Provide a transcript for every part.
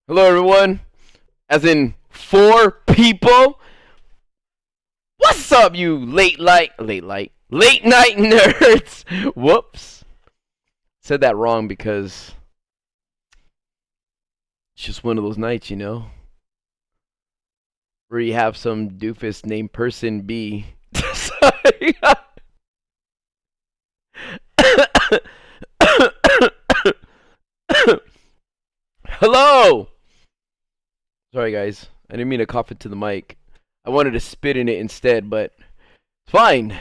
Hello, everyone. As in 4 people. What's up, you late night nerds? Whoops. Said that wrong because it's just one of those nights, where you have some doofus named Person B. Sorry. Hello. Sorry, guys. I didn't mean to cough into the mic. I wanted to spit in it instead, but it's fine.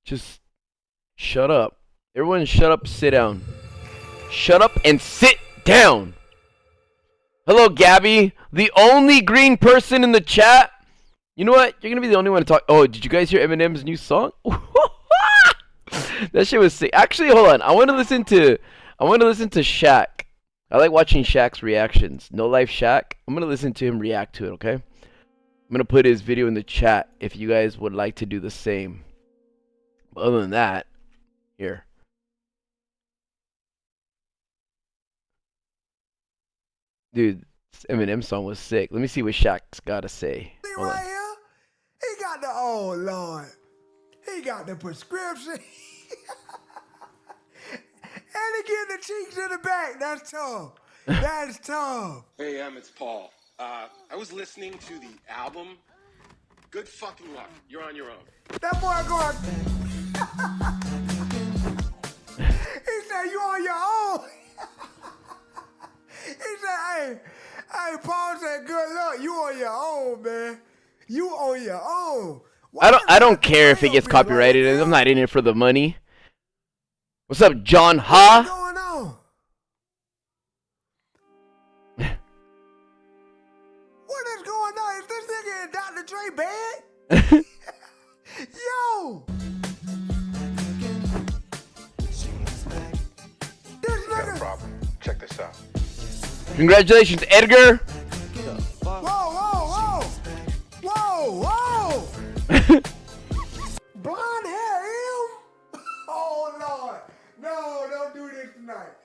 Just shut up. Everyone shut up, sit down. Shut up and sit down. Hello, Gabby. The only green person in the chat. You know what? You're going to be the only one to talk. Oh, did you guys hear Eminem's new song? That shit was sick. Actually, hold on. I want to listen to Shaq. I like watching Shaq's reactions. No Life Shaq. I'm going to listen to him react to it, okay? I'm going to put his video in the chat if you guys would like to do the same. But other than that, here. Dude, this Eminem song was sick. Let me see what Shaq's got to say. Hold right on. here, he got the, oh Lord, he got the prescription. And he get the cheeks in the back. That's tough. That's tough. Hey, it's Paul. I was listening to the album. Good fucking luck. You're on your own. That boy going. He said, you on your own. He said, hey, Paul said, good luck. You on your own, man. You on your own. I don't care if it gets copyrighted. I'm not in it for the money. What's up, John Ha? What's going on? What is going on? Is this nigga in Dr. Dre bed? Yo! This Got a nigga. problem. Check this out. Congratulations, Edgar. Whoa, whoa, whoa! Whoa, whoa! Blonde hair, him? Oh, Lord. No, don't do this tonight.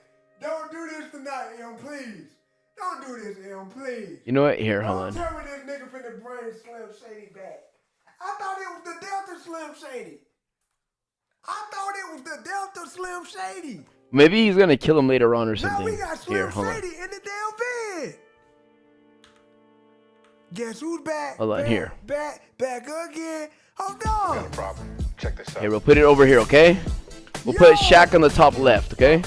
Don't do this tonight, M, please. Don't do this, M, please. You know what? Here, hold on. Don't tell me this nigga finna bring Slim Shady back. I thought it was the Delta Slim Shady. I thought it was the Delta Slim Shady. Maybe he's gonna kill him later on or Now something. we got Slim Here, hold on. Shady in the damn bed. Guess who's back? Hold on, back, here. Back again. Hold Got a on. problem. Check this out. Here, we'll put it over here, okay? We'll put Shaq on the top left, okay?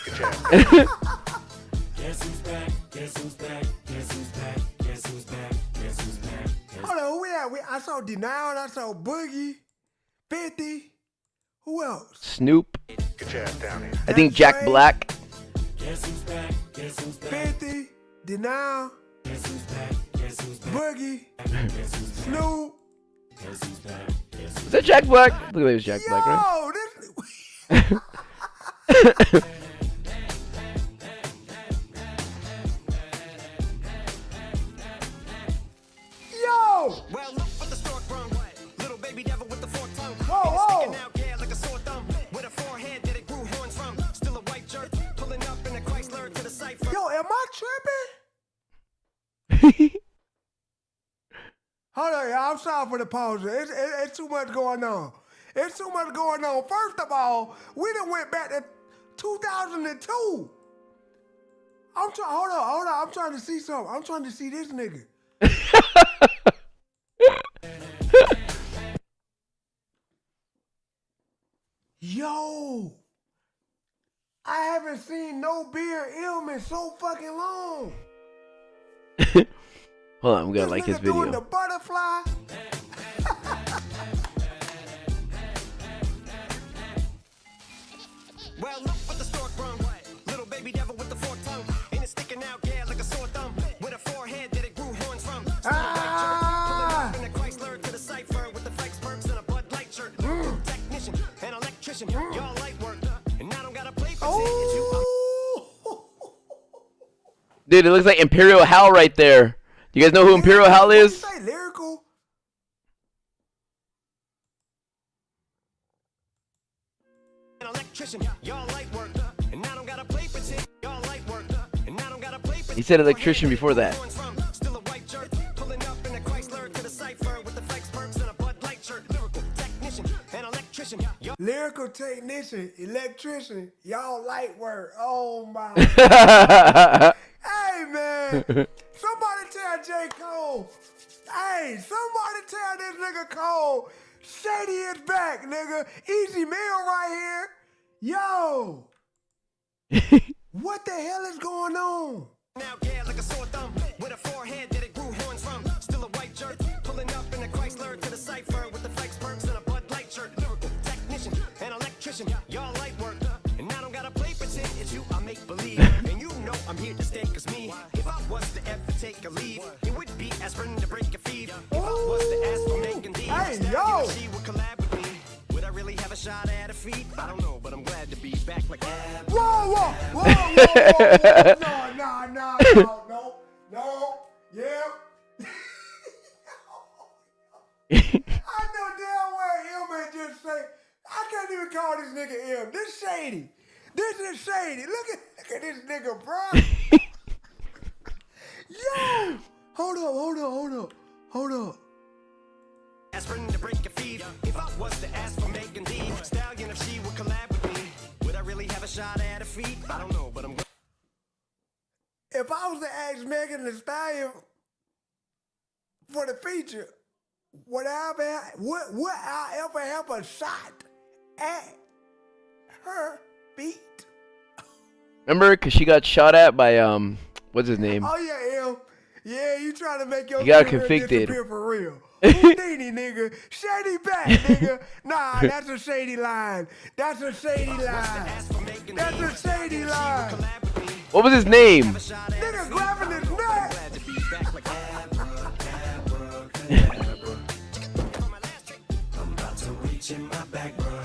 Good job. Hold on, who we at? I saw Denial, I saw Boogie, 50. Who else? Snoop. Get your ass down here. I think Jack Dre. Black. 50, Denial, Boogie, Snoop. Is that Jack Black? I think it was Jack Black, right? Yo, Yo! Well, look what the stork brung. Little baby devil with the forked tongue. Whoa, And it's sticking out, yeah, like a sore thumb. With a forehead that it grew horns from. Still a white jerk, pulling up in a Chrysler to the cipher. Yo, am I tripping? Hold on, y'all. I'm sorry for the pause. It's too much going on. It's too much going on. First of all, we done went back to 2002. Hold on. I'm trying to see something. I'm trying to see this nigga. Yo, I haven't seen no beer M in so fucking long. Hold on, we gotta This like his nigga doing the video. butterfly. Well, look what the stork brung. Little baby devil with the forked tongue. And it's sticking out, yeah, like a sore thumb. With a forehead that it grew horns from. Still a white jerk, pulling up in a Chrysler to the cipher. With the fake perks and a Bud Light shirt. Technician, an electrician, y'all light work. And I don't gotta play for Oh. Dude, it looks like Imperial Hal right there. You guys know who Imperial Hal What you is? say, lyrical? electrician, y'all light work. And I don't gotta play pretend, y'all light work. And I don't gotta play pretend. He said electrician before that. Still a white shirt, pulling up in a Chrysler to the cipher with the flex perks and a Bud Light shirt. Lyrical technician and electrician, y'all. Lyrical technician, electrician, y'all light work. Oh my. Hey man, somebody tell J. Cole. Hey, somebody tell this nigga Cole. Shady is back, nigga. Easy meal right here. Yo. What the hell is going on? Now, yeah, like a sore thumb with a forehead that it grew horns from. Still a white shirt, pulling up in a Chrysler to the cipher with the flex perks and a Bud Light shirt. Lyrical technician and electrician, y'all light work. And I don't gotta play pretend, it's you I make believe. And you know I'm here to stay, cause me, if I was to ever take a leave, it would be aspirin to break a feed. If I was to ask for making these, Hey, now yo. you know she would collab with me. Would I really have a shot at a feat? I don't know, but I'm glad to be back like that. Whoa, whoa, whoa, whoa, whoa. No. Yeah. I know damn well M ain't just say, I can't even call this nigga M. This shady. This is shady. Look at this nigga, bro. Yo. Hold up. Aspirin to break a feed. If I was to ask for Megan Thee Stallion, if she would collab with me, would I really have a shot at a feat? I don't know, but I'm glad. If I was to ask Megan Thee Stallion for the feature, would I ever have a shot at her beat? Remember, cause she got shot at by what's his name? Oh yeah, M. Yeah, you trying to make your You got career convicted. disappear for real. Houdini, nigga. Shady back, nigga. Nah, that's a shady line. That's a shady line. That's a shady line. What was his name? Nigga grabbing his neck. I'm about to reach in my back, bro.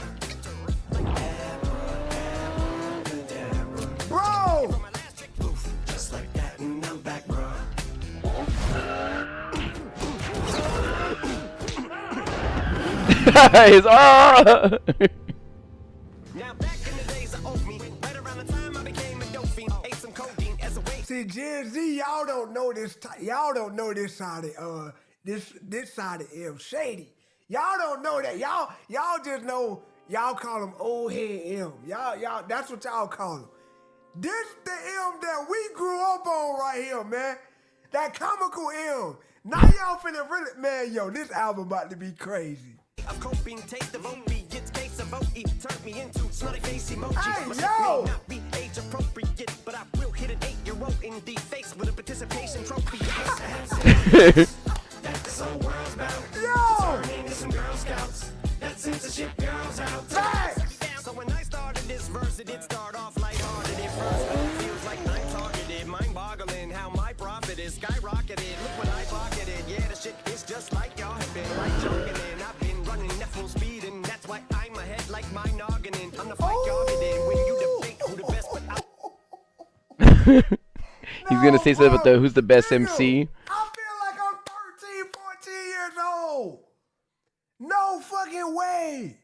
Bro. Just like that, and I'm back, bro. His Now back in the days of old me, right around the time I became a dope fiend, ate some codeine as a way. See, Gen Z, y'all don't know this. Y'all don't know this side of this side of M. Shady. Y'all don't know that. Y'all just know. Y'all call him old head M. Y'all. That's what y'all call him. This the M that we grew up on right here, man. That comical M. Now y'all finna really, man. Yo, this album about to be crazy. Of coping, taste of opiates, case of OE, turned me into smiley face emoji. Hey, My yo! may not be age appropriate, but I will hit an 8-year-old in the face with a participation trophy. That's the whole world's about. Yo! Turning into some Girl Scouts. That censorship girls out. Facts! So when I started this verse, it did start off lighthearted at first, but it feels like I'm targeted. Mind-boggling how my profit is skyrocketed. Look what I pocketed. Yeah, the shit is just like y'all have been like joking in. I've been running at full speed, and that's why I'm ahead like my noggin. I'm the fight targeted when you debate who the best, but I. He's gonna say something about bro. who's the best Nigga, MC. I feel like I'm 13, 14 years old. No fucking way.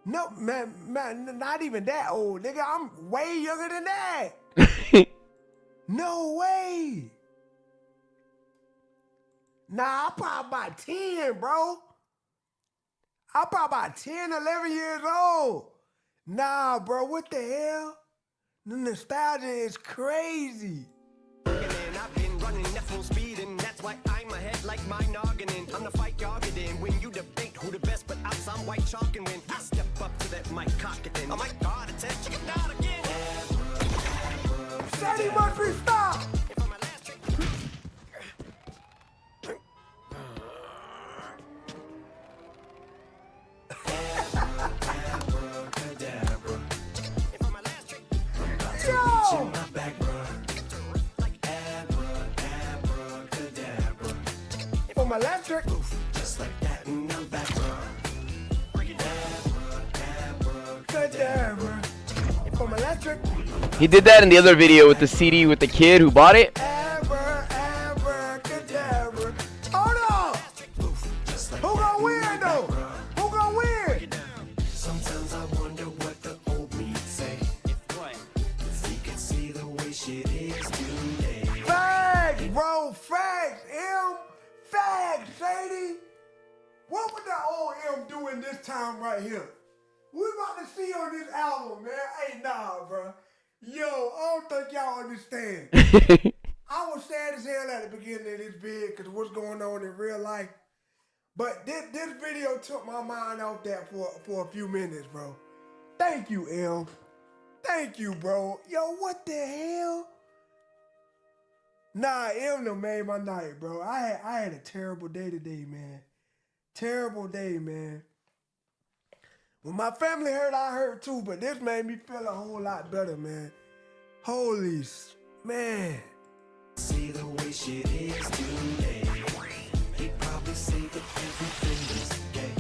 No, man, not even that old, nigga. I'm way younger than that. No way. Nah, I'm probably about 10, bro. I'm probably about 10, 11 years old. Nah, bro, what the hell? The nostalgia is crazy. And I've been running at full speed, and that's why I'm ahead like my noggin. I'm the fight targeted when you debate who the best, but I'm some white chalk, and when I step up to that mic, cock it then. Oh my God, it's a chicken down again. Shady must be stopped. Yo! For my last trick. Just like that, and I'm back, bro. Cadabra. For my last trick. He did that in the other video with the CD with the kid who bought it. Abracadabra. Hold on. Who gonna win though? Who gonna win? Sometimes I wonder Facts, M. Facts, Shady. What would that old M doing this time right here? We about to see on this album, man. Hey, nah, bro. Yo, I don't think y'all understand. I was sad as hell at the beginning of this vid because what's going on in real life. But this video took my mind off that for a few minutes, bro. Thank you, M. Thank you, bro. Yo, what the hell? Nah, M done made my night, bro. I had a terrible day today, man. Terrible day, man. When my family hurt, I hurt too, but this made me feel a whole lot better, man. Holy, man. See the way shit is today. He probably say that everything is gay.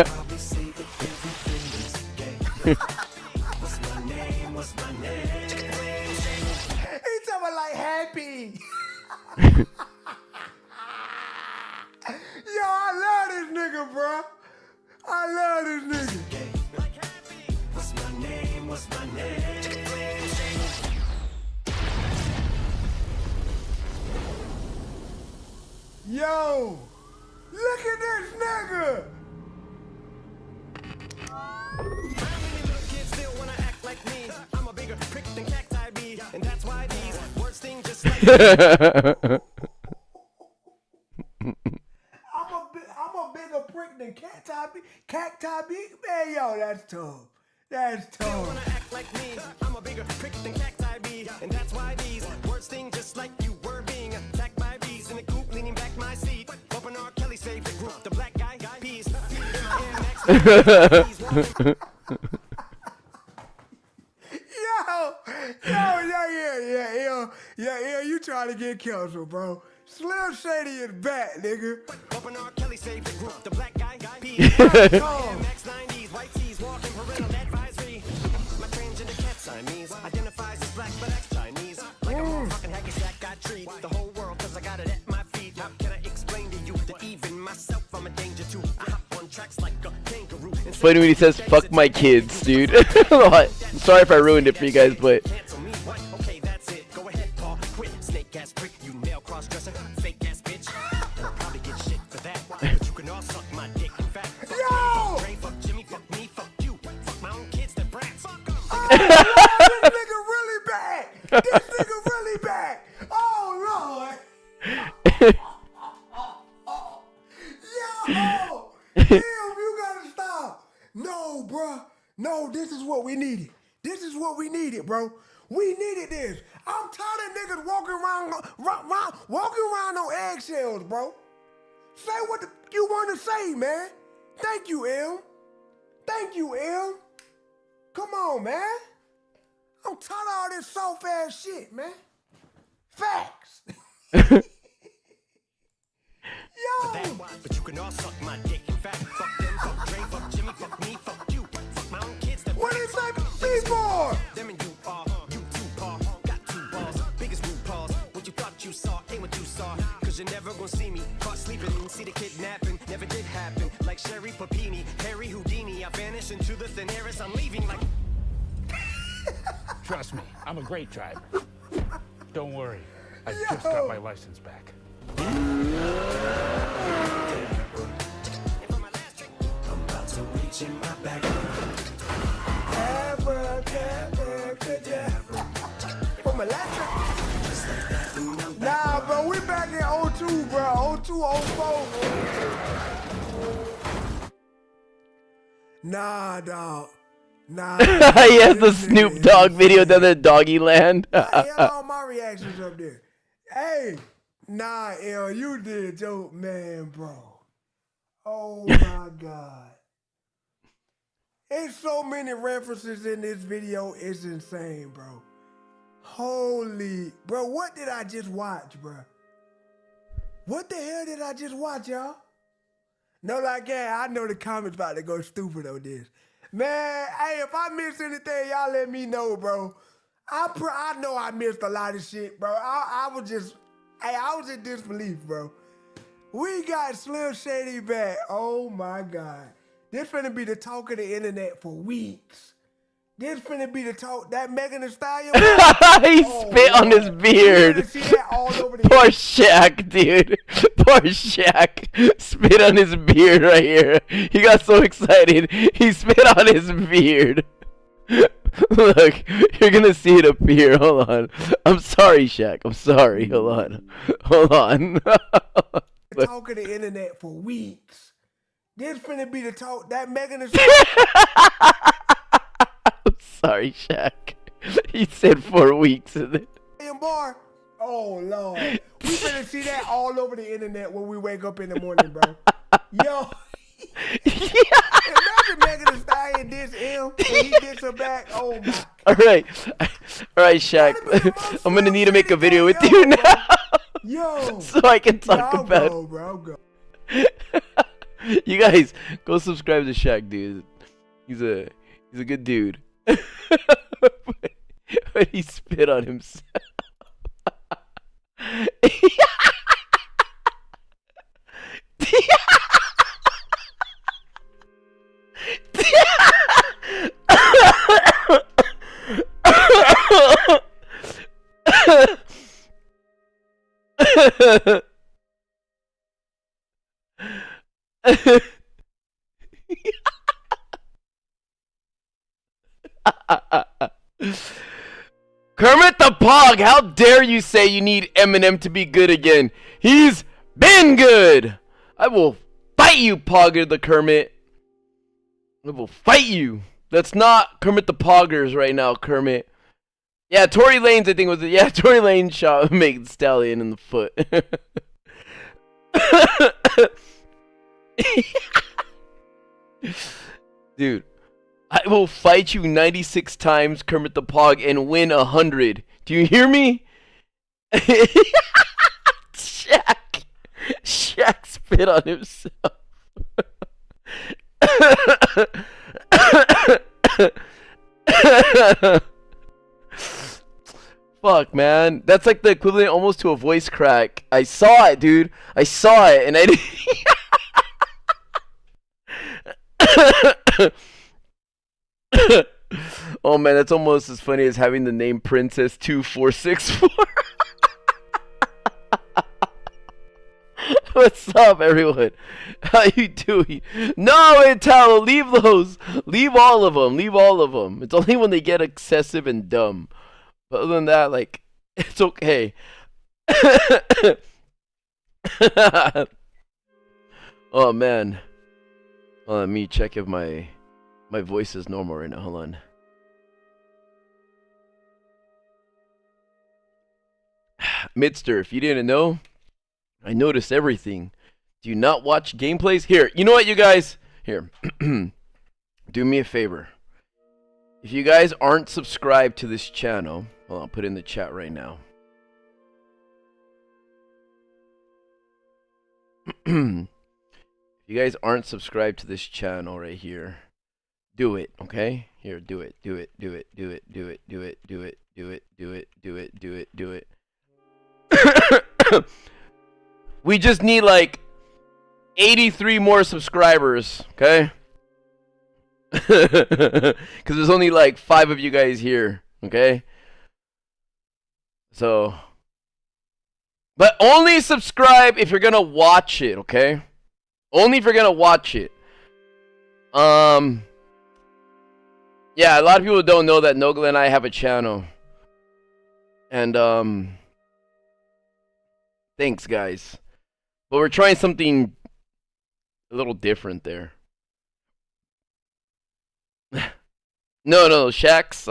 Probably say that everything is gay. What's my name? What's my name? He talking like happy. Yo, I love this nigga, bro. I love this nigga. What's my name? What's my name? Yo, look at this nigga. Kids still wanna act like me. I'm a bigger prick than cacti be, and that's why these words sting just like I'm a bigger prick than cacti be. Man, yo, that's tough. That's tough. wanna act like me. I'm a bigger prick than cacti be, and that's why these words sting just like you were being attacked by bees in the coop, leaning back my seat. Bumping R. Kelly's favorite group, the black guy peas. In my Air Max, he's walking. Yeah, you trying to get canceled, bro. Slim Shady is back, nigga. Bumping R. Kelly's favorite group, the black guy peas. Air Max 90s, white tees, walking parental advisory. My transgender cat Siamese identifies as black but acts Chinese. Like a motherfucking hacky sack, I treat the whole world cause I got it at my feet. How can I explain to you that even myself I'm a danger to? I hop on tracks like a kangaroo. Funny when he says "fuck my kids," dude. Sorry if I ruined it for you guys, but Cancel me, what? Okay, that's it. Go ahead, Paul. Quit. Snake ass prick, you nail cross dresser, fake ass bitch. I'll probably get shit for that. But you can all suck my dick. In fact, fuck Yo! Ray, fuck Jimmy, fuck me, fuck you. Fuck my own kids, they're brats. Fuck 'em. This nigga really back. This nigga really back. Oh, Lord. Yo! Damn, you gotta stop. No, bruh. No, this is what we needed. This is what we needed, bro. We needed this. I'm tired of niggas walking around on eggshells, bro. Say what you want to say, man. Thank you, M. Thank you, M. Come on, man. I'm tired of all this soft ass shit, man. Facts. Yo. But you can all suck my dick. In fact, fuck them, fuck Ray, fuck Jimmy, fuck me, fuck you. Fuck my own kids, they're What brats. is that people? Them and you are, you two paw, got two balls, biggest root paws. What you thought you saw ain't what you saw. Cause you're never gonna see me caught sleeping, see the kidnapping, never did happen. Like Sherry Papini, Harry Houdini, I vanish into the thin air as I'm leaving like. Trust me, I'm a great driver. Don't worry, I just got my license back. I'm about to reach in my bag. From electric. Nah, bro, we back in 02, bro. 02, 04. Nah, dog. Nah. he has the Snoop Dogg video down there, Doggy Land. I had all my reactions up there. Hey, nah, L, you did your man, bro. Oh my God. There's so many references in this video, it's insane, bro. Holy, bro, what did I just watch, bro? What the hell did I just watch, y'all? No, like, yeah, I know the comments about to go stupid on this. Man, hey, if I miss anything, y'all let me know, bro. I know I missed a lot of shit, bro. I was in disbelief, bro. We got Slim Shady back. Oh my God. This finna be the talk of the internet for weeks. This finna be the talk. That Megan Thee Stallion. He spit on his beard. You finna see that all over the Poor Shaq, dude. Poor Shaq. Spit on his beard right here. He got so excited. He spit on his beard. Look, you're gonna see it appear. Hold on. I'm sorry, Shaq. I'm sorry. Hold on. Hold on. talk of the internet for weeks. This finna be the talk. That Megan Thee Stallion. I'm sorry, Shaq. He said 4 weeks. Boy. Oh Lord. We finna see that all over the internet when we wake up in the morning, bro. Yo. Imagine Megan Thee Stallion diss him and he diss her back. Oh my God. Alright, Shaq. I'm gonna need to make a video with you now. Yo. So I can talk about go, bro. You guys, go subscribe to Shaq, dude. He's a good dude. But he spit on himself. Kermit the Pog, how dare you say you need Eminem to be good again? He's been good. I will fight you, Pogger the Kermit. I will fight you. That's not Kermit the Poggers right now, Kermit. Yeah, Tory Lanez, I think was it. Yeah, Tory Lanez shot Megan Thee Stallion in the foot. Dude, I will fight you 96 times, Kermit the Pog, and win 100. Do you hear me? Shaq spit on himself. Fuck, man. That's like the equivalent almost to a voice crack. I saw it, dude. I saw it, and I didn't... Oh, man, that's almost as funny as having the name Princess 2464. What's up, everyone? How you doing? No, Italo, leave those. Leave all of them. Leave all of them. It's only when they get excessive and dumb. But other than that, like, it's okay. Oh, man. Let me check if my voice is normal right now. Hold on. Midster, if you didn't know, I notice everything. Do you not watch gameplays? Here, you know what, you guys? Here. Do me a favor. If you guys aren't subscribed to this channel, well, I'll put it in the chat right now. If you guys aren't subscribed to this channel right here, do it, okay? Here, do it, do it, do it, do it, do it, do it, do it, do it, do it, do it, do it, do it. We just need like 83 more subscribers, okay? Because there's only like 5 of you guys here, okay? So, but only subscribe if you're gonna watch it, okay? Only if you're gonna watch it. Yeah, a lot of people don't know that Nogla and I have a channel. And thanks, guys. But we're trying something a little different there. No, Shaq's,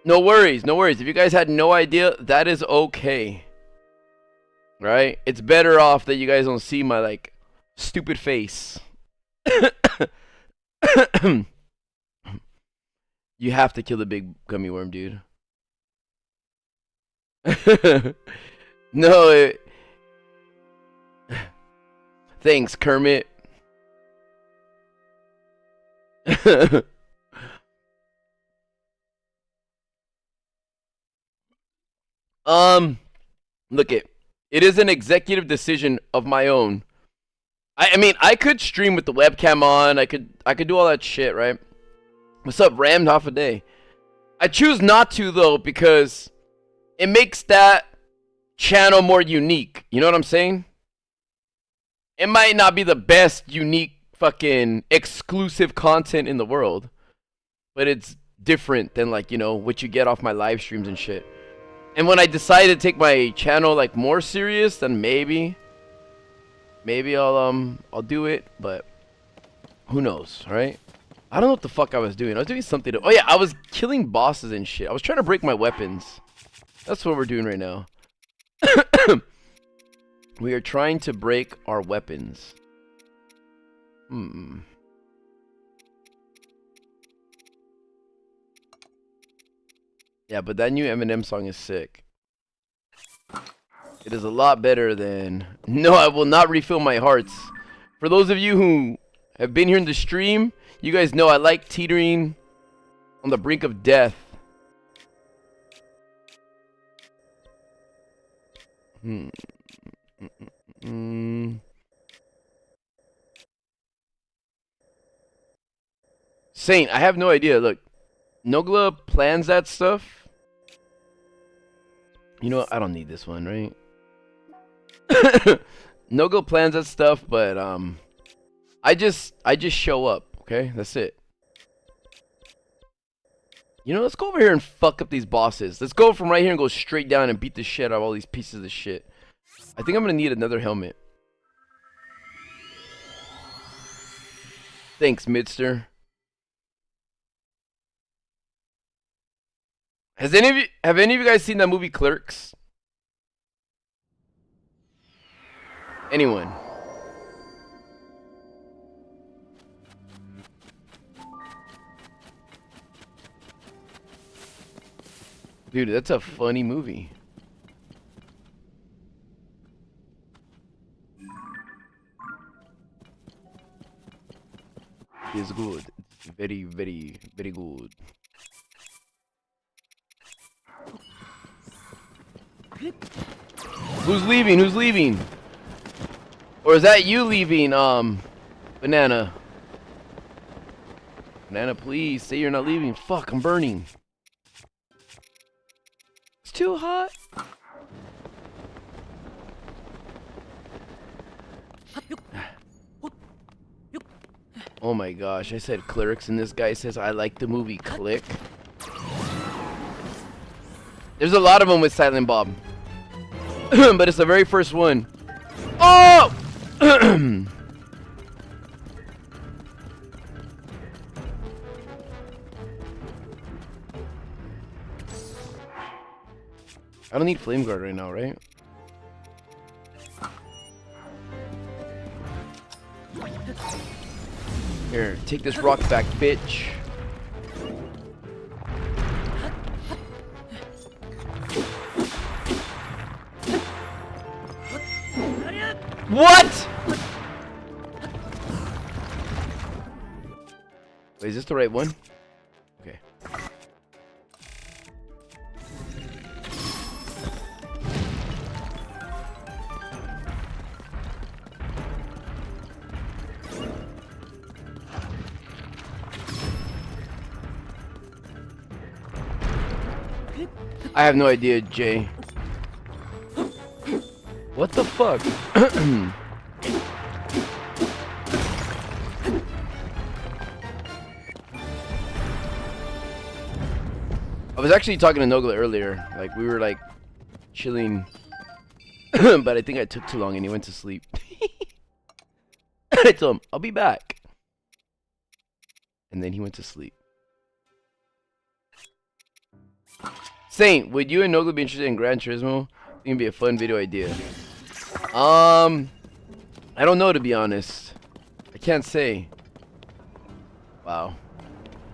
no worries. If you guys had no idea, that is okay. Right? It's better off that you guys don't see my, like, stupid face. You have to kill the big gummy worm, dude. No, thanks, Kermit. Look it is an executive decision of my own. I mean, I could stream with the webcam on. I could do all that shit, right? What's up, Rammed? Half a day. I choose not to, though, because it makes that channel more unique. You know what I'm saying? It might not be the best, unique, fucking exclusive content in the world, but it's different than, like, you know, what you get off my live streams and shit. And when I decide to take my channel, like, more serious, then maybe I'll do it, but who knows, right? I don't know what the fuck I was doing. I was doing something to... Oh, yeah, I was killing bosses and shit. I was trying to break my weapons. That's what we're doing right now. We are trying to break our weapons. Yeah, but that new Eminem song is sick. It is a lot better than... No, I will not refill my hearts. For those of you who have been here in the stream, you guys know I like teetering on the brink of death. Saint, I have no idea. Look, Nogla plans that stuff. You know what? I don't need this one, right? Nogla plans that stuff, but I just show up, okay? That's it. You know, let's go over here and fuck up these bosses. Let's go from right here and go straight down and beat the shit out of all these pieces of shit. I think I'm gonna need another helmet. Thanks, Midster. Have any of you guys seen that movie Clerks? Anyone? Dude, that's a funny movie. It's good. It's very, very, very good. Who's leaving? Who's leaving? Or is that you leaving, Banana? Banana, please say you're not leaving. Fuck, I'm burning. It's too hot. Oh my gosh, I said clerics and this guy says I like the movie Click. There's a lot of them with Silent Bob. But it's the very first one. Oh! I don't need Flame Guard right now, right? Here, take this rock back, bitch. What? Wait, is this the right one? Okay. I have no idea, Jay. What the fuck? I was actually talking to Nogla earlier. Like, we were like chilling. But I think I took too long and he went to sleep. I told him, I'll be back. And then he went to sleep. Saint, would you and Nogla be interested in Gran Turismo? I think it'd be a fun video idea. I don't know, to be honest. I can't say. Wow.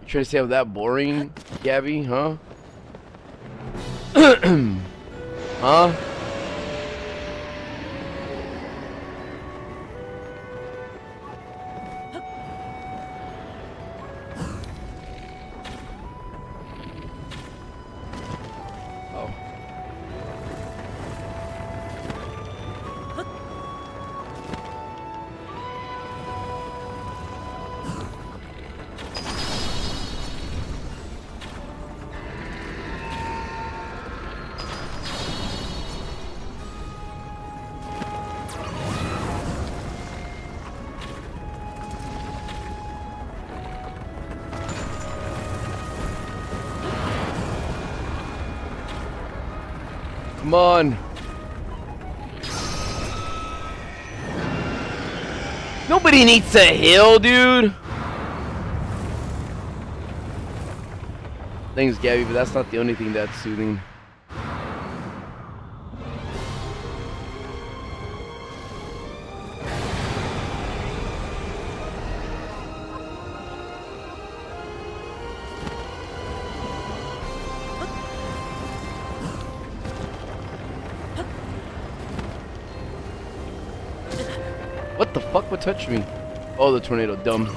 You trying to say I'm that boring, Gabby? Huh? Huh? Come on. Nobody needs to heal, dude. Thanks, Gabby, but that's not the only thing that's soothing. What the fuck? What touched me? Oh, the tornado. Dumb.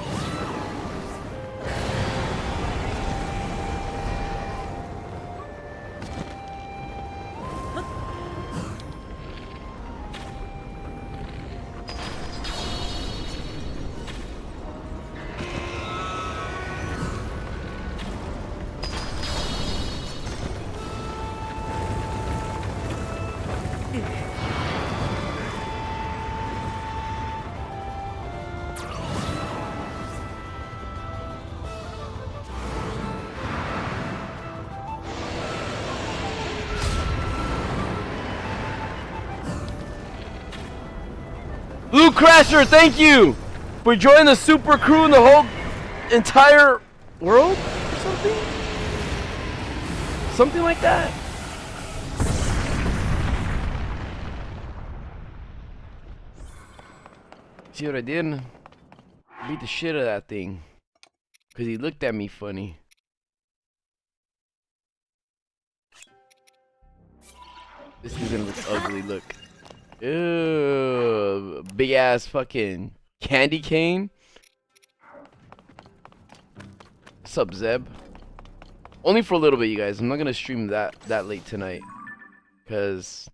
Blue Crasher, thank you for joining the super crew in the whole entire world or something? Something like that. See what I did? I beat the shit out of that thing. Because he looked at me funny. This is gonna look ugly, look. Ew, big ass fucking candy cane. What's up, Zeb? Only for a little bit, you guys. I'm not gonna stream that late tonight, cause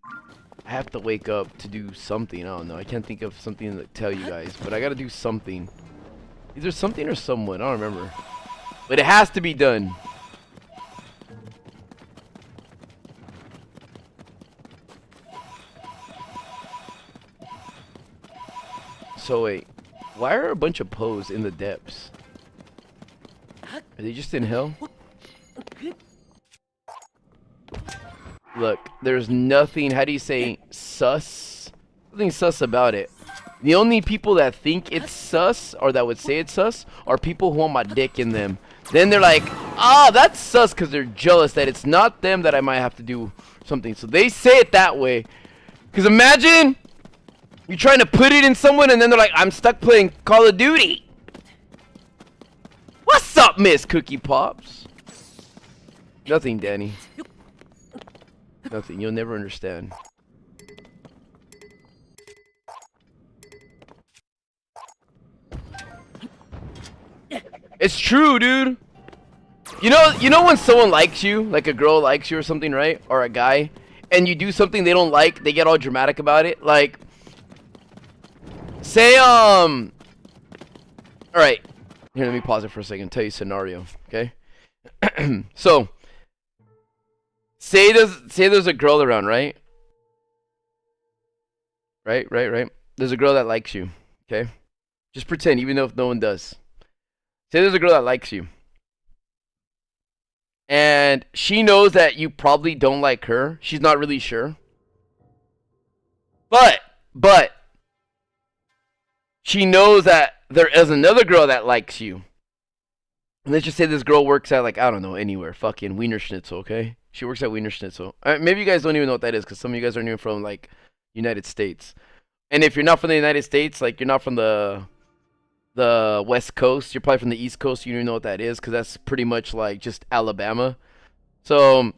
I have to wake up to do something. I don't know. I can't think of something to tell you guys, but I gotta do something. Either something or someone. I don't remember, but it has to be done. So wait, why are a bunch of Poes in the depths? Are they just in hell? Look, there's nothing, how do you say, sus? Nothing sus about it. The only people that think it's sus, or that would say it's sus, are people who want my dick in them. Then they're like, ah, that's sus, because they're jealous that it's not them that I might have to do something. So they say it that way. Because imagine you're trying to put it in someone and then they're like, I'm stuck playing Call of Duty. What's up, Miss Cookie Pops? Nothing, Danny. Nothing. You'll never understand. It's true, dude. You know when someone likes you, like a girl likes you or something, right? Or a guy, and you do something they don't like, they get all dramatic about it. Like, say, alright. Here, let me pause it for a second, tell you a scenario, okay? So, say there's a girl around, right? Right. There's a girl that likes you, okay? Just pretend, even though if no one does. Say there's a girl that likes you. And she knows that you probably don't like her. She's not really sure. But she knows that there is another girl that likes you. And let's just say this girl works at, like, I don't know, anywhere. Fucking Wiener Schnitzel, okay? She works at Wiener Schnitzel. Maybe you guys don't even know what that is, because some of you guys aren't even from, like, United States. And if you're not from the United States, like, you're not from the West Coast, you're probably from the East Coast, you don't even know what that is, because that's pretty much, like, just Alabama. So,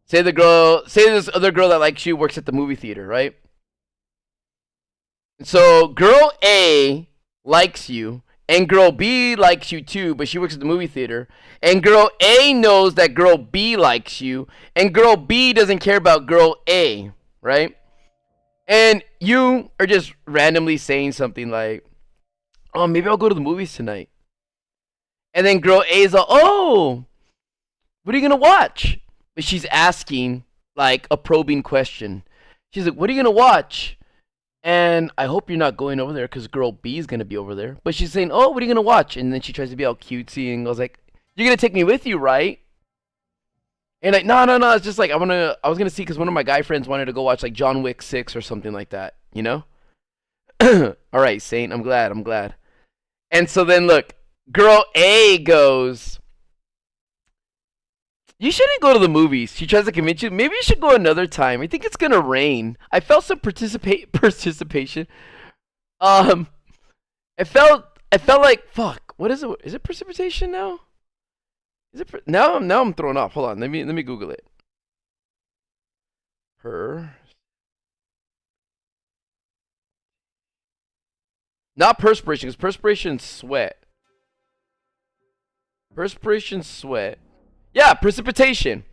say this other girl that likes you works at the movie theater, right? So, girl A likes you, and girl B likes you too, but she works at the movie theater. And girl A knows that girl B likes you, and girl B doesn't care about girl A, right? And you are just randomly saying something like, oh, maybe I'll go to the movies tonight. And then girl A is like, oh, what are you going to watch? But she's asking, like, a probing question. She's like, what are you going to watch? And I hope you're not going over there because girl B is going to be over there. But she's saying, oh, what are you going to watch? And then she tries to be all cutesy and goes like, you're going to take me with you, right? And like, no. It's just like I was gonna see because one of my guy friends wanted to go watch like John Wick 6 or something like that. You know. All right, Saint. I'm glad. And so then look, girl A goes, you shouldn't go to the movies. She tries to convince you. Maybe you should go another time. I think it's gonna rain. I felt some participation. I felt like fuck. What is it? Is it precipitation now? Is it now? I'm thrown off. Hold on. Let me Google it. Not perspiration, because perspiration sweat. Perspiration sweat. Yeah, precipitation.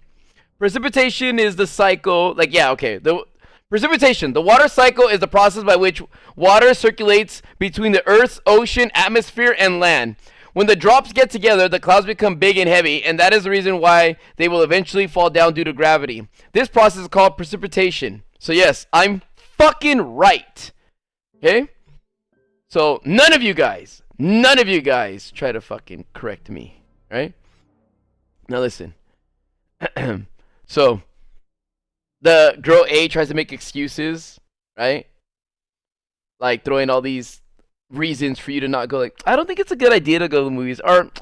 Precipitation is the cycle. Like, yeah, okay. The precipitation. The water cycle is the process by which water circulates between the Earth's ocean, atmosphere, and land. When the drops get together, the clouds become big and heavy, and that is the reason why they will eventually fall down due to gravity. This process is called precipitation. So yes, I'm fucking right. Okay? So none of you guys try to fucking correct me, right? Now listen. So the girl A tries to make excuses, right? Like throwing all these reasons for you to not go. Like, I don't think it's a good idea to go to the movies. Or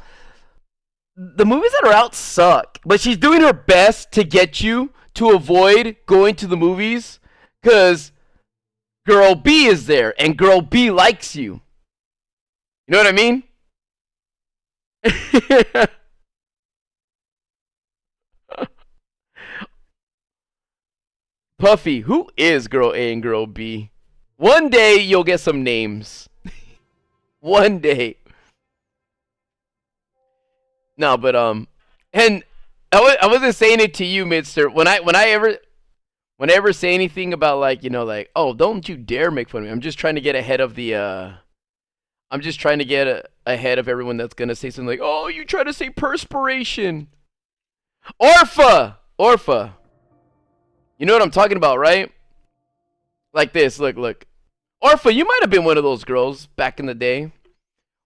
the movies that are out suck. But she's doing her best to get you to avoid going to the movies because girl B is there and girl B likes you. You know what I mean? Puffy, who is girl A and girl B? One day you'll get some names. One day. No, but and I wasn't saying it to you, Mister. When I ever say anything about like, you know, like, oh, don't you dare make fun of me. I'm just trying to get ahead of the I'm just trying to get ahead of everyone that's gonna say something like, oh, you try to say perspiration. Orpha. You know what I'm talking about, right? Like this, look. Orpha, you might have been one of those girls back in the day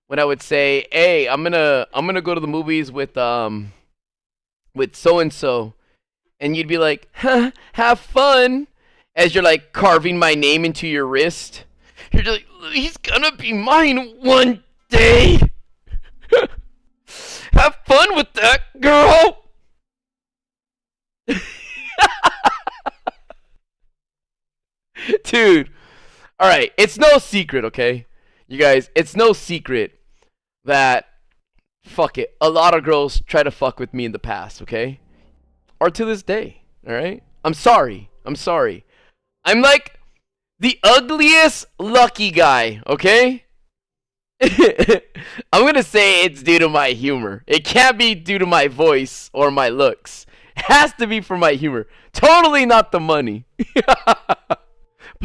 when I would say, hey, I'm gonna go to the movies with so and so, and you'd be like, huh, have fun, as you're like carving my name into your wrist. You're just like, he's gonna be mine one day. Have fun with that, girl. Dude, all right, it's no secret, okay, you guys, it's no secret that fuck it, a lot of girls try to fuck with me in the past, okay, or to this day. All right, I'm sorry. I'm like the ugliest lucky guy, okay. I'm gonna say it's due to my humor. It can't be due to my voice or my looks. It has to be for my humor. Totally not the money.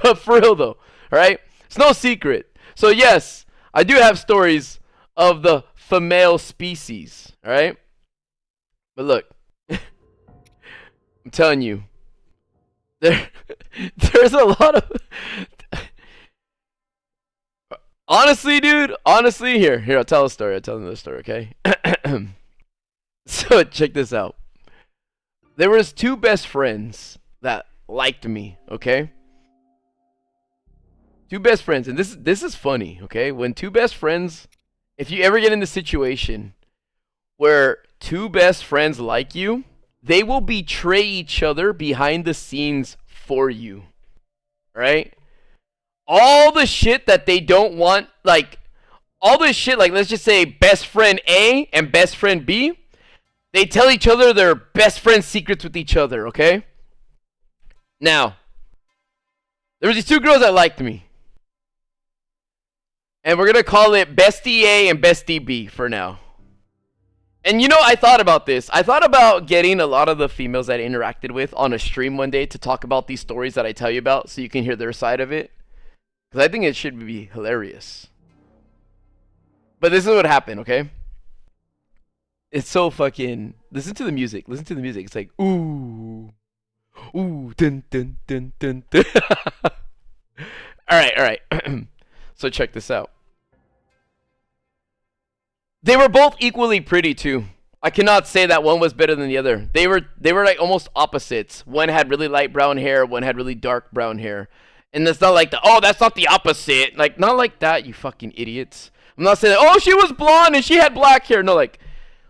But for real though, alright? It's no secret. So yes, I do have stories of the female species, alright? But look, I'm telling you, there's a lot of honestly, dude, here, I'll tell a story. I'll tell another story, okay? So check this out. There was two best friends that liked me, okay? Two best friends, and this is funny, okay? When two best friends, if you ever get in the situation where two best friends like you, they will betray each other behind the scenes for you, right? All the shit that they don't want, like, all the shit, like, let's just say best friend A and best friend B, they tell each other their best friend secrets with each other, okay? Now, there was these two girls that liked me. And we're going to call it Bestie A and Bestie B for now. And you know, I thought about this. I thought about getting a lot of the females that I interacted with on a stream one day to talk about these stories that I tell you about so you can hear their side of it. Because I think it should be hilarious. But this is what happened, okay? It's so fucking... Listen to the music. It's like, ooh. Ooh, dun, dun, dun, dun, dun. Alright. So check this out. They were both equally pretty too. I cannot say that one was better than the other. They were like almost opposites. One had really light brown hair, one had really dark brown hair. And it's not like that's not the opposite. Like, not like that, you fucking idiots. I'm not saying she was blonde and she had black hair. No, like,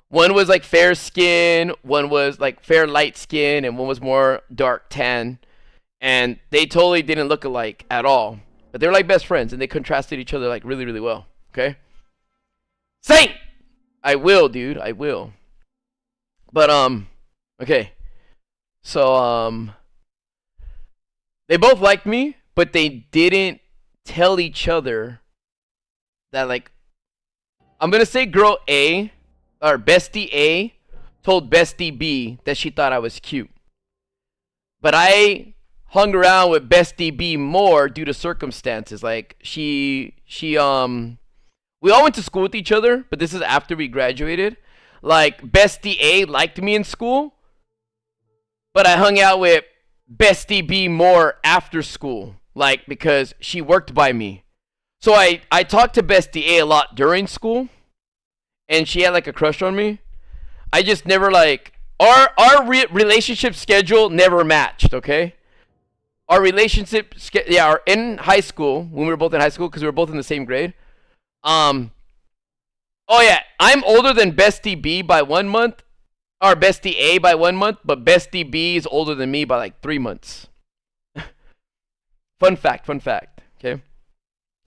one was like fair skin, one was like fair light skin, and one was more dark tan. And they totally didn't look alike at all. But they were like best friends, and they contrasted each other like really, really well. Okay? Saint! I will, dude. I will. But, okay. So, they both liked me, but they didn't tell each other that, like, I'm gonna say girl A, or bestie A, told bestie B that she thought I was cute. But I hung around with bestie B more due to circumstances. Like, we all went to school with each other, but this is after we graduated. Like, bestie A liked me in school, but I hung out with bestie B more after school, like, because she worked by me. So I talked to bestie A lot during school, and she had like a crush on me. I just never like our relationship schedule never matched. Okay, our in high school, when we were both in high school, because we were both in the same grade. Oh yeah, I'm older than bestie B by 1 month, or bestie A by 1 month, but bestie B is older than me by like 3 months. Fun fact. Okay.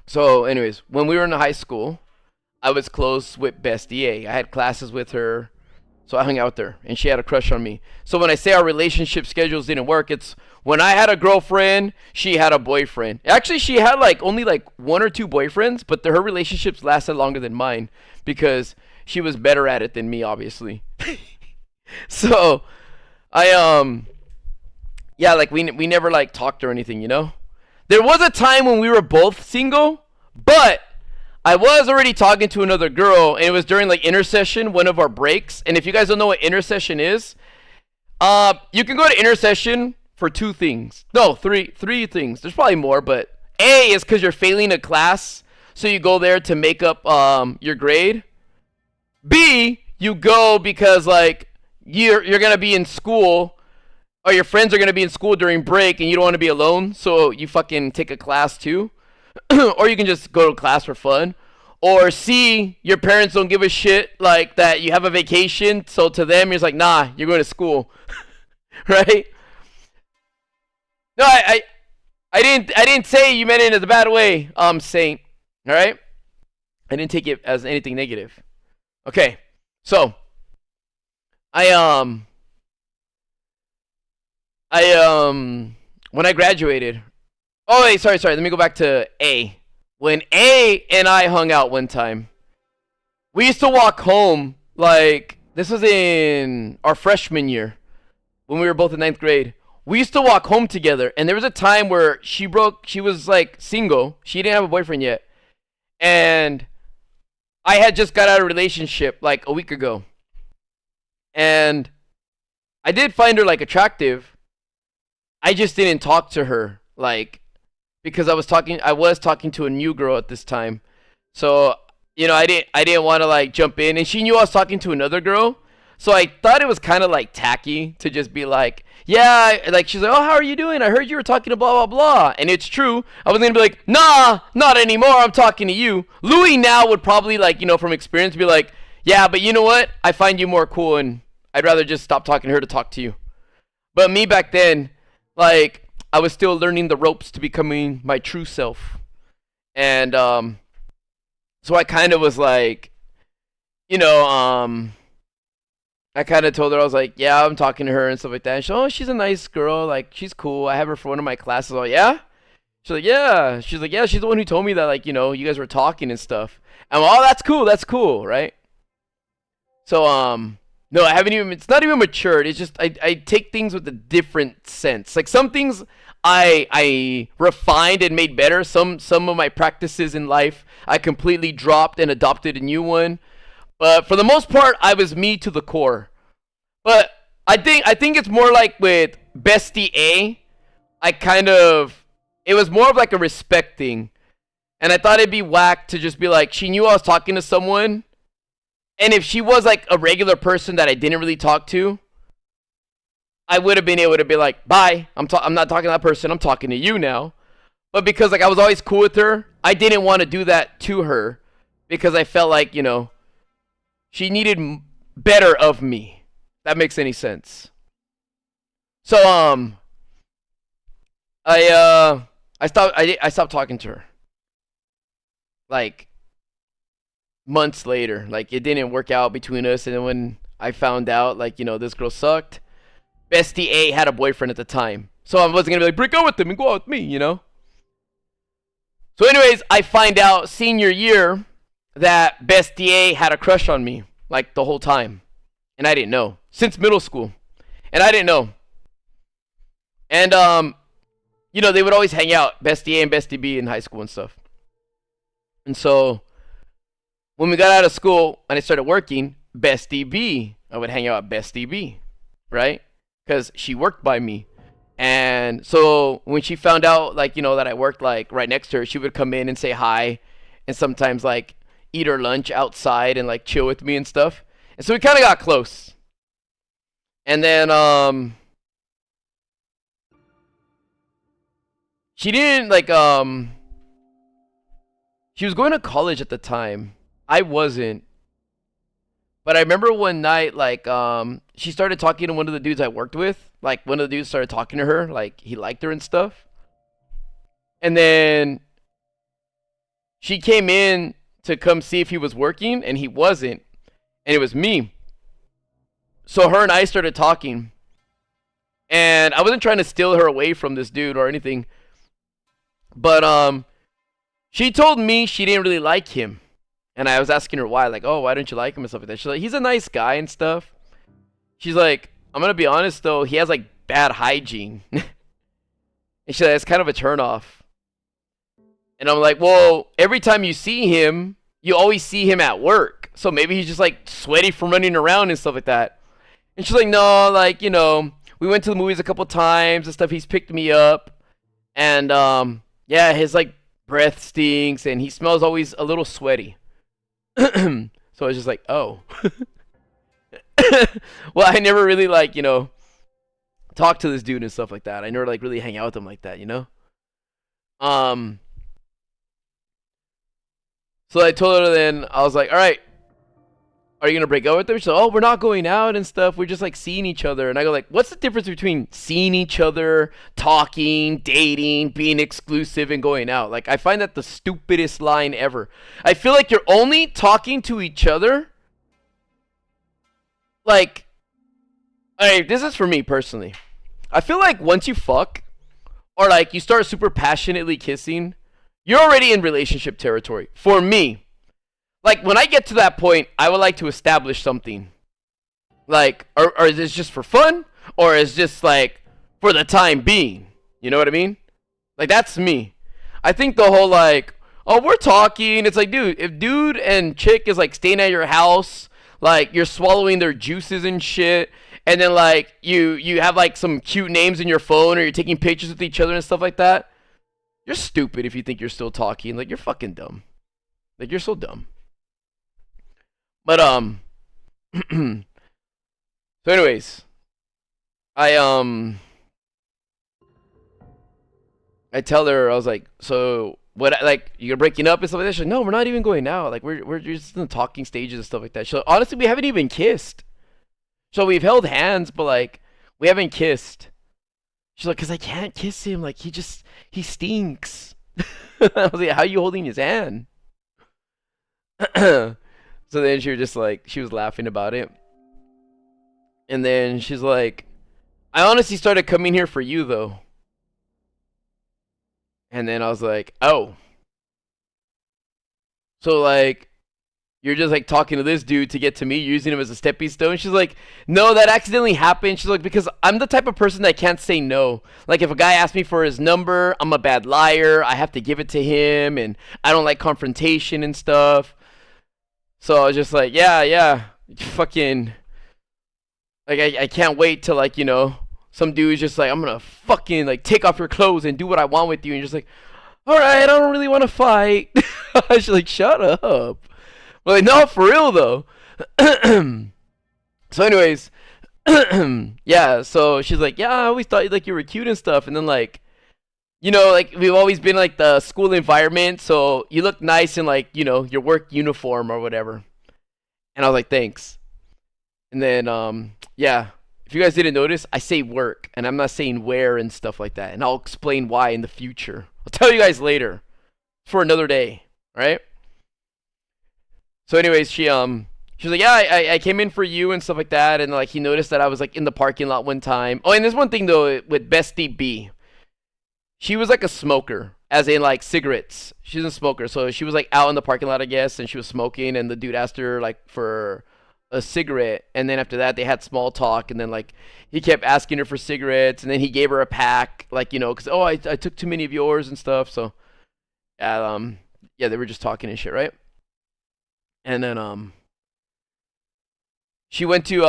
So, anyways, when we were in high school, I was close with bestie A. I had classes with her, so I hung out with her, and she had a crush on me. So when I say our relationship schedules didn't work, it's when I had a girlfriend, she had a boyfriend. Actually, she had like only like 1 or 2 boyfriends, but her relationships lasted longer than mine because she was better at it than me, obviously. So yeah, like we never like talked or anything, you know? There was a time when we were both single, but I was already talking to another girl, and it was during like intercession, one of our breaks. And if you guys don't know what intercession is, you can go to intercession for 2 things. No, three things. There's probably more, but A is because you're failing a class, so you go there to make up your grade. B, you go because like you're gonna be in school, or your friends are gonna be in school during break, and you don't want to be alone, so you fucking take a class too. Or you can just go to class for fun. Or C, your parents don't give a shit like that you have a vacation, so to them you're just like, nah, you're going to school. Right? No, I didn't say you meant it in a bad way, Saint. Alright? I didn't take it as anything negative. Okay, so when I graduated. Oh, wait, sorry. Let me go back to A. When A and I hung out one time, we used to walk home, like, this was in our freshman year, when we were both in 9th grade. We used to walk home together, and there was a time where she was, like, single. She didn't have a boyfriend yet. And I had just got out of a relationship, like, a week ago. And I did find her, like, attractive. I just didn't talk to her, like, because I was talking to a new girl at this time. So, you know, I didn't want to like jump in, and she knew I was talking to another girl. So I thought it was kind of like tacky to just be like, yeah, like she's like, "Oh, how are you doing? I heard you were talking to blah blah blah." And it's true. I was going to be like, "Nah, not anymore. I'm talking to you." Louis now would probably like, you know, from experience be like, "Yeah, but you know what? I find you more cool, and I'd rather just stop talking to her to talk to you." But me back then, like, I was still learning the ropes to becoming my true self. And so I kind of was like, you know, I kind of told her, I was like, yeah, I'm talking to her and stuff like that. And she's a nice girl, like, she's cool. I have her for one of my classes. Oh, yeah? She's like, yeah. She's like, yeah, she's the one who told me that, like, you know, you guys were talking and stuff. And I'm like, oh, that's cool, right? So, no, it's not even matured. It's just, I take things with a different sense. Like, some things I refined and made better. Some of my practices in life I completely dropped and adopted a new one. But for the most part, I was me to the core. But I think it's more like with bestie A, it was more of like a respect thing. And I thought it'd be whack to just be like, she knew I was talking to someone, And if she was like a regular person that I didn't really talk to, I would have been able to be like, bye. I'm not talking to that person. I'm talking to you now. But because like I was always cool with her, I didn't want to do that to her because I felt like, you know, she needed better of me. If that makes any sense. So I stopped talking to her. Like months later, like it didn't work out between us, and then when I found out, like, you know, this girl sucked. Bestie A had a boyfriend at the time, so I wasn't gonna be like, break up with him and go out with me, you know. So anyways, I find out senior year that Bestie A had a crush on me like the whole time, and I didn't know since middle school, and I didn't know. And you know, they would always hang out, Bestie A and Bestie B, in high school and stuff. And so when we got out of school and I started working, Bestie B, I would hang out at Bestie B, right? Because she worked by me. And so when she found out, like, you know, that I worked like right next to her, she would come in and say hi, and sometimes like eat her lunch outside and like chill with me and stuff. And so we kind of got close. And then she didn't like she was going to college at the time. I wasn't. But I remember one night, like, she started talking to one of the dudes I worked with. Like, one of the dudes started talking to her. Like, he liked her and stuff. And then she came in to come see if he was working, and he wasn't. And it was me. So her and I started talking. And I wasn't trying to steal her away from this dude or anything. But, she told me she didn't really like him. And I was asking her why, like, oh, why don't you like him and stuff like that. She's like, he's a nice guy and stuff. She's like, I'm going to be honest, though, he has, like, bad hygiene. And she's like, it's kind of a turnoff. And I'm like, well, every time you see him, you always see him at work. So maybe he's just, like, sweaty from running around and stuff like that. And she's like, no, like, you know, we went to the movies a couple times and stuff. He's picked me up. And, yeah, his, like, breath stinks and he smells always a little sweaty. So I was just like, oh. Well, I never really, like, you know, talk to this dude and stuff like that. I never, like, really hang out with him like that, you know. So I told her, then I was like, all right, are you gonna break up with him? She's like, oh, we're not going out and stuff, we're just like seeing each other. And I go like, what's the difference between seeing each other, talking, dating, being exclusive, and going out? Like, I find that the stupidest line ever. I feel like you're only talking to each other. Like, alright, this is for me personally. I feel like once you fuck, or like you start super passionately kissing, you're already in relationship territory. For me. Like, when I get to that point, I would like to establish something. Like, or is this just for fun? Or is this, like, for the time being? You know what I mean? Like, that's me. I think the whole, like, oh, we're talking. It's like, dude, if dude and chick is, like, staying at your house, like, you're swallowing their juices and shit, and then, like, you have, like, some cute names in your phone, or you're taking pictures with each other and stuff like that, you're stupid if you think you're still talking. Like, you're fucking dumb. Like, you're so dumb. But, so anyways, I tell her, I was like, so, what, like, you're breaking up and stuff like that? She's like, no, we're not even going out. Like, we're just in the talking stages and stuff like that. She's like, honestly, we haven't even kissed. So we've held hands, but, like, we haven't kissed. She's like, because I can't kiss him. Like, he stinks. I was like, how are you holding his hand? So then she was just like, she was laughing about it. And then she's like, I honestly started coming here for you, though. And then I was like, oh. So, like, you're just, like, talking to this dude to get to me, using him as a stepping stone? She's like, no, that accidentally happened. She's like, because I'm the type of person that can't say no. Like, if a guy asks me for his number, I'm a bad liar. I have to give it to him, and I don't like confrontation and stuff. So I was just like, yeah, fucking, like, I can't wait till, like, you know, some dude's just like, I'm gonna fucking, like, take off your clothes and do what I want with you, and you're just like, alright, I don't really want to fight. She's like, shut up. But, like, no, for real, though. So anyways, yeah, so she's like, yeah, I always thought like you were cute and stuff. And then like, you know, like we've always been like the school environment, so you look nice in like, you know, your work uniform or whatever. And I was like, thanks. And then yeah, if you guys didn't notice, I say work and I'm not saying where and stuff like that. And I'll explain why in the future. I'll tell you guys later for another day, right? So anyways, she's like, yeah, I came in for you and stuff like that, and like he noticed that I was like in the parking lot one time. Oh, and there's one thing though with Bestie B. She was like a smoker, as in like cigarettes. She's a smoker, so she was like out in the parking lot, I guess, and she was smoking, and the dude asked her like for a cigarette, and then after that they had small talk, and then like he kept asking her for cigarettes, and then he gave her a pack, like, you know, because I took too many of yours and stuff. So yeah, they were just talking and shit, right? And then she went to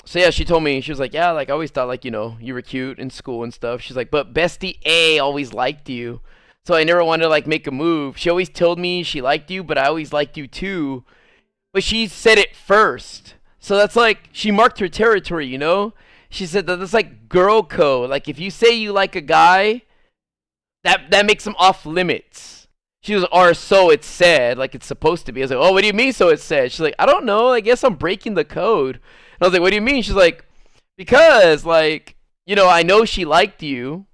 so yeah, she told me, she was like, yeah, like I always thought like, you know, you were cute in school and stuff. She's like, but Bestie A always liked you, so I never wanted to like make a move. She always told me she liked you, but I always liked you too, but she said it first, so that's like she marked her territory, you know. She said that that's like girl code, like if you say you like a guy, that makes him off limits. She was, or so it's said, like it's supposed to be. I was like, oh, what do you mean so it's said? She's like, I don't know, I guess I'm breaking the code. And I was like, what do you mean? She's like, because like, you know, I know she liked you,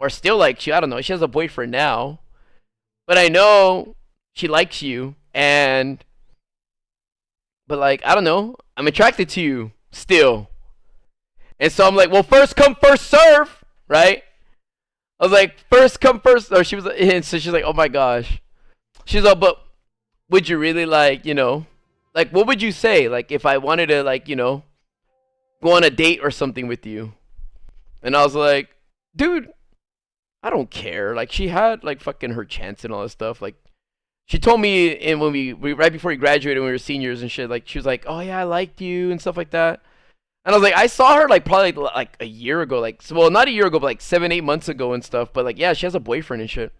or still likes you, I don't know, she has a boyfriend now, but I know she likes you, and but like, I don't know, I'm attracted to you still. And so I'm like, well, first come first serve, right? I was like, first come first. Or she was, and so she's like, oh my gosh. She's like, but would you really like, you know, like what would you say, like if I wanted to like, you know, go on a date or something with you? And I was like, dude, I don't care. Like she had like fucking her chance and all this stuff. Like she told me, and when we right before we graduated, when we were seniors and shit, like she was like, oh yeah, I liked you and stuff like that. And I was like, I saw her like probably like a year ago, like, well, not a year ago, but like 7-8 months ago and stuff. But like, yeah, she has a boyfriend and shit.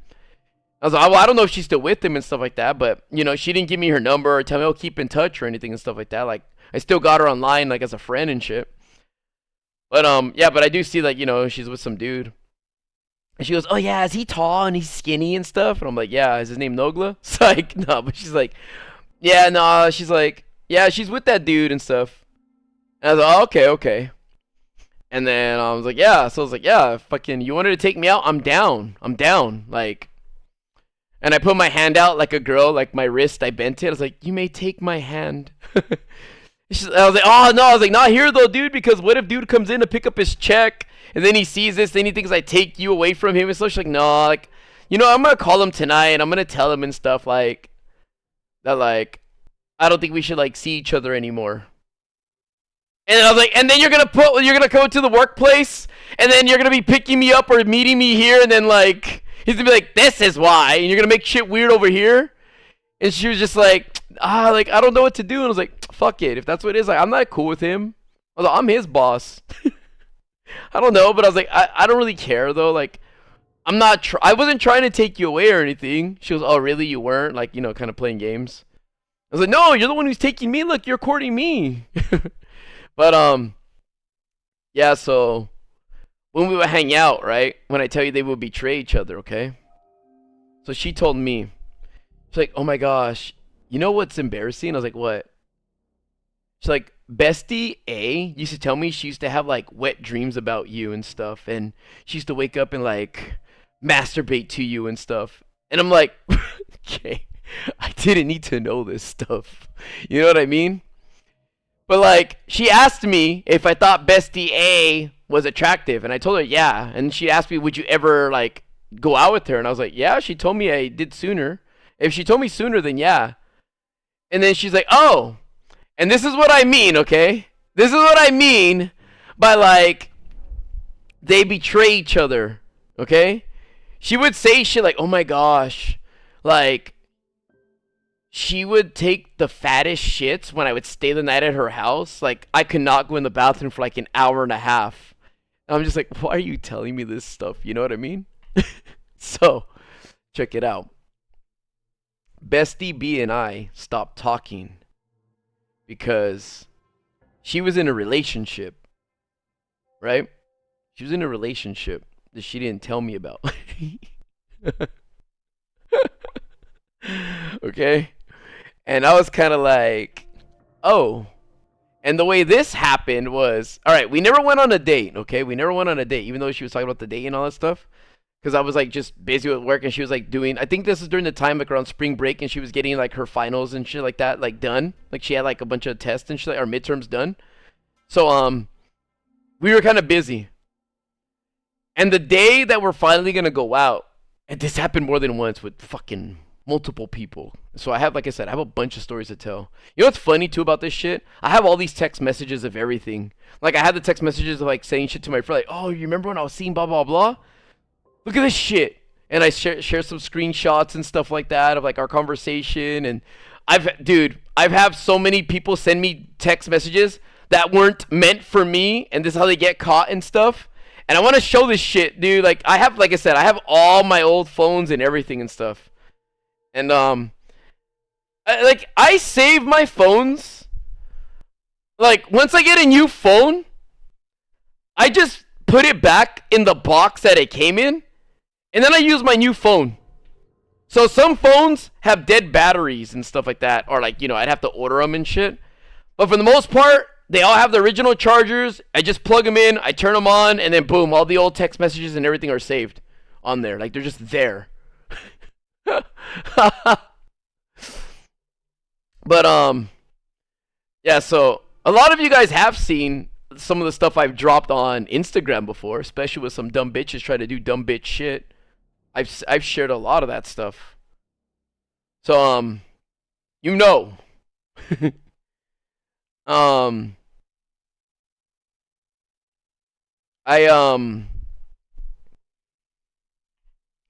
I was like, well, I don't know if she's still with him and stuff like that, but you know, she didn't give me her number or tell me, oh, keep in touch or anything and stuff like that. Like, I still got her online like as a friend and shit. But yeah, but I do see like, you know, she's with some dude. And she goes, oh yeah, is he tall and he's skinny and stuff? And I'm like, yeah, is his name Nogla? It's like, no, but she's like, yeah, no, she's like, yeah, she's with that dude and stuff. And I was like, oh, okay. And then I was like, yeah. So I was like, yeah, fucking, you wanted to take me out? I'm down. Like, and I put my hand out like a girl, like my wrist, I bent it. I was like, you may take my hand. I was like, oh no. I was like, not here though, dude, because what if dude comes in to pick up his check and then he sees this, then he thinks I take you away from him and so she's like, no, like, you know, I'm gonna call him tonight and I'm gonna tell him and stuff like that, like, I don't think we should like see each other anymore. And I was like, and then you're gonna go to the workplace, and then you're gonna be picking me up or meeting me here, and then like he's gonna be like, this is why, and you're gonna make shit weird over here. And she was just like, like I don't know what to do. And I was like, fuck it, if that's what it is, like I'm not cool with him. I was like, I'm his boss. I don't know, but I was like, I don't really care though. Like I'm not, I wasn't trying to take you away or anything. She was, oh really, you weren't, like, you know, kind of playing games. I was like, no, you're the one who's taking me. Look, you're courting me. But yeah, so when we would hang out, right? When I tell you they would betray each other, okay? So she told me, she's like, oh my gosh, you know what's embarrassing? I was like, what? She's like, Bestie A used to tell me she used to have like wet dreams about you and stuff, and she used to wake up and like masturbate to you and stuff. And I'm like, okay, I didn't need to know this stuff. You know what I mean? But like, she asked me if I thought Bestie A was attractive, and I told her yeah. And she asked me, would you ever like go out with her? And I was like, yeah. She told me I did sooner. If she told me sooner, then yeah. And then she's like, oh, and this is what I mean, okay? This is what I mean by like they betray each other, okay? She would say shit like, oh my gosh, like she would take the fattest shits when I would stay the night at her house. Like, I could not go in the bathroom for like an hour and a half. And I'm just like, why are you telling me this stuff? You know what I mean? So, check it out. Bestie B and I stopped talking because she was in a relationship, right? She was in a relationship that she didn't tell me about. Okay? And I was kind of like, oh. And the way this happened was, all right, we never went on a date, okay? We never went on a date, even though she was talking about the date and all that stuff. Because I was like just busy with work, and she was like doing, I think this is during the time like around spring break, and she was getting like her finals and shit like that, like done. Like she had like a bunch of tests and shit, like, our midterms done. So we were kind of busy. And the day that we're finally gonna go out, and this happened more than once with fucking multiple people. So I have, like I said, I have a bunch of stories to tell. You know what's funny too about this shit? I have all these text messages of everything. Like I had the text messages of like saying shit to my friend, like, oh, you remember when I was seeing blah blah blah? Look at this shit. And I share some screenshots and stuff like that of like our conversation. And I've had so many people send me text messages that weren't meant for me, and this is how they get caught and stuff. And I want to show this shit, dude. Like I have, like I said, I have all my old phones and everything and stuff. And I save my phones. Like once I get a new phone, I just put it back in the box that it came in, and then I use my new phone. So some phones have dead batteries and stuff like that, or like, you know, I'd have to order them and shit. But for the most part, they all have the original chargers. I just plug them in, I turn them on, and then boom, all the old text messages and everything are saved on there. Like they're just there. But yeah, so a lot of you guys have seen some of the stuff I've dropped on Instagram before, especially with some dumb bitches trying to do dumb bitch shit. I've shared a lot of that stuff. So you know.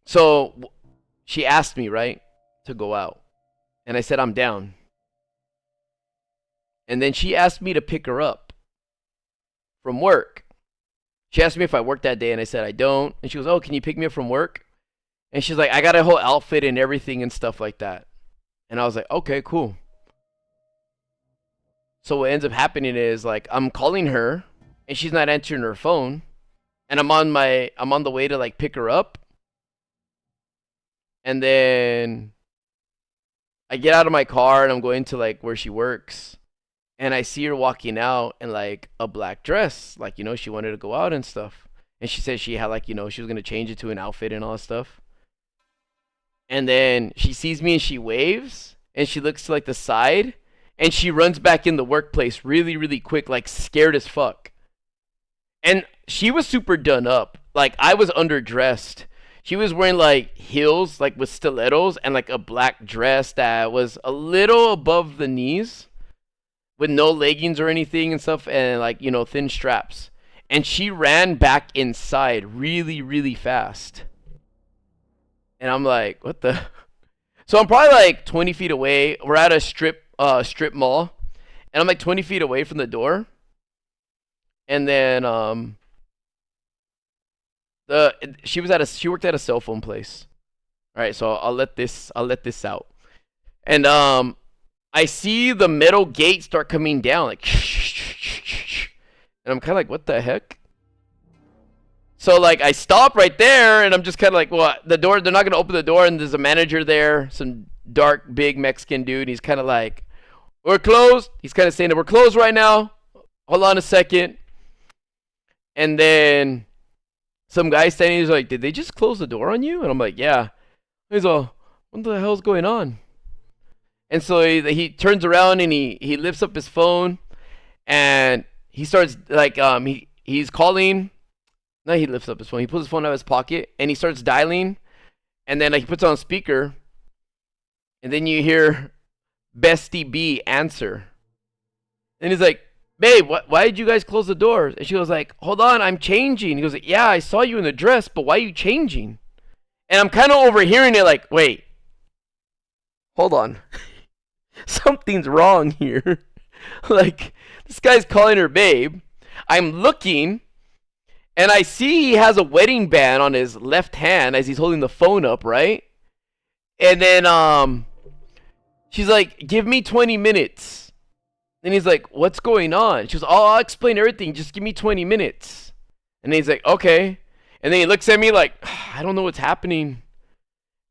So she asked me, right, to go out. And I said I'm down. And then she asked me to pick her up from work. She asked me if I worked that day, and I said I don't. And she goes, oh, can you pick me up from work? And she's like, I got a whole outfit and everything and stuff like that. And I was like, okay, cool. So what ends up happening is, like, I'm calling her, and she's not answering her phone. And I'm on the way to like pick her up. And then I get out of my car and I'm going to like where she works. And I see her walking out in like a black dress. Like, you know, she wanted to go out and stuff. And she said she had like, you know, she was going to change it to an outfit and all that stuff. And then she sees me and she waves. And she looks to like the side. And she runs back in the workplace really, really quick, like scared as fuck. And she was super done up. Like, I was underdressed. She was wearing like heels, like with stilettos, and like a black dress that was a little above the knees, with no leggings or anything and stuff, and like, you know, thin straps. And she ran back inside really, really fast. And I'm like, what the? So I'm probably like 20 feet away. We're at a strip mall, and I'm like 20 feet away from the door. And then she worked at a cell phone place. All right, so I'll let this out. And I see the metal gate start coming down, like, and I'm kind of like, what the heck? So like I stop right there, and I'm just kind of like, well, the door, they're not gonna open the door, and there's a manager there, some dark, big Mexican dude. And he's kind of like, we're closed. He's kind of saying that we're closed right now. Hold on a second. And then some guy standing, he's like, did they just close the door on you? And I'm like, yeah. He's all, what the hell's going on? And so he turns around and he lifts up his phone, and he starts like he's calling. No, he lifts up his phone. He pulls his phone out of his pocket and he starts dialing, and then he puts it on speaker, and then you hear Bestie B answer, and he's like, babe, why did you guys close the doors? And she was like, hold on, I'm changing. He goes, yeah, I saw you in the dress, but why are you changing? And I'm kind of overhearing it like, wait, hold on. Something's wrong here. Like, this guy's calling her babe. I'm looking, and I see he has a wedding band on his left hand as he's holding the phone up, right? And then she's like, give me 20 minutes. Then he's like, what's going on? She goes, oh, I'll explain everything. Just give me 20 minutes. And then he's like, okay. And then he looks at me like, I don't know what's happening.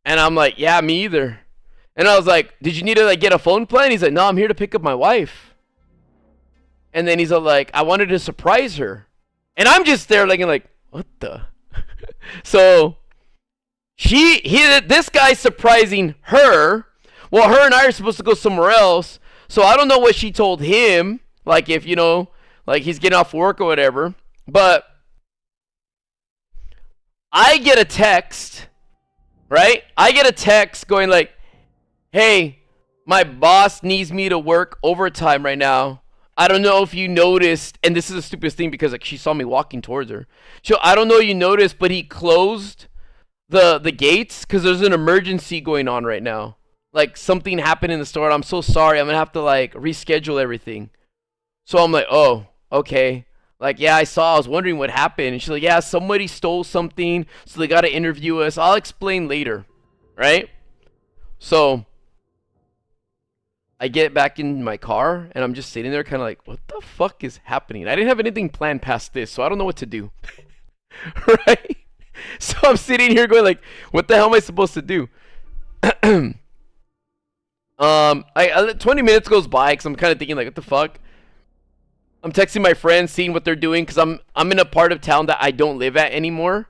And I'm like, yeah, me either. And I was like, did you need to like get a phone plan? He's like, no, I'm here to pick up my wife. And then he's like, I wanted to surprise her. And I'm just there looking like, what the? So this guy's surprising her. Well, her and I are supposed to go somewhere else. So I don't know what she told him. Like if, like he's getting off work or whatever. But I get a text, right? I get a text going like, hey, my boss needs me to work overtime right now. I don't know if you noticed, and this is the stupidest thing because like she saw me walking towards her. So I don't know if you noticed, but he closed the gates because there's an emergency going on right now. Like something happened in the store. I'm so sorry. I'm gonna have to like reschedule everything. So I'm like, oh, okay. Like, yeah, I was wondering what happened. And she's like, yeah, somebody stole something, so they gotta interview us. I'll explain later, right? So I get back in my car and I'm just sitting there kind of like, what the fuck is happening? I didn't have anything planned past this, so I don't know what to do. Right? So I'm sitting here going like, what the hell am I supposed to do? 20 minutes goes by because I'm kind of thinking like, what the fuck? I'm texting my friends, seeing what they're doing because I'm in a part of town that I don't live at anymore.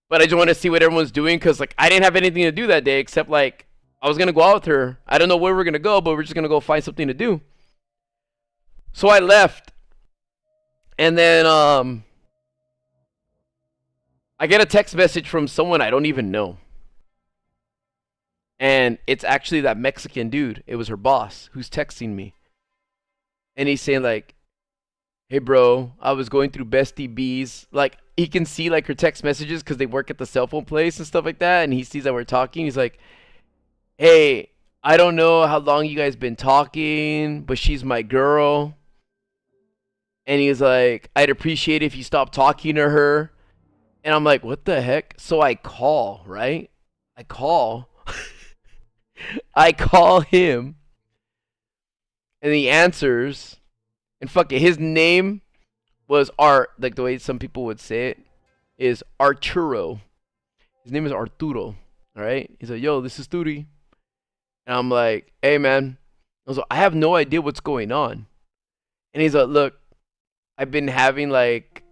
But I just want to see what everyone's doing because like I didn't have anything to do that day except like I was going to go out with her. I don't know where we're going to go, but we're just going to go find something to do. So I left. And then I get a text message from someone I don't even know. And it's actually that Mexican dude. It was her boss who's texting me. And he's saying like, hey bro, I was going through Bestie B's. Like he can see like her text messages because they work at the cell phone place and stuff like that. And he sees that we're talking. He's like, hey, I don't know how long you guys been talking, but she's my girl. And he's like, I'd appreciate it if you stop talking to her. And I'm like, what the heck? So I call, right? I call him. And he answers. And fuck it, his name was like the way some people would say it, is Arturo. His name is Arturo. Alright? He's like, yo, this is Turi. And I'm like, hey man. I was like, I have no idea what's going on. And he's like, look, I've been having like,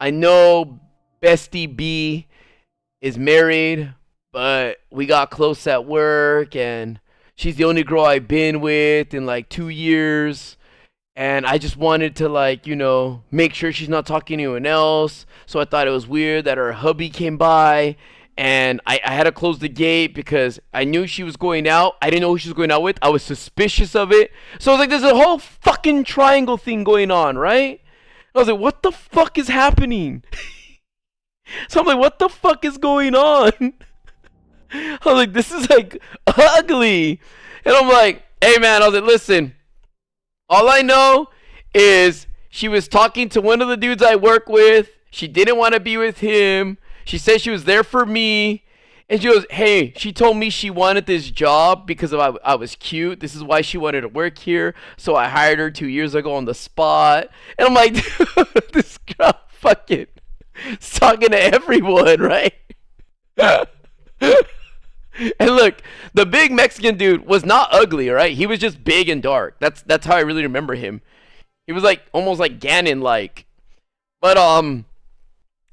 I know Bestie B is married, but we got close at work and she's the only girl I've been with in like 2 years. And I just wanted to like, make sure she's not talking to anyone else. So I thought it was weird that her hubby came by. And I had to close the gate because I knew she was going out. I didn't know who she was going out with. I was suspicious of it. So I was like, there's a whole fucking triangle thing going on, right? I was like, what the fuck is happening? So I'm like, what the fuck is going on? I was like, this is like ugly. And I'm like, hey man, I was like, listen. All I know is she was talking to one of the dudes I work with. She didn't want to be with him. She said she was there for me. And she goes, hey, she told me she wanted this job because I was cute. This is why she wanted to work here. So I hired her 2 years ago on the spot. And I'm like, dude, this girl fucking is talking to everyone, right? And look, the big Mexican dude was not ugly, right? He was just big and dark. That's how I really remember him. He was like almost like Ganon-like. But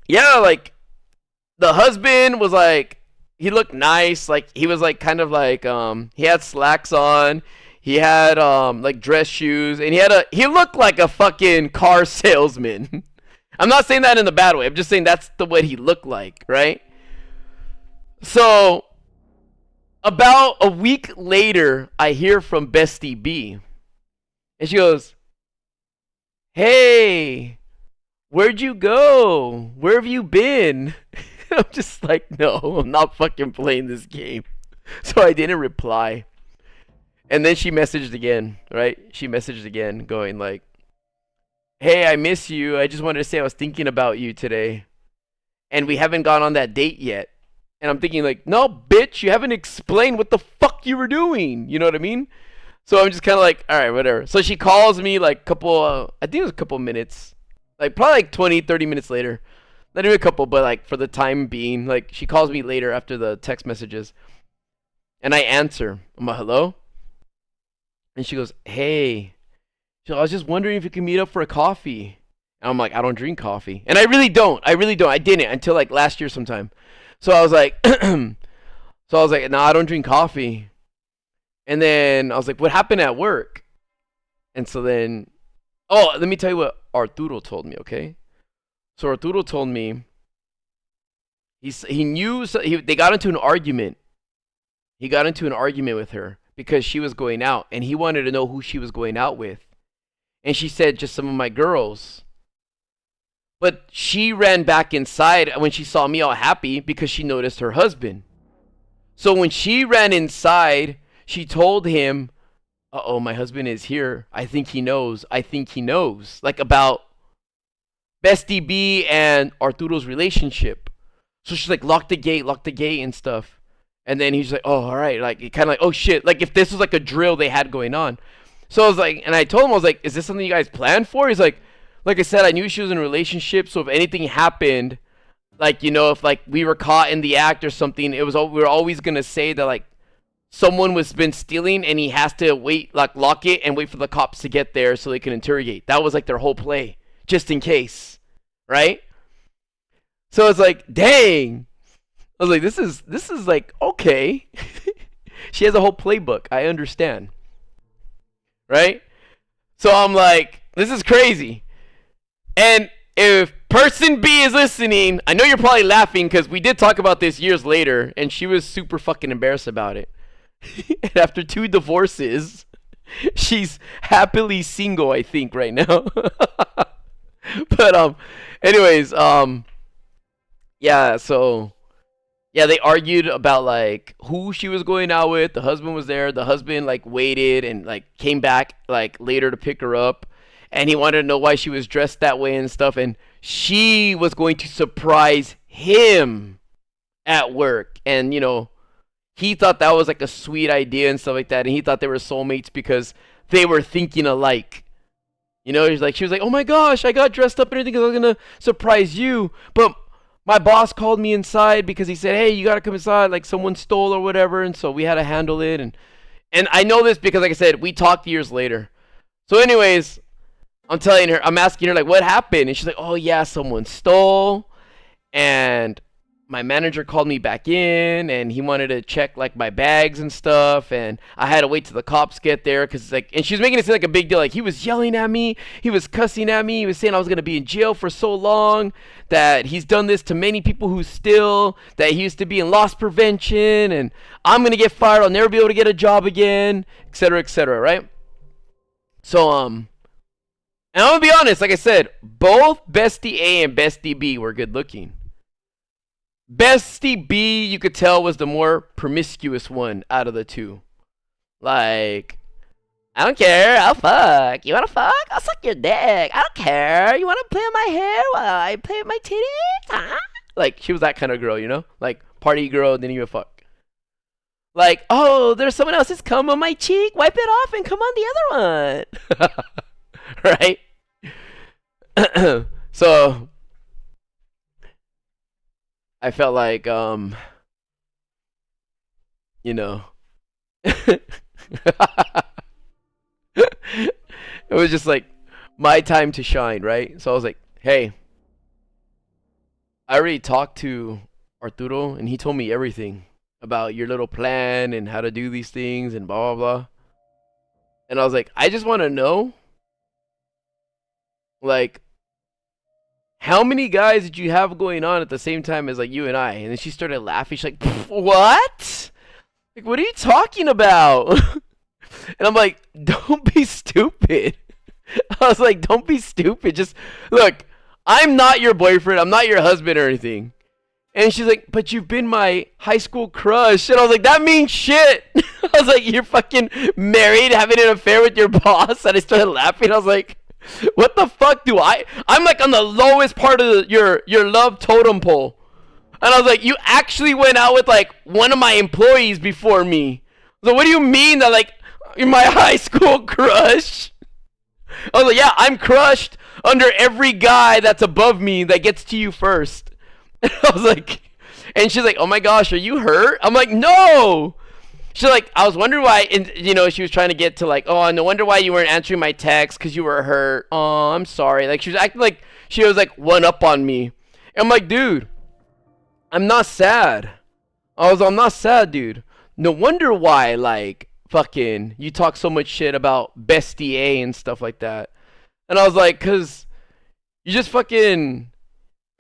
yeah, like the husband was like, he looked nice. Like he was like kind of like he had slacks on. He had like dress shoes, and he looked like a fucking car salesman. I'm not saying that in a bad way. I'm just saying that's the way he looked like, right? So about a week later, I hear from Bestie B. And she goes, hey, where'd you go? Where have you been? I'm just like, no, I'm not fucking playing this game. So I didn't reply. And then she messaged again, right? She messaged again going like, hey, I miss you. I just wanted to say I was thinking about you today. And we haven't gone on that date yet. And I'm thinking like, no, bitch, you haven't explained what the fuck you were doing. You know what I mean? So I'm just kind of like, all right, whatever. So she calls me like I think it was a couple minutes, like probably like 20, 30 minutes later. Not even a couple, but like for the time being, like she calls me later after the text messages, and I answer. I'm like, hello, and she goes, hey. So I was just wondering if you can meet up for a coffee. And I'm like, I don't drink coffee, and I really don't. I didn't until like last year sometime. So I was like, no, I don't drink coffee. And then I was like, what happened at work? And so then, oh, let me tell you what Arturo told me, okay? So Arturo told me they got into an argument. He got into an argument with her because she was going out, and he wanted to know who she was going out with. And she said, just some of my girls. But she ran back inside when she saw me all happy because she noticed her husband. So when she ran inside, she told him, uh-oh, my husband is here. I think he knows. Like about Bestie B and Arturo's relationship. So she's like, lock the gate and stuff. And then he's like, oh, all right. Like, kind of like, oh, shit. Like, if this was like a drill they had going on. So I was like, and I told him, I was like, is this something you guys planned for? He's like I said, I knew she was in a relationship. So if anything happened, like, you know, if like we were caught in the act or something, we were always going to say that like someone was been stealing and he has to wait, like lock it and wait for the cops to get there so they can interrogate. That was like their whole play, just in case. Right? So it's like, dang. I was like, this is like, okay. She has a whole playbook. I understand. Right? So I'm like, this is crazy. And if person B is listening, I know you're probably laughing because we did talk about this years later, and she was super fucking embarrassed about it. And after 2 divorces, she's happily single, I think, right now. But anyways, yeah, so yeah, they argued about like who she was going out with. The husband was there. The husband like waited and like came back like later to pick her up, and he wanted to know why she was dressed that way and stuff, and she was going to surprise him at work. And you know, he thought that was like a sweet idea and stuff like that, and he thought they were soulmates because they were thinking alike. You know, she was like, oh my gosh, I got dressed up and everything because I was gonna surprise you, but my boss called me inside because he said, hey, you gotta come inside, like someone stole or whatever, and so we had to handle it. And I know this because, like I said, we talked years later. So anyways, I'm asking her like, what happened? And she's like, oh yeah, someone stole, and my manager called me back in, and he wanted to check like my bags and stuff, and I had to wait till the cops get there because like, and she was making it seem like a big deal, like he was yelling at me, he was cussing at me, he was saying I was gonna be in jail for so long, that he's done this to many people who steal, that he used to be in loss prevention, and I'm gonna get fired, I'll never be able to get a job again, etc., right? So and I'm gonna be honest, like I said, both Bestie A and Bestie B were good looking. Bestie B, you could tell, was the more promiscuous one out of the two. Like, I don't care, I'll fuck. You wanna fuck? I'll suck your dick. I don't care. You wanna play with my hair while I play with my titties? Huh? Like, she was that kind of girl, you know? Like, party girl, didn't even fuck. Like, oh, there's someone else's cum on my cheek. Wipe it off and come on the other one. Right? So I felt like, you know, it was just like my time to shine, right? So I was like, hey, I already talked to Arturo, and he told me everything about your little plan and how to do these things and blah, blah, blah. And I was like, I just want to know, like, how many guys did you have going on at the same time as like you and I? And then she started laughing. She's like, what? Like, what are you talking about? And I'm like, don't be stupid. I was like, don't be stupid. Just look, I'm not your boyfriend. I'm not your husband or anything. And she's like, but you've been my high school crush. And I was like, that means shit. I was like, you're fucking married, having an affair with your boss. And I started laughing. I was like, what the fuck do I'm like on the lowest part of your love totem pole. And I was like, you actually went out with like one of my employees before me. So what do you mean that like You're my high school crush. I was like, yeah, I'm crushed under every guy that's above me that gets to you first. I was like, and she's like, oh my gosh, are you hurt? I'm like, no. She's like, I was wondering why, and she was trying to get to like, oh, no wonder why you weren't answering my text because you were hurt. Oh, I'm sorry. Like, she was acting like she was like one up on me. And I'm like, dude, I'm not sad. I'm not sad, dude. No wonder why, like, fucking, you talk so much shit about Bestie A and stuff like that. And I was like, cause you just fucking,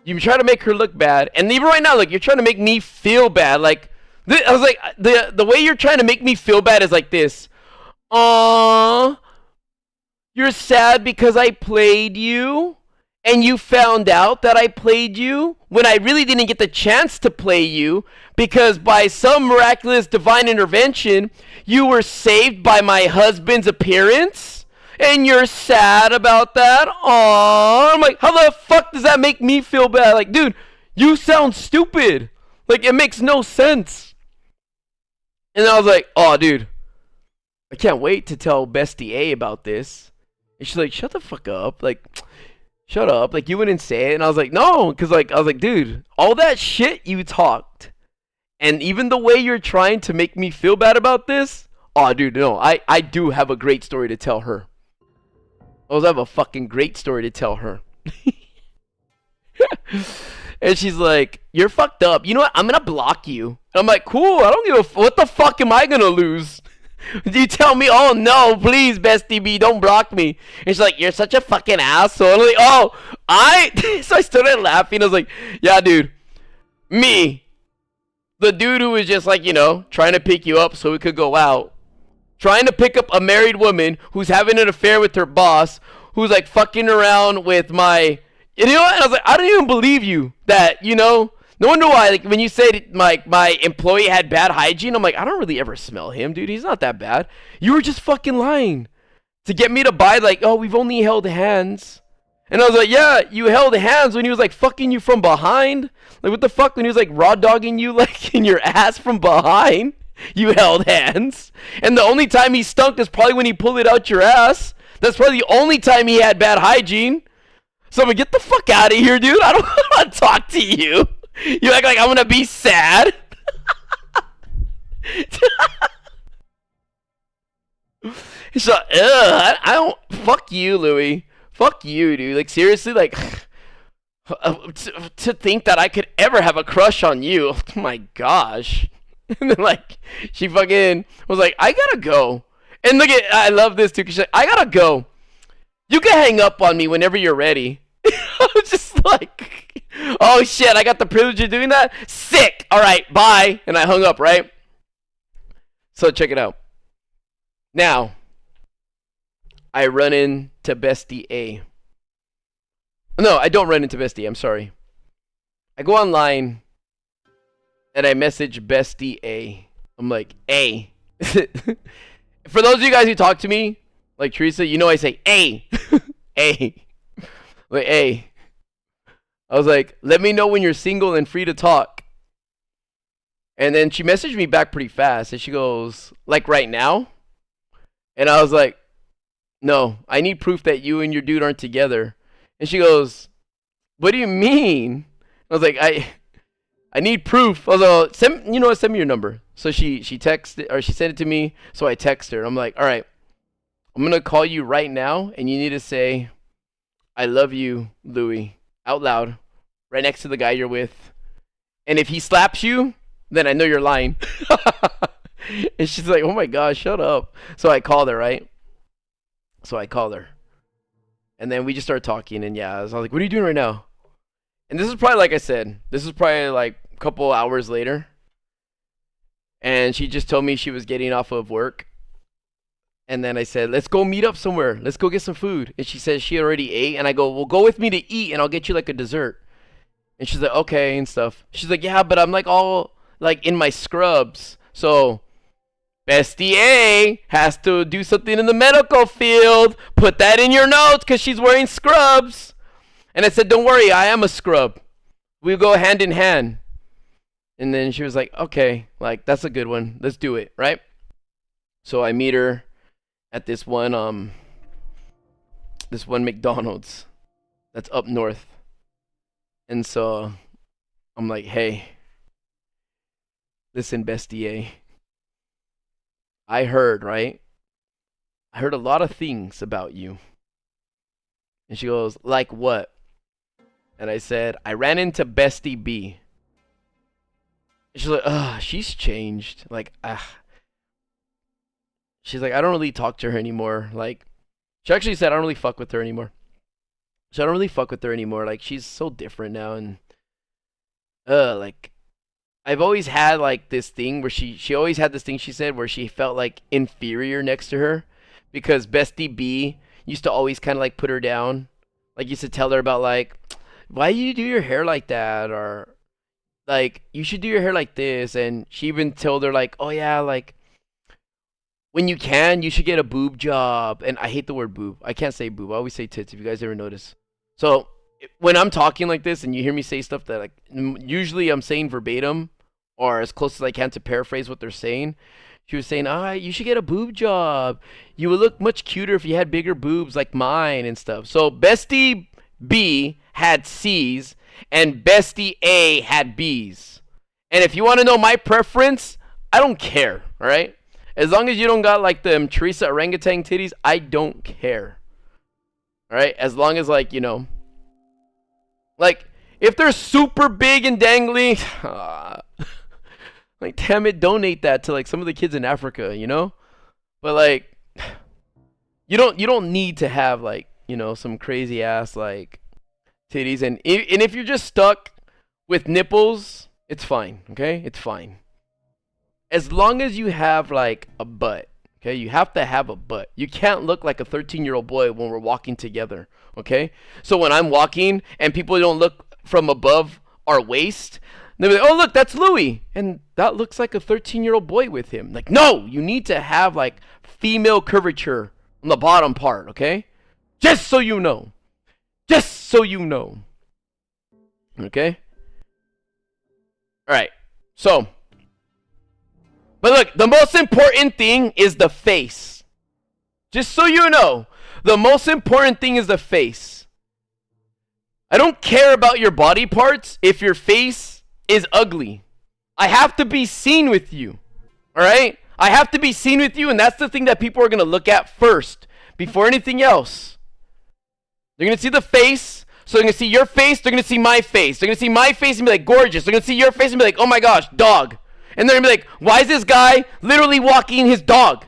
you try to make her look bad, and even right now, like, you're trying to make me feel bad. Like, I was like, the way you're trying to make me feel bad is like this. Aww, you're sad because I played you, and you found out that I played you when I really didn't get the chance to play you because by some miraculous divine intervention, you were saved by my husband's appearance, and you're sad about that. Aww, I'm like, how the fuck does that make me feel bad? Like, dude, you sound stupid. Like, it makes no sense. And I was like, oh, dude, I can't wait to tell Bestie A about this. And she's like, shut the fuck up. Like, shut up. Like, you wouldn't say it. And I was like, no. Because, like, I was like, dude, all that shit you talked. And even the way you're trying to make me feel bad about this. Oh, dude, no. I do have a great story to tell her. I have a fucking great story to tell her. And she's like, you're fucked up. You know what? I'm going to block you. And I'm like, cool. I don't give a what the fuck am I going to lose? You tell me, oh no, please, Bestie B, don't block me. And she's like, you're such a fucking asshole. And I'm like, oh, so I started laughing. I was like, yeah, dude, me, the dude who was just like, trying to pick you up so we could go out, trying to pick up a married woman who's having an affair with her boss, who's like fucking around with my, and I was like, I don't even believe you that, no wonder why, like, when you said, my employee had bad hygiene, I'm like, I don't really ever smell him, dude. He's not that bad. You were just fucking lying to get me to buy, like, oh, we've only held hands. And I was like, yeah, you held hands when he was, like, fucking you from behind. Like, what the fuck? When he was, like, raw dogging you, like, in your ass from behind, you held hands. And the only time he stunk is probably when he pulled it out your ass. That's probably the only time he had bad hygiene. So I'm like, get the fuck out of here, dude. I don't want to talk to you. You act like I'm gonna be sad. So, I don't. Fuck you, Louis. Fuck you, dude. Like, seriously, like, to think that I could ever have a crush on you. Oh my gosh. And then, like, she fucking was like, I gotta go. And look at, I love this too, because she's like, I gotta go. You can hang up on me whenever you're ready. I was just like, oh shit, I got the privilege of doing that? Sick! Alright, bye. And I hung up, right? So check it out. Now, I run into Bestie A. No, I don't run into Bestie, I'm sorry. I go online and I message Bestie A. I'm like, A. For those of you guys who talk to me, like Teresa, I say A. A. Like, A. I was like, let me know when you're single and free to talk. And then she messaged me back pretty fast. And she goes, like right now? And I was like, no, I need proof that you and your dude aren't together. And she goes, what do you mean? I was like, I need proof. I was like, send me your number. So she texted, or she sent it to me. So I text her. I'm like, all right, I'm going to call you right now. And you need to say, I love you, Louis, out loud, right next to the guy you're with. And if he slaps you, then I know you're lying. And she's like, oh my gosh, shut up. So I called her, right? So I called her. And then we just started talking. And yeah, I was like, what are you doing right now? And this is probably, like I said, this is probably like a couple hours later. And she just told me she was getting off of work. And then I said, let's go meet up somewhere. Let's go get some food. And she said she already ate. And I go, well, go with me to eat and I'll get you like a dessert. And she's like, okay, and stuff. She's like, yeah, but I'm like all like in my scrubs. So Bestie A has to do something in the medical field. Put that in your notes because she's wearing scrubs. And I said, don't worry, I am a scrub. We'll go hand in hand. And then she was like, okay, like that's a good one. Let's do it, right? So I meet her at this one McDonald's that's up north. And so I'm like, hey, listen, bestie A. I heard, right? I heard a lot of things about you. And she goes, like what? And I said, I ran into bestie B. And she's like, she's changed. Like, she's like, I don't really talk to her anymore. Like, she actually said, I don't really fuck with her anymore. So I don't really fuck with her anymore. Like, she's so different now. And, like, I've always had, like, this thing where she always had this thing, she said, where she felt, like, inferior next to her. Because bestie B used to always kind of, like, put her down. Like, used to tell her about, like, why do you do your hair like that? Or, like, you should do your hair like this. And she even told her, like, oh, yeah, like, when you can, you should get a boob job. And I hate the word boob. I can't say boob. I always say tits, if you guys ever notice. So, when I'm talking like this and you hear me say stuff that, like, usually I'm saying verbatim or as close as I can to paraphrase what they're saying, she was saying, you should get a boob job. You would look much cuter if you had bigger boobs like mine and stuff. So, bestie B had C's and bestie A had B's. And if you want to know my preference, I don't care, all right? As long as you don't got, like, them Teresa orangutan titties, I don't care. All right? As long as, like, you know, like, if they're super big and dangly, like, damn it, donate that to, like, some of the kids in Africa, you know? But, like, you don't need to have, like, you know, some crazy ass, like, titties. And if you're just stuck with nipples, it's fine, okay? It's fine. As long as you have, like, a butt, okay? You have to have a butt. You can't look like a 13-year-old boy when we're walking together, okay? So when I'm walking and people don't look from above our waist, they're like, oh, look, that's Louis. And that looks like a 13-year-old boy with him. Like, no, you need to have, like, female curvature on the bottom part, okay? Just so you know. Just so you know. Okay? All right. So, but look, the most important thing is the face. Just so you know, the most important thing is the face. I don't care about your body parts if your face is ugly. I have to be seen with you. All right? I have to be seen with you, and that's the thing that people are going to look at first before anything else. They're going to see the face. So they're going to see your face. They're going to see my face. They're going to see my face and be like, gorgeous. They're going to see your face and be like, oh my gosh, dog. And they're going to be like, why is this guy literally walking his dog?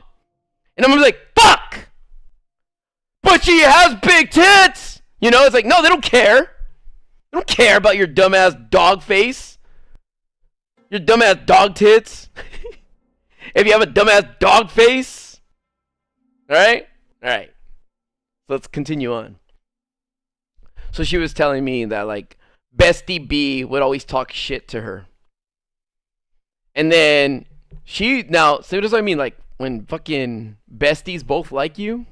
And I'm going to be like, fuck! But she has big tits! You know, it's like, no, they don't care. They don't care about your dumbass dog face. Your dumbass dog tits. If you have a dumbass dog face. Alright? Alright. So let's continue on. So she was telling me that, like, bestie B would always talk shit to her. And then now, so what does I mean? Like, when fucking besties both like you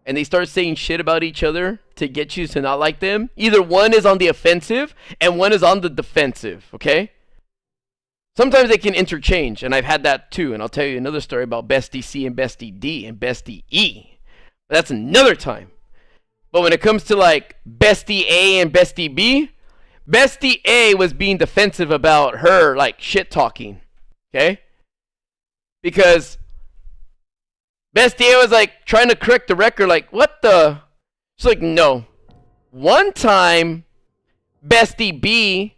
and they start saying shit about each other to get you to not like them, either one is on the offensive and one is on the defensive, okay? Sometimes they can interchange, and I've had that too. And I'll tell you another story about bestie C and bestie D and bestie E. But that's another time. But when it comes to, like, bestie A and bestie B, bestie A was being defensive about her, like, shit talking. Okay? Because bestie A was, like, trying to correct the record, like, what the? She's like, no. One time, bestie B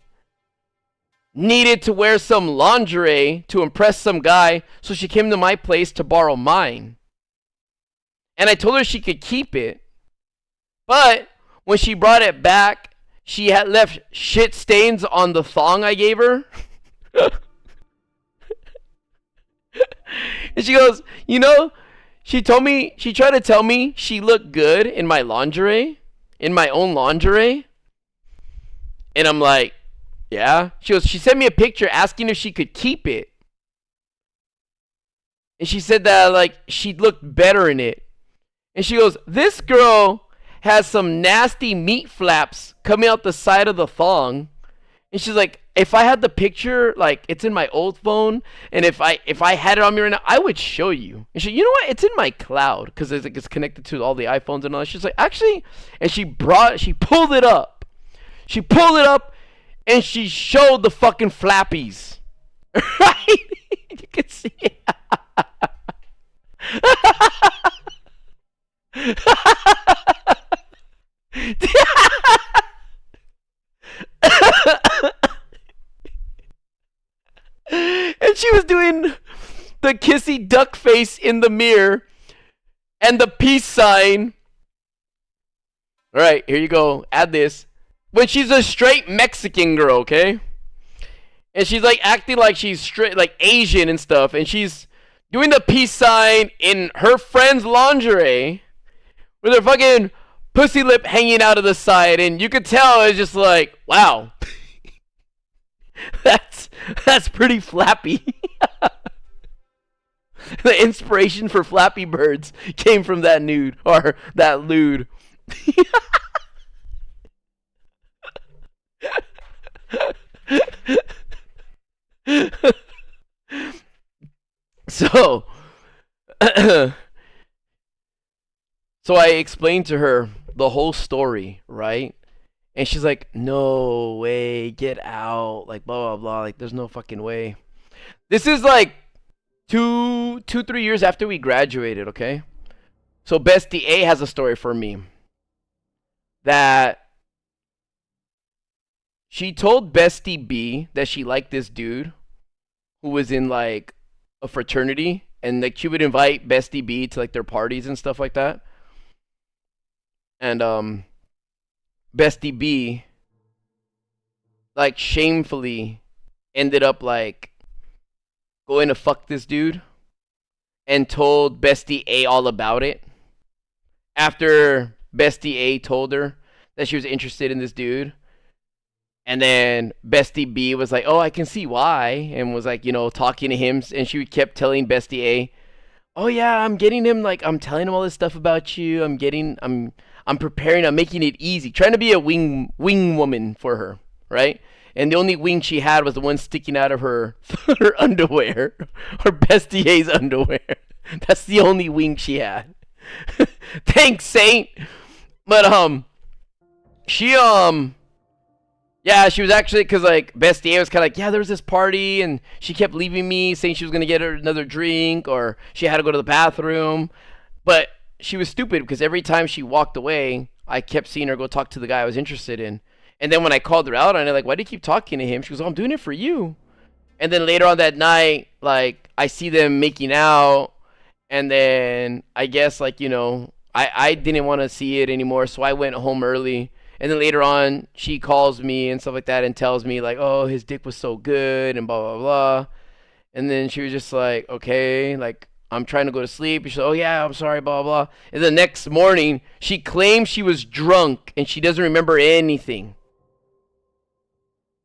needed to wear some lingerie to impress some guy, so she came to my place to borrow mine. And I told her she could keep it. But when she brought it back, she had left shit stains on the thong I gave her. And she goes, you know, she tried to tell me she looked good in my lingerie, in my own lingerie. And I'm like, yeah. She sent me a picture asking if she could keep it. And she said that, like, she looked better in it. And she goes, this girl has some nasty meat flaps coming out the side of the thong. And she's like, if I had the picture, like it's in my old phone, and if I had it on me right now, I would show you. And she, you know what? It's in my cloud because it's connected to all the iPhones and all that. She's like, actually, and she pulled it up. She pulled it up, and she showed the fucking flappies. Right? You can see it. And she was doing the kissy duck face in the mirror and the peace sign. All right, here you go. Add this. When she's a straight Mexican girl, okay? And she's like acting like she's straight, like Asian and stuff. And she's doing the peace sign in her friend's lingerie with her fucking pussy lip hanging out of the side. And you could tell it's just like, wow. That's pretty flappy. The inspiration for Flappy Birds came from that nude, or that lewd. So so I explained to her the whole story, right? And she's like, no way, get out, like blah blah blah, like there's no fucking way. This is like 3 years after we graduated, okay? So Bestie A has a story for me that she told Bestie B that she liked this dude who was in like a fraternity, and like she would invite Bestie B to like their parties and stuff like that. And Bestie B like shamefully ended up like going to fuck this dude and told Bestie A all about it after Bestie A told her that she was interested in this dude. And then Bestie B was like, oh, I can see why, and was like, you know, talking to him, and she kept telling Bestie A, oh yeah, I'm getting him, like, I'm telling him all this stuff about you, I'm preparing, I'm making it easy, trying to be a wing woman for her, right? And the only wing she had was the one sticking out of her her underwear, or Bestie A's underwear. That's the only wing she had. Thanks, Saint. But she yeah, she was actually, because like Bestie A was kind of like, yeah, there was this party, and she kept leaving me, saying she was gonna get her another drink, or she had to go to the bathroom. But she was stupid because every time she walked away, I kept seeing her go talk to the guy I was interested in. And then when I called her out on it, like, why do you keep talking to him? She goes, oh, I'm doing it for you. And then later on that night, like, I see them making out, and then I guess, like, you know, I didn't want to see it anymore, so I went home early. And then later on, she calls me and stuff like that and tells me, like, oh, his dick was so good and blah, blah, blah. And then she was just like, okay, like, I'm trying to go to sleep. She's like, oh, yeah, I'm sorry, blah, blah, blah. And the next morning, she claims she was drunk and she doesn't remember anything.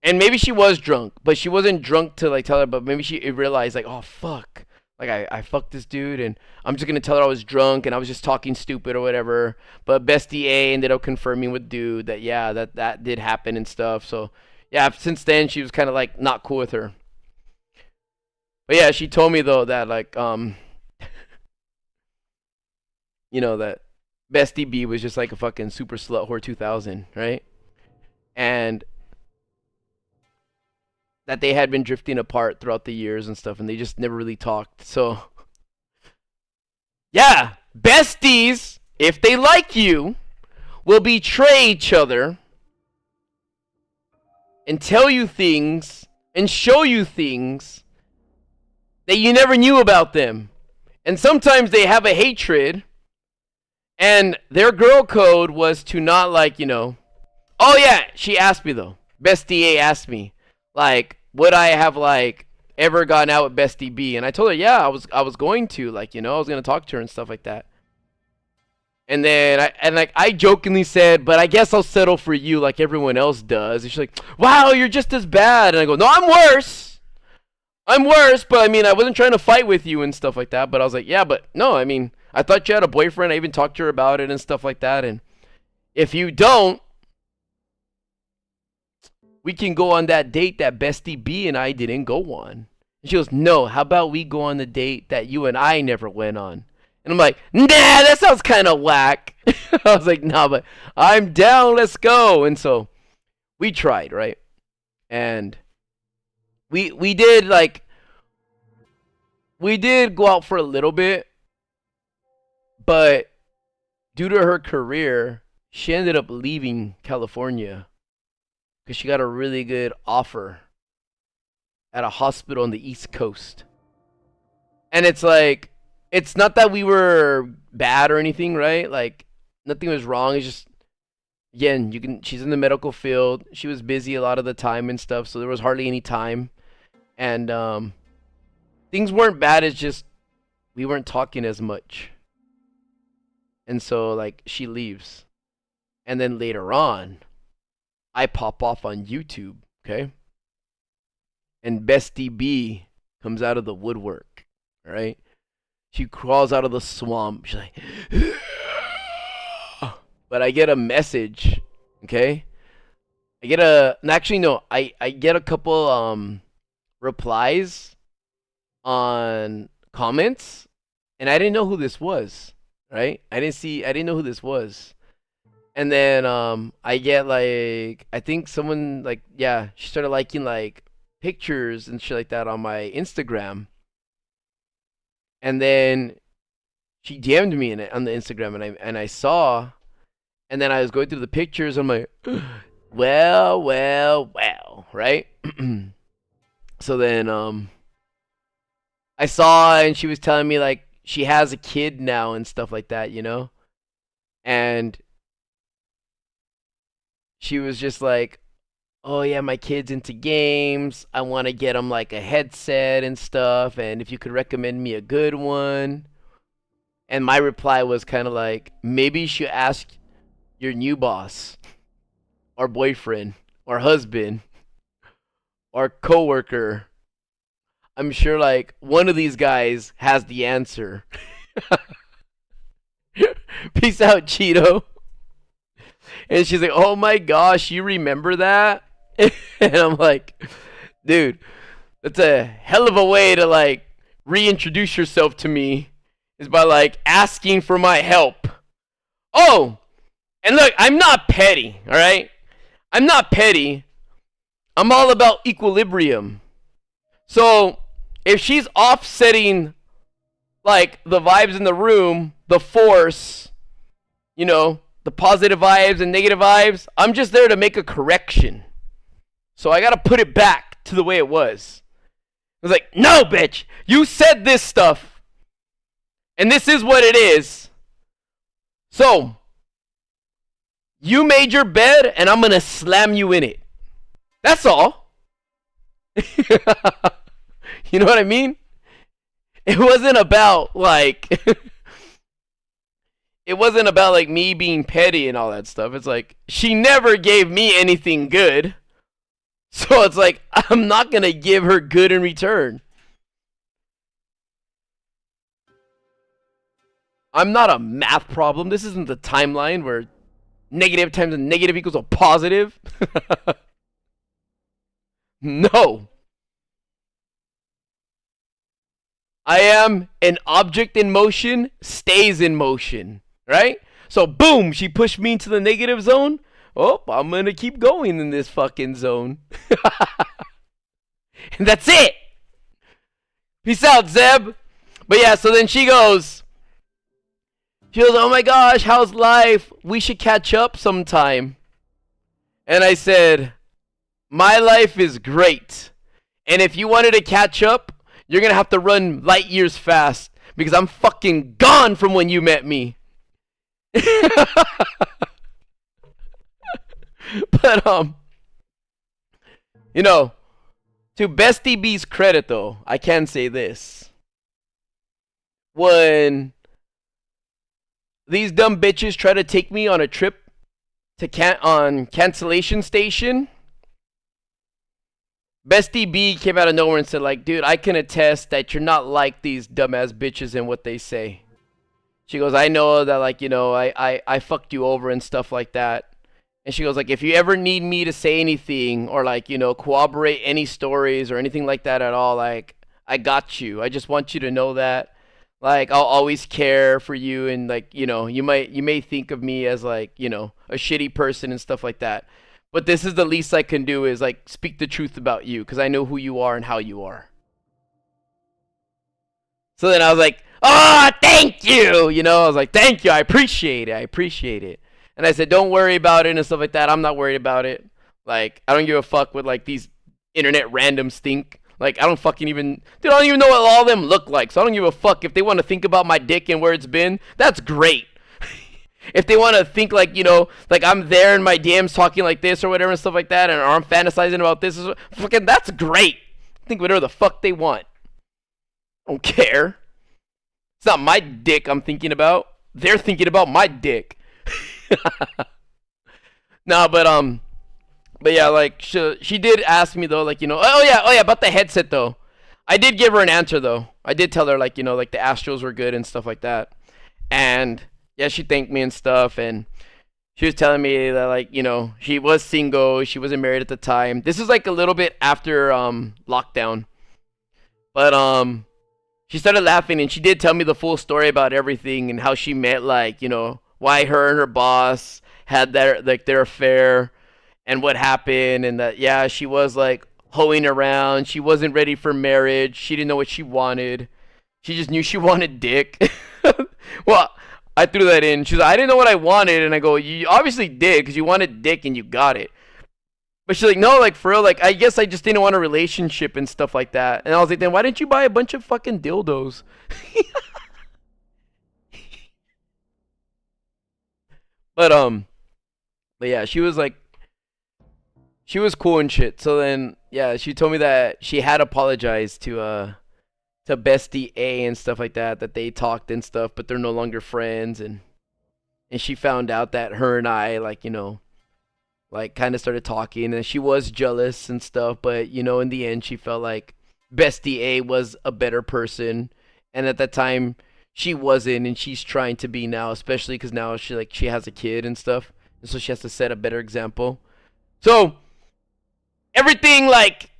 And maybe she was drunk, but she wasn't drunk to, like, tell her, but maybe she realized, like, oh, fuck. Like, I fucked this dude, and I'm just going to tell her I was drunk, and I was just talking stupid or whatever. But Bestie A ended up confirming with dude that, yeah, that did happen and stuff. So, yeah, since then, she was kind of, like, not cool with her. But, yeah, she told me, though, that, like, you know, that Bestie B was just, like, a fucking super slut whore 2000, right? And that they had been drifting apart throughout the years and stuff, and they just never really talked. So, yeah, besties, if they like you, will betray each other and tell you things and show you things that you never knew about them. And sometimes they have a hatred, and their girl code was to not, like, you know. Oh, yeah, she asked me, though. Bestie A asked me, like, would I have, like, ever gone out with Bestie B? And I told her, yeah, I was going to, like, you know, I was going to talk to her and stuff like that. And then, I jokingly said, but I guess I'll settle for you like everyone else does. And she's like, wow, you're just as bad. And I go, no, I'm worse. I'm worse, but, I mean, I wasn't trying to fight with you and stuff like that. But I was like, yeah, but, no, I mean, I thought you had a boyfriend. I even talked to her about it and stuff like that. And if you don't, we can go on that date that Bestie B and I didn't go on. And she goes, no, how about we go on the date that you and I never went on? And I'm like, nah, that sounds kind of whack. I was like, nah, but I'm down, let's go. And so we tried, right? And we did go out for a little bit, but due to her career, she ended up leaving California because she got a really good offer at a hospital on the East Coast. And it's like, it's not that we were bad or anything, right? Like, nothing was wrong. It's just, again, she's in the medical field. She was busy a lot of the time and stuff, so there was hardly any time. And things weren't bad, it's just we weren't talking as much. And so, like, she leaves. And then later on, I pop off on YouTube, okay? And Bestie B comes out of the woodwork, all right? She crawls out of the swamp. She's like, but I get a message, okay? I get I get a couple replies on comments, and I didn't know who this was, right? I didn't know who this was. And then I get like, I think someone like, yeah, she started liking like pictures and shit like that on my Instagram. And then she DM'd me on the Instagram, and I saw, and then I was going through the pictures. I'm like, well, right? So then I saw, and she was telling me like she has a kid now and stuff like that, you know? And she was just like, oh yeah, my kid's into games. I want to get him like a headset and stuff, and if you could recommend me a good one. And my reply was kind of like, maybe you should ask your new boss or boyfriend or husband or coworker. I'm sure like one of these guys has the answer. Peace out, Cheeto. And she's like, oh my gosh, you remember that? And I'm like, dude, that's a hell of a way to like reintroduce yourself to me, is by like asking for my help. Oh, and look, I'm not petty, all right? I'm not petty. I'm all about equilibrium. So if she's offsetting like the vibes in the room, the force, you know, the positive vibes and negative vibes, I'm just there to make a correction. So I gotta put it back to the way it was. I was like, no, bitch, you said this stuff, and this is what it is. So you made your bed, and I'm gonna slam you in it. That's all. You know what I mean? It wasn't about like it wasn't about like me being petty and all that stuff. It's like she never gave me anything good. So it's like, I'm not going to give her good in return. I'm not a math problem. This isn't the timeline where negative times a negative equals a positive. No. I am an object in motion, stays in motion, right? So boom, she pushed me into the negative zone. Oh, I'm going to keep going in this fucking zone. And that's it. Peace out, Zeb. But yeah, so then she goes, oh my gosh, how's life? We should catch up sometime. And I said, my life is great. And if you wanted to catch up, you're going to have to run light years fast, because I'm fucking gone from when you met me. But you know, to Bestie B's credit though, I can say this. When these dumb bitches try to take me on a trip to on cancellation station, Bestie B came out of nowhere and said like, dude, I can attest that you're not like these dumbass bitches and what they say. She goes, I know that, like, you know, I fucked you over and stuff like that. And she goes like, if you ever need me to say anything or like, you know, corroborate any stories or anything like that at all, like, I got you. I just want you to know that. Like, I'll always care for you, and like, you know, you may think of me as like, you know, a shitty person and stuff like that. But this is the least I can do is like speak the truth about you because I know who you are and how you are. So then I was like, oh, thank you. You know, I was like, thank you. I appreciate it. I appreciate it. And I said, don't worry about it and stuff like that. I'm not worried about it. Like, I don't give a fuck what like these internet randoms think. Like, I don't fucking even, dude, I don't even know what all of them look like. So I don't give a fuck if they want to think about my dick and where it's been. That's great. If they want to think like, you know, like I'm there in my DMs talking like this or whatever and stuff like that, and or I'm fantasizing about this, fucking, that's great. Think whatever the fuck they want. I don't care. It's not my dick I'm thinking about. They're thinking about my dick. Nah, but yeah, like she did ask me though, like, you know, oh yeah, about the headset though. I did give her an answer though. I did tell her like, you know, like the Astros were good and stuff like that. And yeah, she thanked me and stuff, and she was telling me that like, you know, she was single, she wasn't married at the time. This is like a little bit after lockdown. But she started laughing and she did tell me the full story about everything and how she met, like, you know, why her and her boss had their affair and what happened, and that yeah, she was like hoeing around. She wasn't ready for marriage. She didn't know what she wanted. She just knew she wanted dick. Well, I threw that in. She's like, I didn't know what I wanted, and I go, you obviously did because you wanted dick and you got it. But she's like, no, like for real, like I guess I just didn't want a relationship and stuff like that. And I was like, then why didn't you buy a bunch of fucking dildos? But but yeah, she was like, she was cool and shit. So then yeah, she told me that she had apologized to Bestie A and stuff like that, that they talked and stuff, but they're no longer friends, and she found out that her and I, like, you know, like kind of started talking, and she was jealous and stuff, but you know, in the end she felt like Bestie A was a better person, and at that time she wasn't, and she's trying to be now, especially because now she has a kid and stuff, and so she has to set a better example. So everything like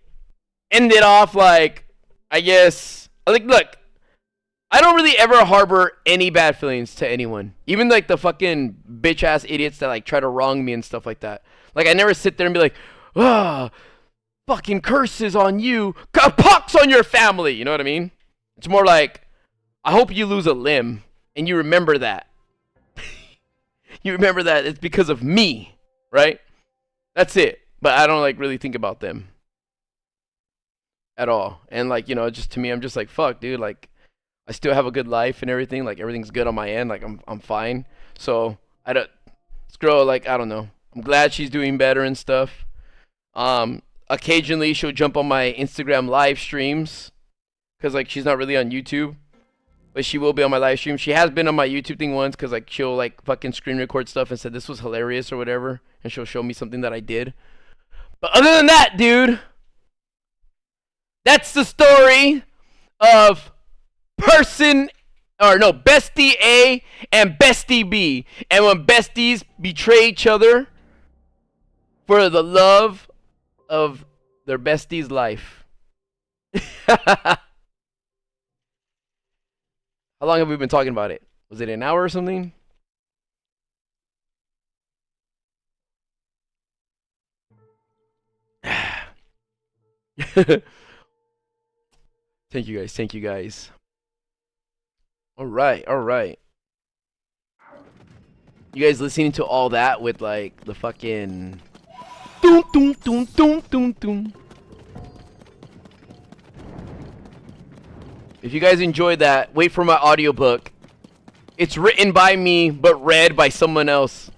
ended off like, I guess, like, look, I don't really ever harbor any bad feelings to anyone. Even like the fucking bitch ass idiots that like try to wrong me and stuff like that. Like I never sit there and be like, ah, fucking curses on you, pox on your family. You know what I mean? It's more like, I hope you lose a limb and you remember that. You remember that it's because of me, right? That's it. But I don't like really think about them at all. And like, you know, just to me, I'm just like, fuck, dude, like I still have a good life and everything. Like everything's good on my end. Like I'm fine. So I don't, this girl, like, I don't know. I'm glad she's doing better and stuff. Occasionally she'll jump on my Instagram live streams because like she's not really on YouTube, but she will be on my live stream. She has been on my YouTube thing once because like she'll like fucking screen record stuff and said this was hilarious or whatever, and she'll show me something that I did. But other than that, dude, that's the story of Bestie A and Bestie B. And when besties betray each other for the love of their bestie's life. How long have we been talking about it? Was it an hour or something? Thank you guys. Thank you guys. All right. You guys listening to all that with like the fucking doom doom doom doom doom doom. If you guys enjoyed that, wait for my audiobook. It's written by me but read by someone else.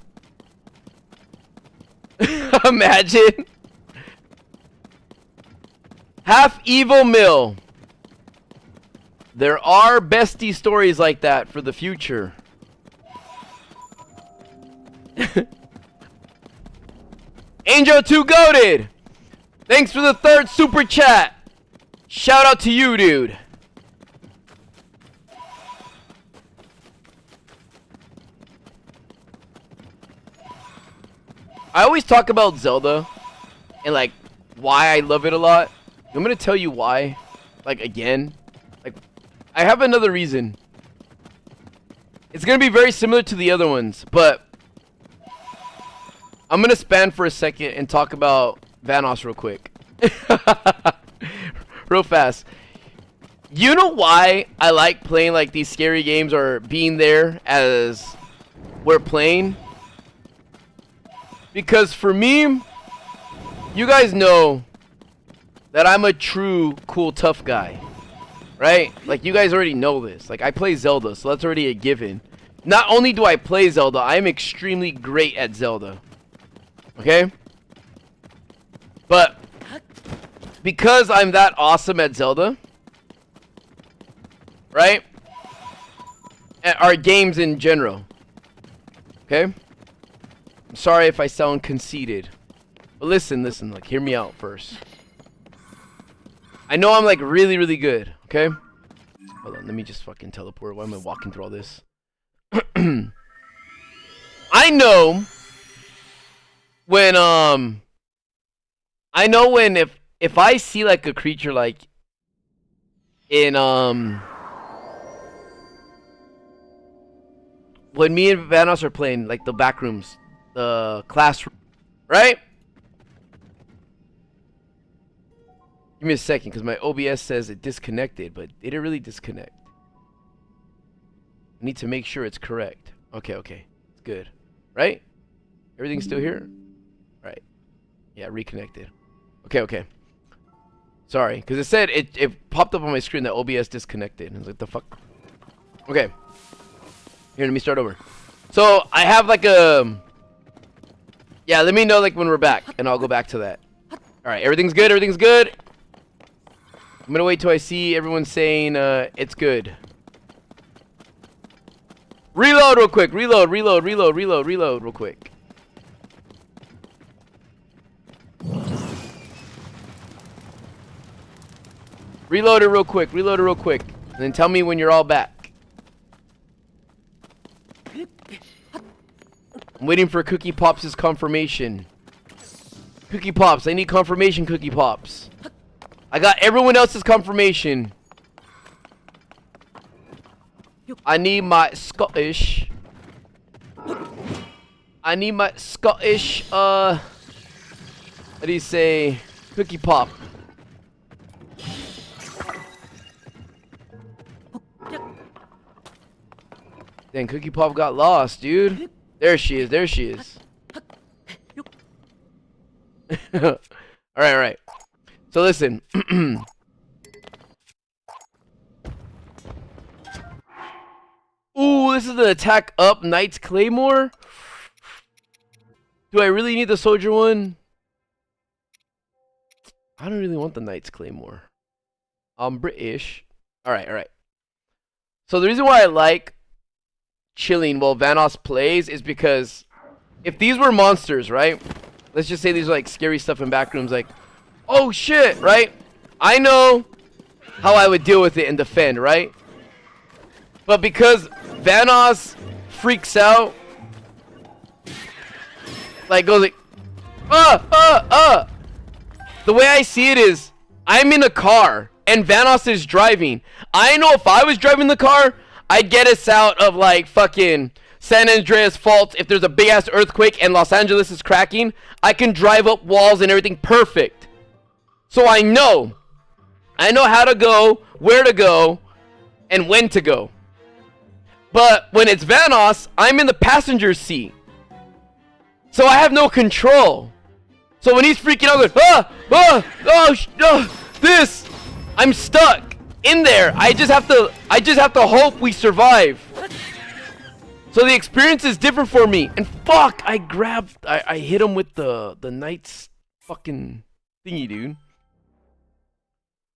Imagine. Half Evil Mill. There are bestie stories like that for the future. Angel 2 Goated. Thanks for the 3rd super chat. Shout out to you, dude. I always talk about Zelda and like why I love it a lot. I'm gonna tell you why. Like again. Like I have another reason. It's gonna be very similar to the other ones, but I'm gonna span for a second and talk about Vanoss real quick. Real fast. You know why I like playing like these scary games or being there as we're playing? Because for me, you guys know that I'm a true cool tough guy. Right? Like you guys already know this. Like I play Zelda, so that's already a given. Not only do I play Zelda, I'm extremely great at Zelda. Okay? But because I'm that awesome at Zelda, right? At our games in general. Okay? I'm sorry if I sound conceited. But listen, like hear me out first. I know I'm like really, really good, okay? Hold on, let me just fucking teleport. Why am I walking through all this? I know when if I see like a creature like in when me and Vanoss are playing like the back rooms, the classroom, right? Give me a second because my OBS says it disconnected, but did it really disconnect? I need to make sure it's correct. Okay, it's good, right? Everything's still here, right? Yeah, reconnected. Okay. Sorry, because it said it popped up on my screen that OBS disconnected. I was like, the fuck? Okay. Here, let me start over. So I have like a yeah. Let me know like when we're back, and I'll go back to that. All right, everything's good. Everything's good. I'm gonna wait till I see everyone saying it's good. Reload real quick. Reload real quick. Reload it real quick. And then tell me when you're all back. I'm waiting for Cookie Pops' confirmation. Cookie Pops, I need confirmation, Cookie Pops. I got everyone else's confirmation. I need my Scottish. How do you say? Cookie Pop. Dang, Cookie Pop got lost, dude. There she is. Alright. So listen. Ooh, this is the attack up Knight's Claymore. Do I really need the soldier one? I don't really want the Knight's Claymore. I'm British. Alright. So the reason why I like chilling while Vanoss plays is because if these were monsters, right? Let's just say these are like scary stuff in back rooms, like, oh shit, right? I know how I would deal with it and defend, right? But because Vanoss freaks out, like goes like, the way I see it is, I'm in a car and Vanoss is driving. I know if I was driving the car, I'd get us out of like fucking San Andreas Fault. If there's a big ass earthquake and Los Angeles is cracking, I can drive up walls and everything perfect. So I know how to go, where to go, and when to go. But when it's Vanoss, I'm in the passenger seat. So I have no control. So when he's freaking out, this, I'm stuck in there. I just have to hope we survive. So the experience is different for me. And fuck, I hit him with the knight's fucking thingy, dude.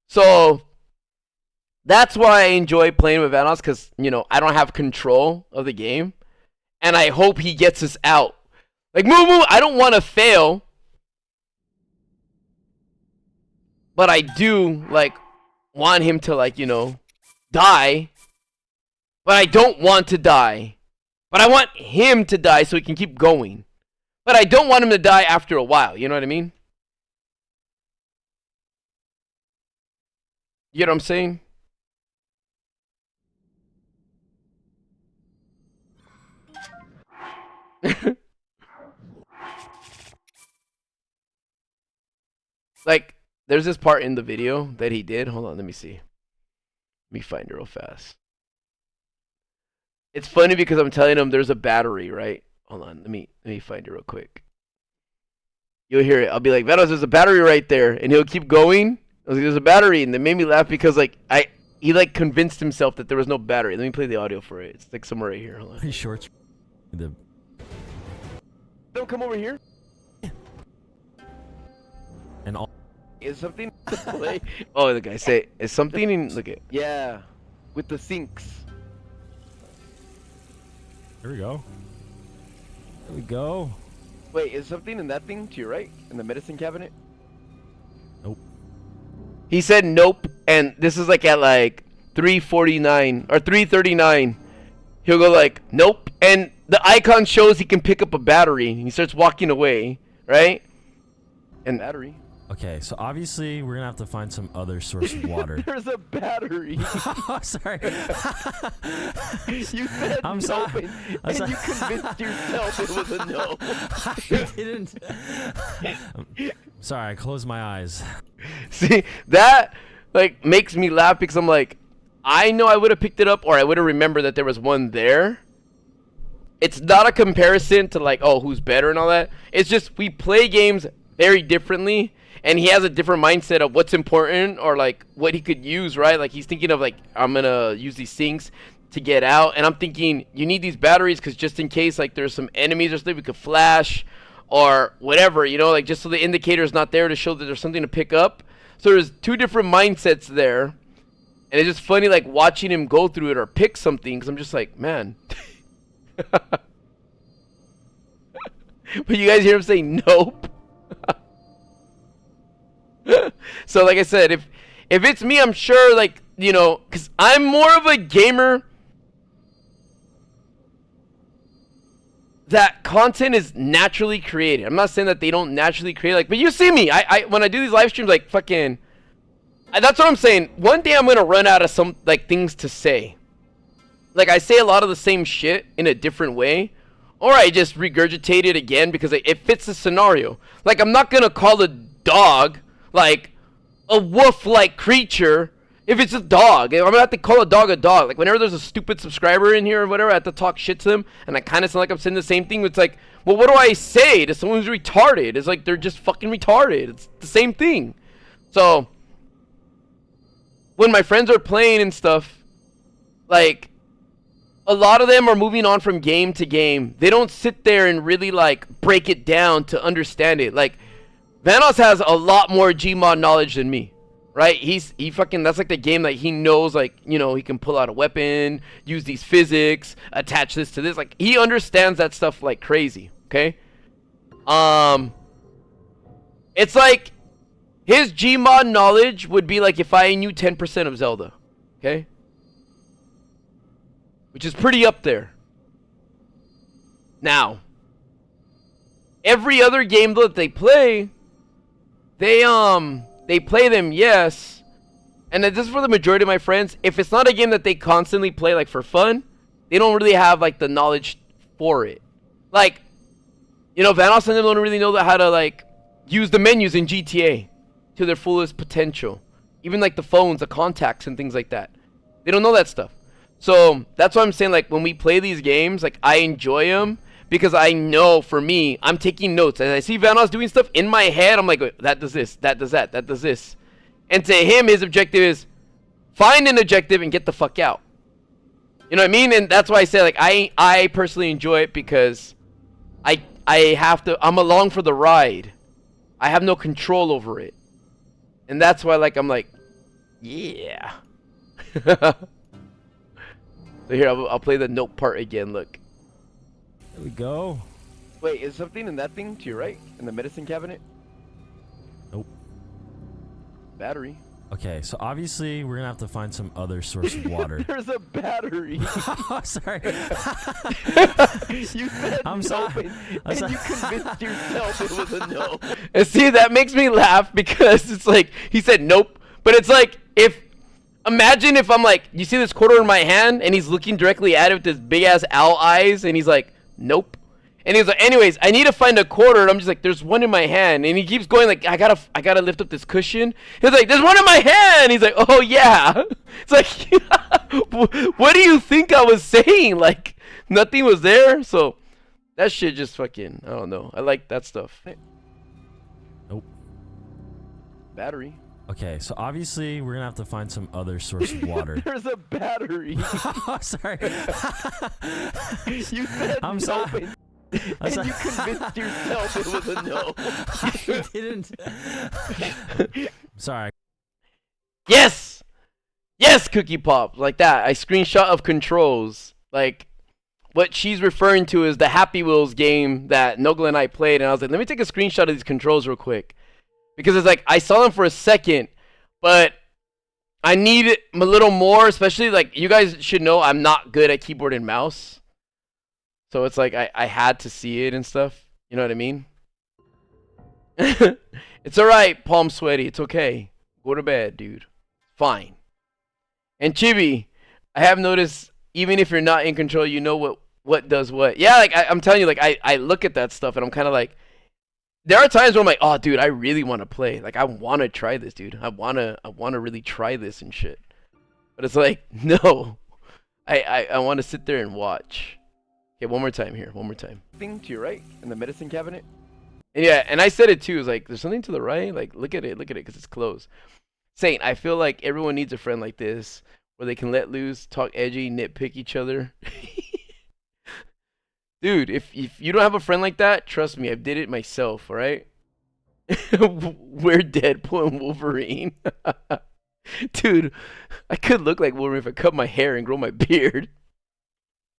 So that's why I enjoy playing with Vanoss, because, you know, I don't have control of the game. And I hope he gets us out. Like, Moo, I don't want to fail. But I do, like, want him to, like, you know, die. But I don't want to die. But I want him to die so he can keep going. But I don't want him to die after a while. You know what I mean? You know what I'm saying? Like, there's this part in the video that he did. Hold on, let me see. Let me find it real fast. It's funny because I'm telling him there's a battery, right? Hold on, let me find it real quick. You'll hear it. I'll be like, Venos, there's a battery right there, and he'll keep going. I was like, there's a battery, and it made me laugh because like he like convinced himself that there was no battery. Let me play the audio for it. It's like somewhere right here. Hold on. Pretty short. The Don't come over here. and all. Is something to play? Oh, the guy say is something in. Look at yeah, with the sinks. Here we go. There we go. Wait, is something in that thing to your right in the medicine cabinet? Nope. He said nope, and this is like at like 3:49 or 3:39. He'll go like nope, and the icon shows he can pick up a battery. He starts walking away, right? And battery. Okay, so obviously we're gonna have to find some other source of water. There's a battery. Oh, sorry. You said I'm no, sorry. and you convinced yourself it was a no. I didn't. Sorry, I closed my eyes. See, that like makes me laugh because I'm like, I know I would have picked it up or I would have remembered that there was one there. It's not a comparison to like, oh, who's better and all that. It's just we play games very differently. And he has a different mindset of what's important or like what he could use, right? Like he's thinking of like, I'm gonna use these things to get out. And I'm thinking you need these batteries because just in case like there's some enemies or something we could flash or whatever, you know, like just so the indicator is not there to show that there's something to pick up. So there's two different mindsets there. And it's just funny like watching him go through it or pick something because I'm just like, man. But you guys hear him say nope. So like I said, if it's me, I'm sure like, you know, because I'm more of a gamer that content is naturally created. I'm not saying that they don't naturally create, like, but you see me, I when I do these live streams, like fucking, that's what I'm saying. One day I'm gonna run out of some like things to say. Like I say a lot of the same shit in a different way, or I just regurgitate it again because it fits the scenario. Like I'm not gonna call a dog like a wolf-like creature if it's a dog. I'm gonna have to call a dog a dog. Like whenever there's a stupid subscriber in here or whatever, I have to talk shit to them, and I kind of sound like I'm saying the same thing. It's like, well, what do I say to someone who's retarded? It's like they're just fucking retarded. It's the same thing. So when my friends are playing and stuff, like a lot of them are moving on from game to game. They don't sit there and really like break it down to understand it. Like Vanos has a lot more Gmod knowledge than me, right? He fucking, that's like the game that he knows, like, you know, he can pull out a weapon, use these physics, attach this to this. Like, he understands that stuff like crazy, okay? It's like, his Gmod knowledge would be like if I knew 10% of Zelda, okay? Which is pretty up there. Now, every other game that they play, they play them, yes. And this is for the majority of my friends. If it's not a game that they constantly play like for fun, they don't really have like the knowledge for it. Like, you know, Vanos and them don't really know how to like use the menus in GTA to their fullest potential. Even like the phones, the contacts and things like that. They don't know that stuff. So that's why I'm saying like when we play these games, like I enjoy them. Because I know, for me, I'm taking notes. As I see Vanos doing stuff in my head, I'm like, that does this, that does that, that does this. And to him, his objective is find an objective and get the fuck out. You know what I mean? And that's why I say, like, I personally enjoy it because I have to, I'm along for the ride. I have no control over it. And that's why, like, I'm like, yeah. So here, I'll play the note part again, look. There we go. Wait, is something in that thing to your right? In the medicine cabinet? Nope. Battery. Okay, so obviously we're gonna have to find some other source of water. There's a battery. Oh, sorry. You said I'm no, sorry. and sorry. you convinced yourself it was a no. And see, that makes me laugh because it's like he said nope, but it's like imagine if I'm like, you see this quarter in my hand, and he's looking directly at it with his big ass owl eyes, and he's like, nope. And he's like, anyways, I need to find a quarter, and I'm just like, there's one in my hand, and he keeps going like, I gotta lift up this cushion. He's like, there's one in my hand. He's like, oh yeah. It's like, what do you think I was saying? Like, nothing was there. So that shit just fucking, I don't know. I like that stuff. Nope. Battery. Okay, so obviously we're gonna have to find some other source of water. There's a battery. Oh, sorry. You said I'm no, sorry. and you convinced yourself it was a no. I didn't. Sorry. Yes! Yes, Cookie Pop. Like that. I screenshot of controls. Like, what she's referring to is the Happy Wheels game that Nogla and I played. And I was like, let me take a screenshot of these controls real quick. Because it's like, I saw them for a second, but I need a little more. Especially, like, you guys should know I'm not good at keyboard and mouse. So it's like, I had to see it and stuff. You know what I mean? It's alright, Palm Sweaty. It's okay. Go to bed, dude. Fine. And Chibi, I have noticed, even if you're not in control, you know what does what. Yeah, like, I'm telling you, like, I look at that stuff, and I'm kind of like, there are times where I'm like, oh, dude, I really want to play. Like, I want to try this, dude. I want to really try this and shit. But it's like, no. I want to sit there and watch. Okay, one more time here. One more time. Thing to your right in the medicine cabinet. And yeah, and I said it too. It's like, there's something to the right. Like, look at it, because it's closed. Saint, I feel like everyone needs a friend like this, where they can let loose, talk edgy, nitpick each other. Dude, if you don't have a friend like that, trust me, I did it myself, alright? We're Deadpool and Wolverine. Dude, I could look like Wolverine if I cut my hair and grow my beard.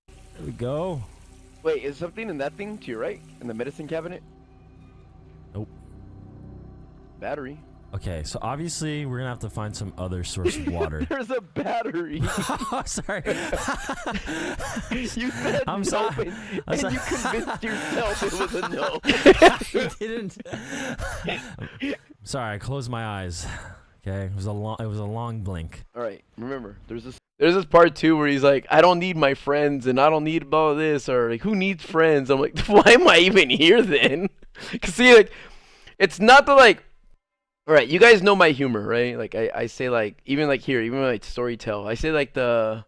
There we go. Wait, is something in that thing to your right? In the medicine cabinet? Nope. Battery. Okay, so obviously we're gonna have to find some other source of water. There's a battery. Oh, sorry. You said I'm no, sorry. and sorry. you convinced yourself it was a no. I didn't. Sorry, I closed my eyes. Okay, it was a long blink. All right, remember, there's this part too where he's like, I don't need my friends, and I don't need all this, or like, who needs friends? I'm like, why am I even here then? Cause see, like, it's not the like. All right, you guys know my humor, right? Like, I say, like, even like here, even like story tell, I say like I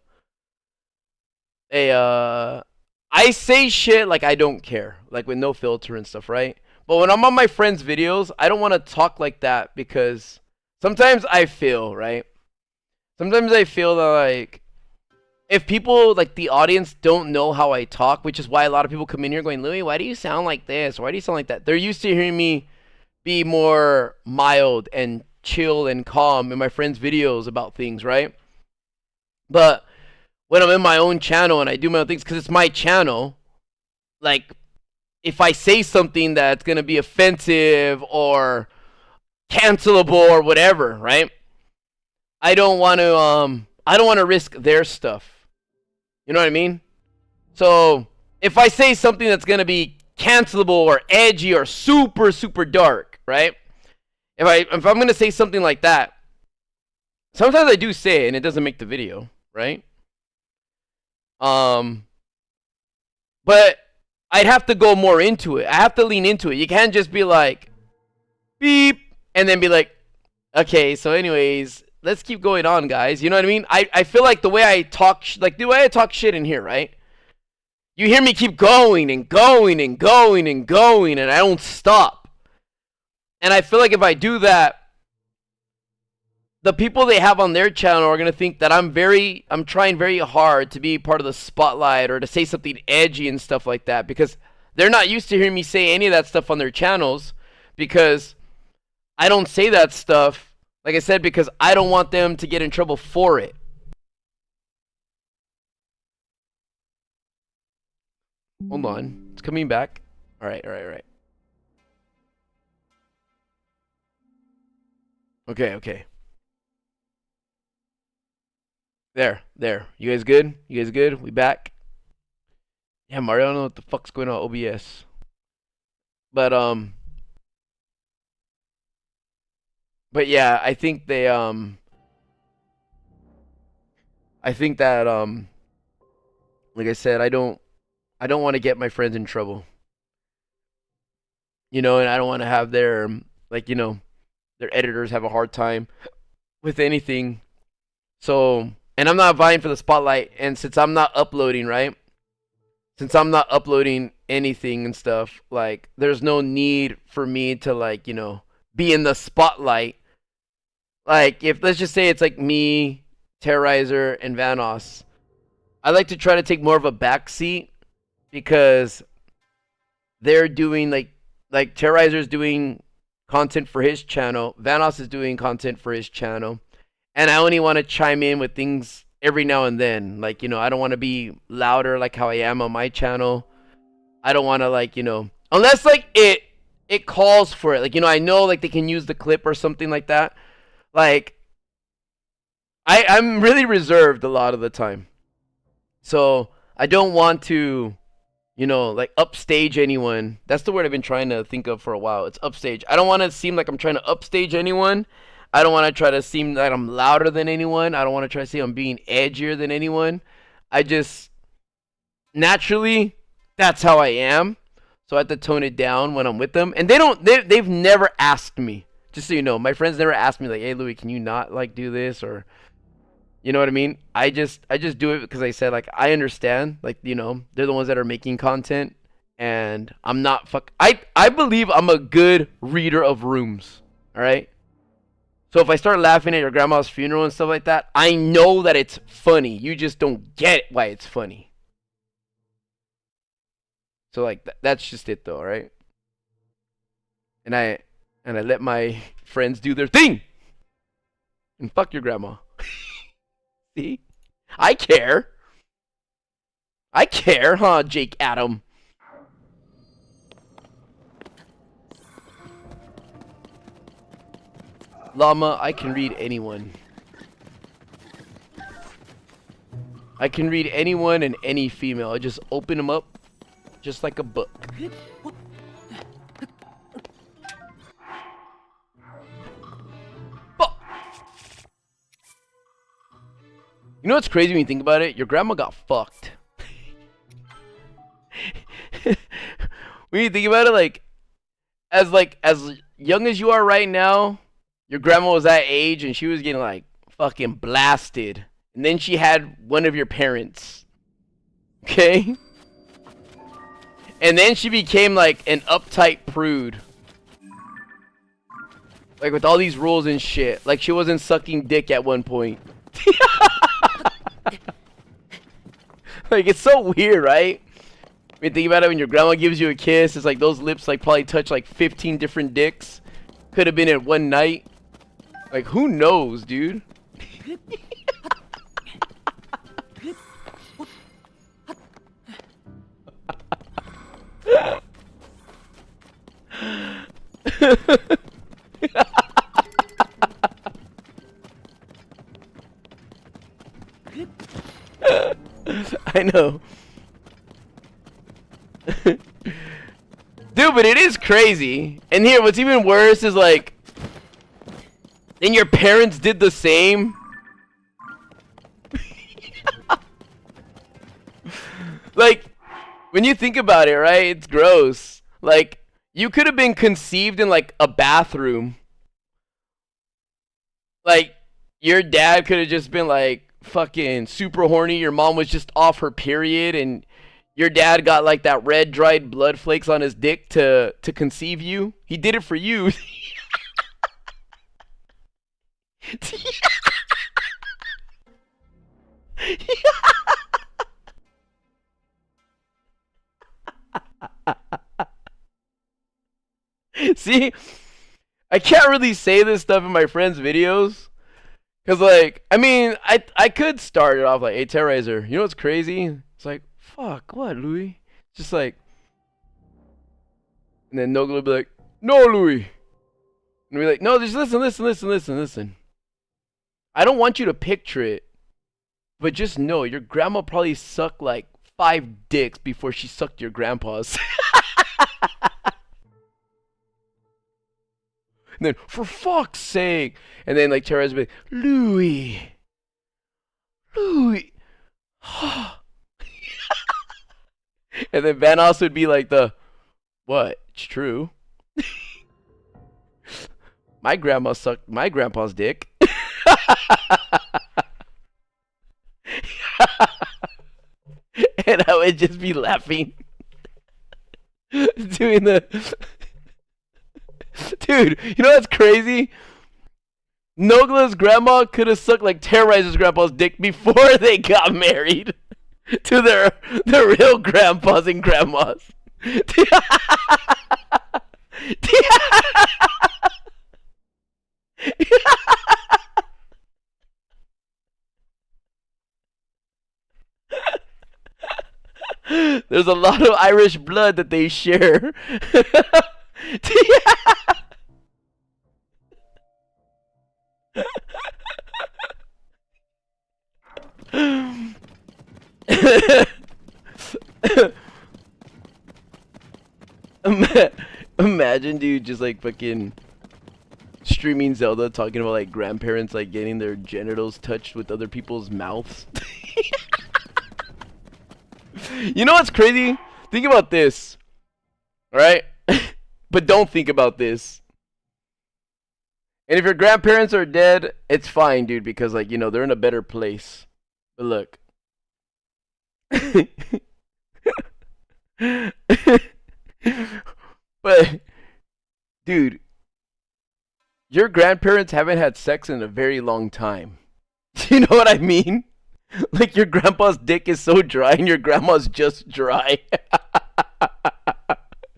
say shit like I don't care, like with no filter and stuff, right? But when I'm on my friends' videos, I don't want to talk like that because sometimes I feel, right? Sometimes I feel that, like, if people, like, the audience don't know how I talk, which is why a lot of people come in here going, Louis, why do you sound like this? Why do you sound like that? They're used to hearing me be more mild and chill and calm in my friends' videos about things, right? But when I'm in my own channel and I do my own things, because it's my channel, like, if I say something that's going to be offensive or cancelable or whatever, right? I don't want to risk their stuff. You know what I mean? So if I say something that's going to be cancelable or edgy or super, super dark, right? If I'm going to say something like that, sometimes I do say it and it doesn't make the video, right? But I'd have to go more into it. I have to lean into it. You can't just be like, beep, and then be like, okay, so anyways, let's keep going on, guys. You know what I mean? I feel like the way I talk, the way I talk shit in here, right? You hear me keep going and going and going and going, and I don't stop. And I feel like if I do that, the people they have on their channel are going to think that I'm trying very hard to be part of the spotlight or to say something edgy and stuff like that, because they're not used to hearing me say any of that stuff on their channels, because I don't say that stuff, like I said, because I don't want them to get in trouble for it. Hold on. It's coming back. All right. Okay. There. You guys good? You guys good? We back? Yeah, Mario, I don't know what the fuck's going on OBS. But yeah, I think they I think that like I said, I don't want to get my friends in trouble. You know, and I don't want to have their like, you know, their editors have a hard time with anything. So, and I'm not vying for the spotlight, and since I'm not uploading, right? Since I'm not uploading anything and stuff, like there's no need for me to like, you know, be in the spotlight. Like if let's just say it's like me, Terrorizer, and Vanos. I like to try to take more of a back seat because they're doing like Terrorizer's doing content for his channel, Vanos is doing content for his channel, and I only want to chime in with things every now and then. Like, you know, I don't want to be louder like how I am on my channel. I don't want to like, you know, unless like it calls for it. Like, you know, I know like they can use the clip or something like that. Like I'm really reserved a lot of the time. So, I don't want to, you know, like upstage anyone. That's the word I've been trying to think of for a while. It's upstage. I don't want to seem like I'm trying to upstage anyone. I don't want to try to seem that I'm louder than anyone. I don't want to try to say I'm being edgier than anyone. I just naturally that's how I am. So I have to tone it down when I'm with them. And they've never asked me. Just so you know, my friends never asked me like, "Hey Louis, can you not like do this?" or you know what I mean? I just do it because I said like I understand, like, you know, they're the ones that are making content, and I'm not I believe I'm a good reader of rooms. All right. So if I start laughing at your grandma's funeral and stuff like that, I know that it's funny. You just don't get why it's funny. So like that's just it though, right? And I let my friends do their thing. And fuck your grandma. See? I care. I care, huh, Jake Adam? Llama, I can read anyone. I can read anyone and any female. I just open them up just like a book. You know what's crazy when you think about it? Your grandma got fucked. When you think about it, like as young as you are right now, your grandma was that age and she was getting like fucking blasted. And then she had one of your parents. Okay? And then she became like an uptight prude. Like with all these rules and shit. Like she wasn't sucking dick at one point. Like it's so weird, right? When you think about it, when your grandma gives you a kiss, it's like those lips like probably touch like 15 different dicks. Could have been at one night. Like who knows, dude? I know. Dude, but it is crazy. And here, what's even worse is like, then your parents did the same. Like, when you think about it, right? It's gross. Like, you could have been conceived in like a bathroom. Like, your dad could have just been like fucking super horny. Your mom was just off her period, and your dad got like that red dried blood flakes on his dick to conceive you. He did it for you. See, I can't really say this stuff in my friends' videos. Cause like, I mean, I could start it off like, "Hey, Terrorizer, you know what's crazy?" It's like, "Fuck, what, Louis?" Just like, and then Nogla would be like, "No, Louis," and we're like, "No, just listen. I don't want you to picture it. But just know your grandma probably sucked like 5 dicks before she sucked your grandpa's. And then, for fuck's sake. And then, like, Tara's be like, Louie. Louie. And then Vanoss would be like what? It's true. My grandma sucked my grandpa's dick. And I would just be laughing. Doing the... Dude, you know what's crazy? Nogla's grandma could have sucked like Terrorizer's grandpa's dick before they got married to their real grandpas and grandmas. There's a lot of Irish blood that they share. Imagine, dude, just like fucking streaming Zelda, talking about like grandparents like getting their genitals touched with other people's mouths. You know what's crazy? Think about this, alright? But don't think about this. And if your grandparents are dead, it's fine, dude, because like, you know, they're in a better place. But look. But, dude, your grandparents haven't had sex in a very long time. You know what I mean? Like your grandpa's dick is so dry and your grandma's just dry.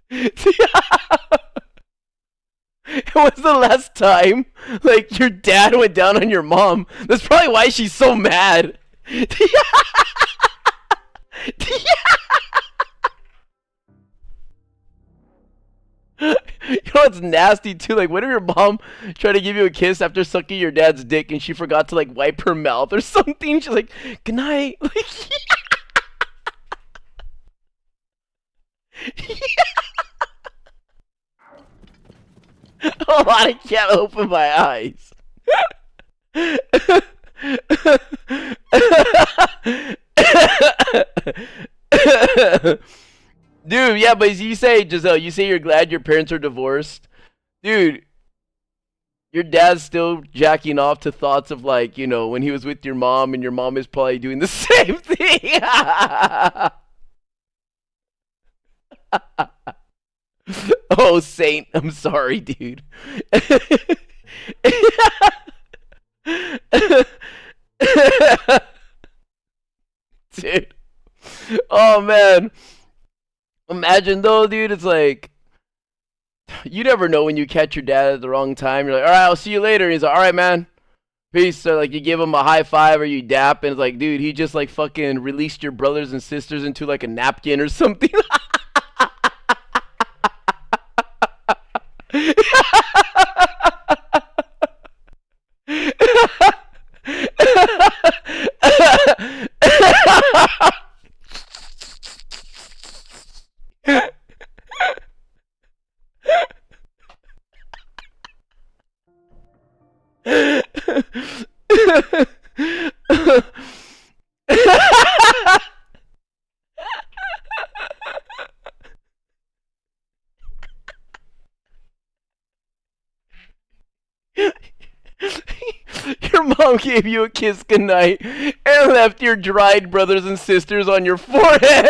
When was the last time like your dad went down on your mom? That's probably why she's so mad. You know what's nasty too? Like, what if your mom tried to give you a kiss after sucking your dad's dick and she forgot to like wipe her mouth or something? She's like, "Good night." Like, oh, I can't open my eyes. Dude, yeah, but you say, Giselle, you say you're glad your parents are divorced. Dude, your dad's still jacking off to thoughts of like, you know, when he was with your mom and your mom is probably doing the same thing. Oh, Saint, I'm sorry, dude. Dude. Oh, man. Imagine though, dude, it's like you never know when you catch your dad at the wrong time. You're like, all right, I'll see you later. And he's like, all right, man, peace. So like you give him a high five or you dap, and it's like, dude, he just like fucking released your brothers and sisters into like a napkin or something. Your mom gave you a kiss goodnight and left your dried brothers and sisters on your forehead.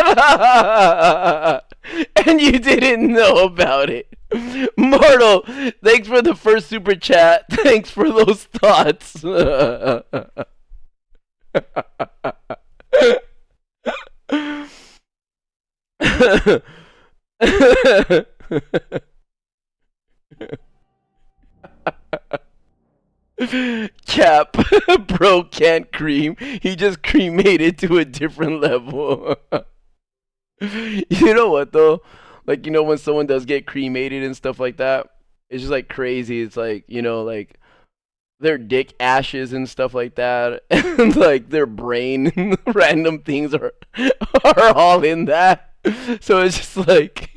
And you didn't know about it. Mortal, thanks for the first super chat. Thanks for those thoughts. Cap, bro can't cream. He just cremated to a different level. You know what though? Like, you know, when someone does get cremated and stuff like that, it's just like crazy. It's like, you know, like their dick ashes and stuff like that, and like their brain and random things are all in that. So it's just like,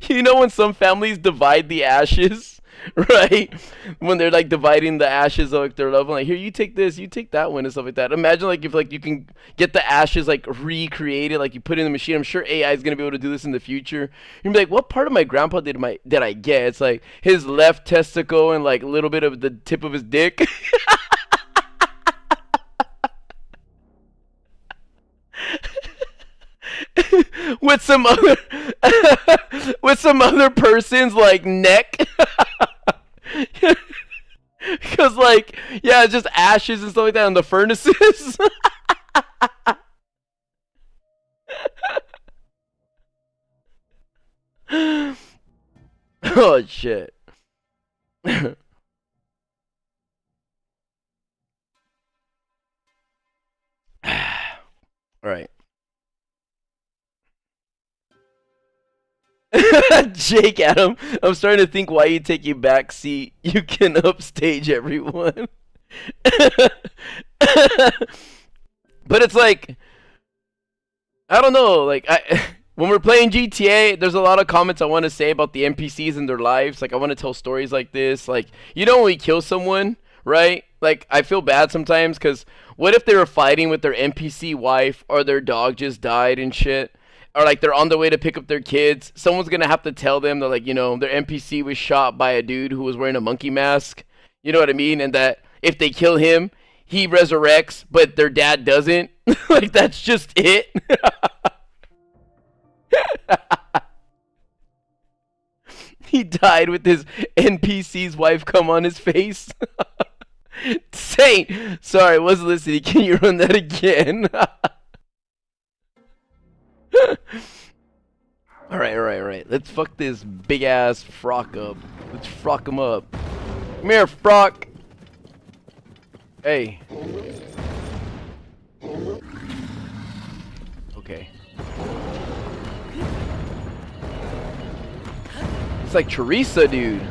you know, when some families divide the ashes, right? When they're like dividing the ashes of like their loved one, like, here, you take this, you take that one, and stuff like that. Imagine like if like you can get the ashes like recreated, like you put it in the machine. I'm sure AI is gonna be able to do this in the future. You'd be like, what part of my grandpa did I get? It's like his left testicle and like a little bit of the tip of his dick. With some other with some other person's like neck. Because like, yeah, it's just ashes and stuff like that in the furnaces. Oh shit. All right. Jake Adam, I'm starting to think why you take your back seat. You can upstage everyone. But it's like, I don't know, like when we're playing GTA, there's a lot of comments I want to say about the NPCs and their lives. Like I want to tell stories like this. Like, you know, when we kill someone, right? Like I feel bad sometimes because what if they were fighting with their NPC wife or their dog just died and shit? Or like they're on the way to pick up their kids. Someone's gonna have to tell them that, like, you know, their NPC was shot by a dude who was wearing a monkey mask. You know what I mean? And that if they kill him, he resurrects, but their dad doesn't. Like that's just it. He died with his NPC's wife come on his face. Saint, sorry, I wasn't listening. Can you run that again? Alright. Let's fuck this big ass frock up. Let's frock him up. Come here, frock. Hey. Okay. It's like Teresa, dude.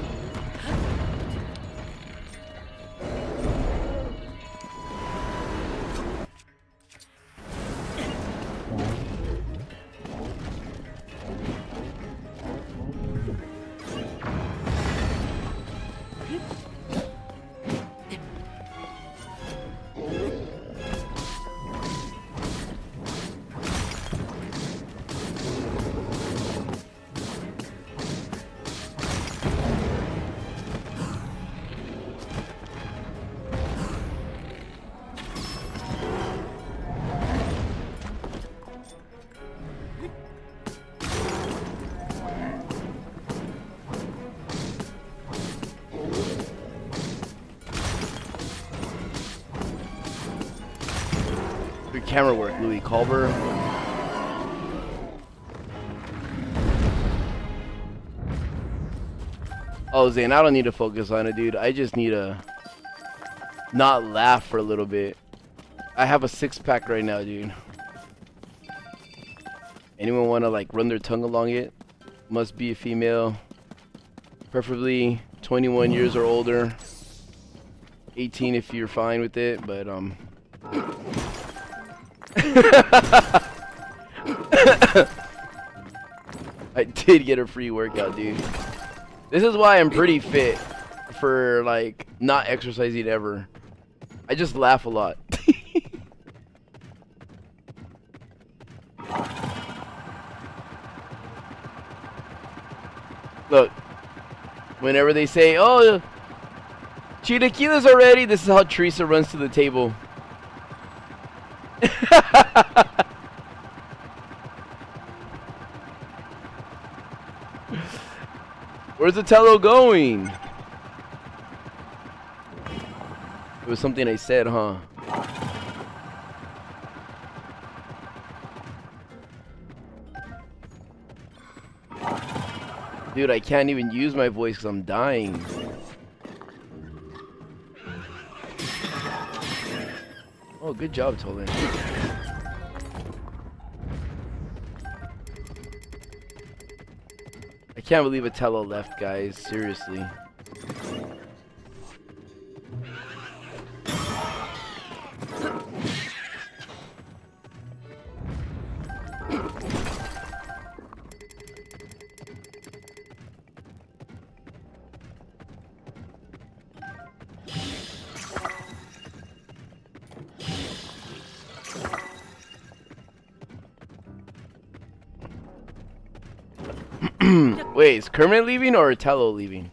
Good camera work, Louis Culver. Oh, Zane, I don't need to focus on it, dude. I just need to not laugh for a little bit. I have a six-pack right now, dude. Anyone want to, like, run their tongue along it? Must be a female. Preferably 21 years or older. 18 if you're fine with it, but, I did get a free workout, dude. This is why I'm pretty fit for, like, not exercising ever. I just laugh a lot. Look, whenever they say, oh, chilaquiles are ready, this is how Teresa runs to the table. Where's the tello going? It was something I said, huh? Dude, I can't even use my voice because I'm dying. Oh, good job, Tolan. I can't believe Atello left, guys. Seriously. Wait, is Kermit leaving or Tello leaving?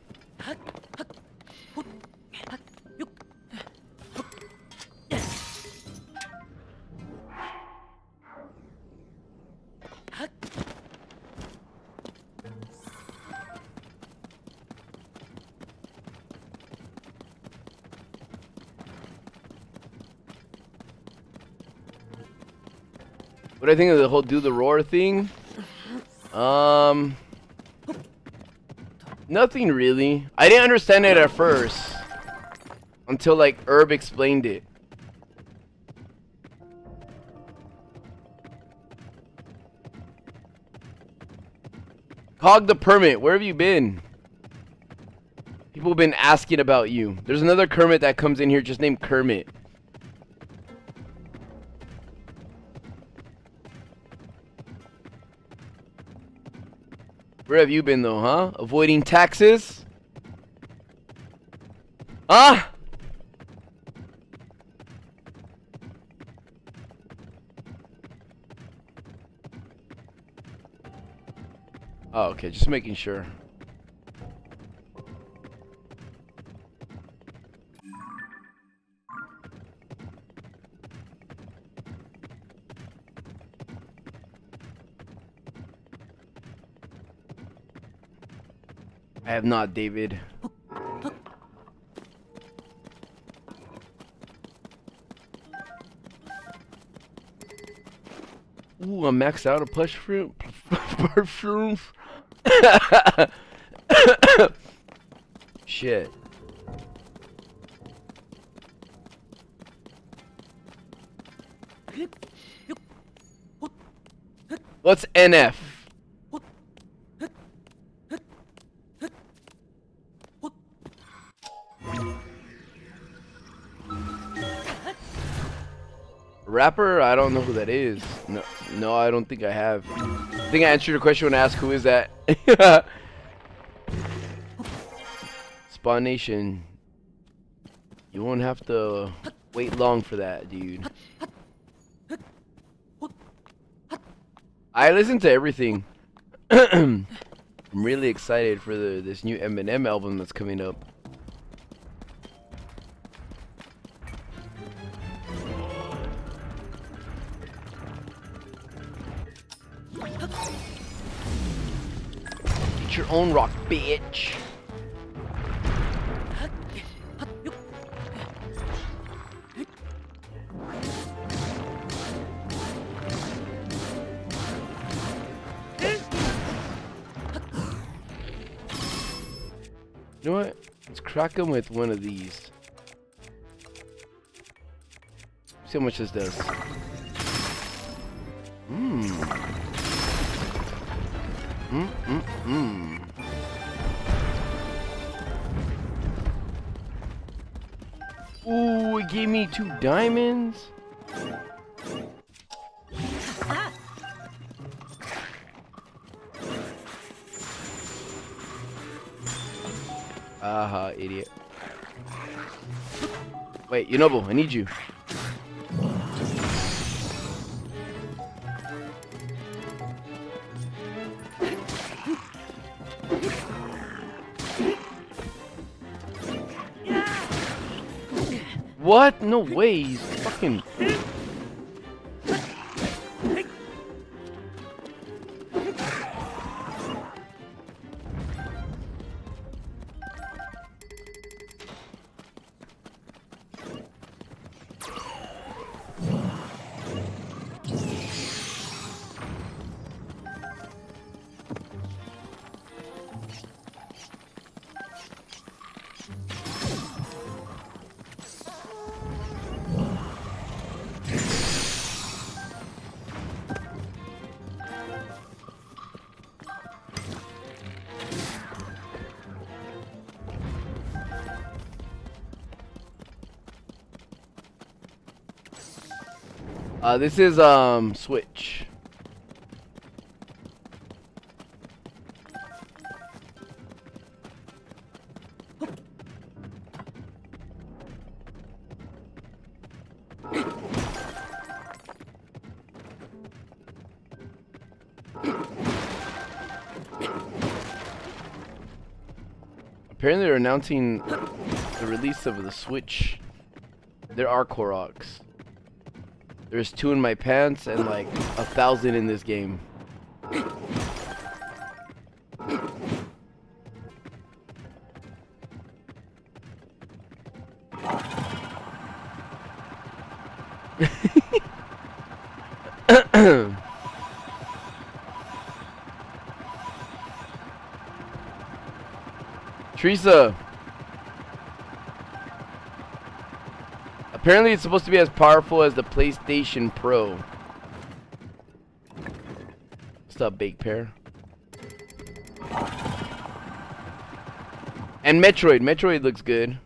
What do I think of the whole do the roar thing? Nothing really. I didn't understand it at first until like Herb explained it. Hog the Permit, where have you been? People have been asking about you. There's another Kermit that comes in here just named Kermit. Where have you been though, huh? Avoiding taxes? Huh? Oh, okay, just making sure. I have not, David. Ooh, I'm maxed out of plush fruit. Perfumes. Shit. What's NF? Rapper? I don't know who that is. No, I don't think I have. I think I answered your question when I asked who is that. Spawn Nation. You won't have to wait long for that, dude. I listen to everything. I'm really excited for this new Eminem album that's coming up. Get your own rock, bitch. You know what? Let's crack him with one of these. See how much this does. Ooh, it gave me 2 diamonds. Aha, idiot. Wait, Yunobo, I need you. What? No way, he's fucking... This is Switch. Apparently they're announcing the release of the Switch. There are Koroks. There's 2 in my pants and like 1,000 in this game. Teresa. Apparently it's supposed to be as powerful as the PlayStation Pro. What's up, Big Pear? And Metroid. Metroid looks good.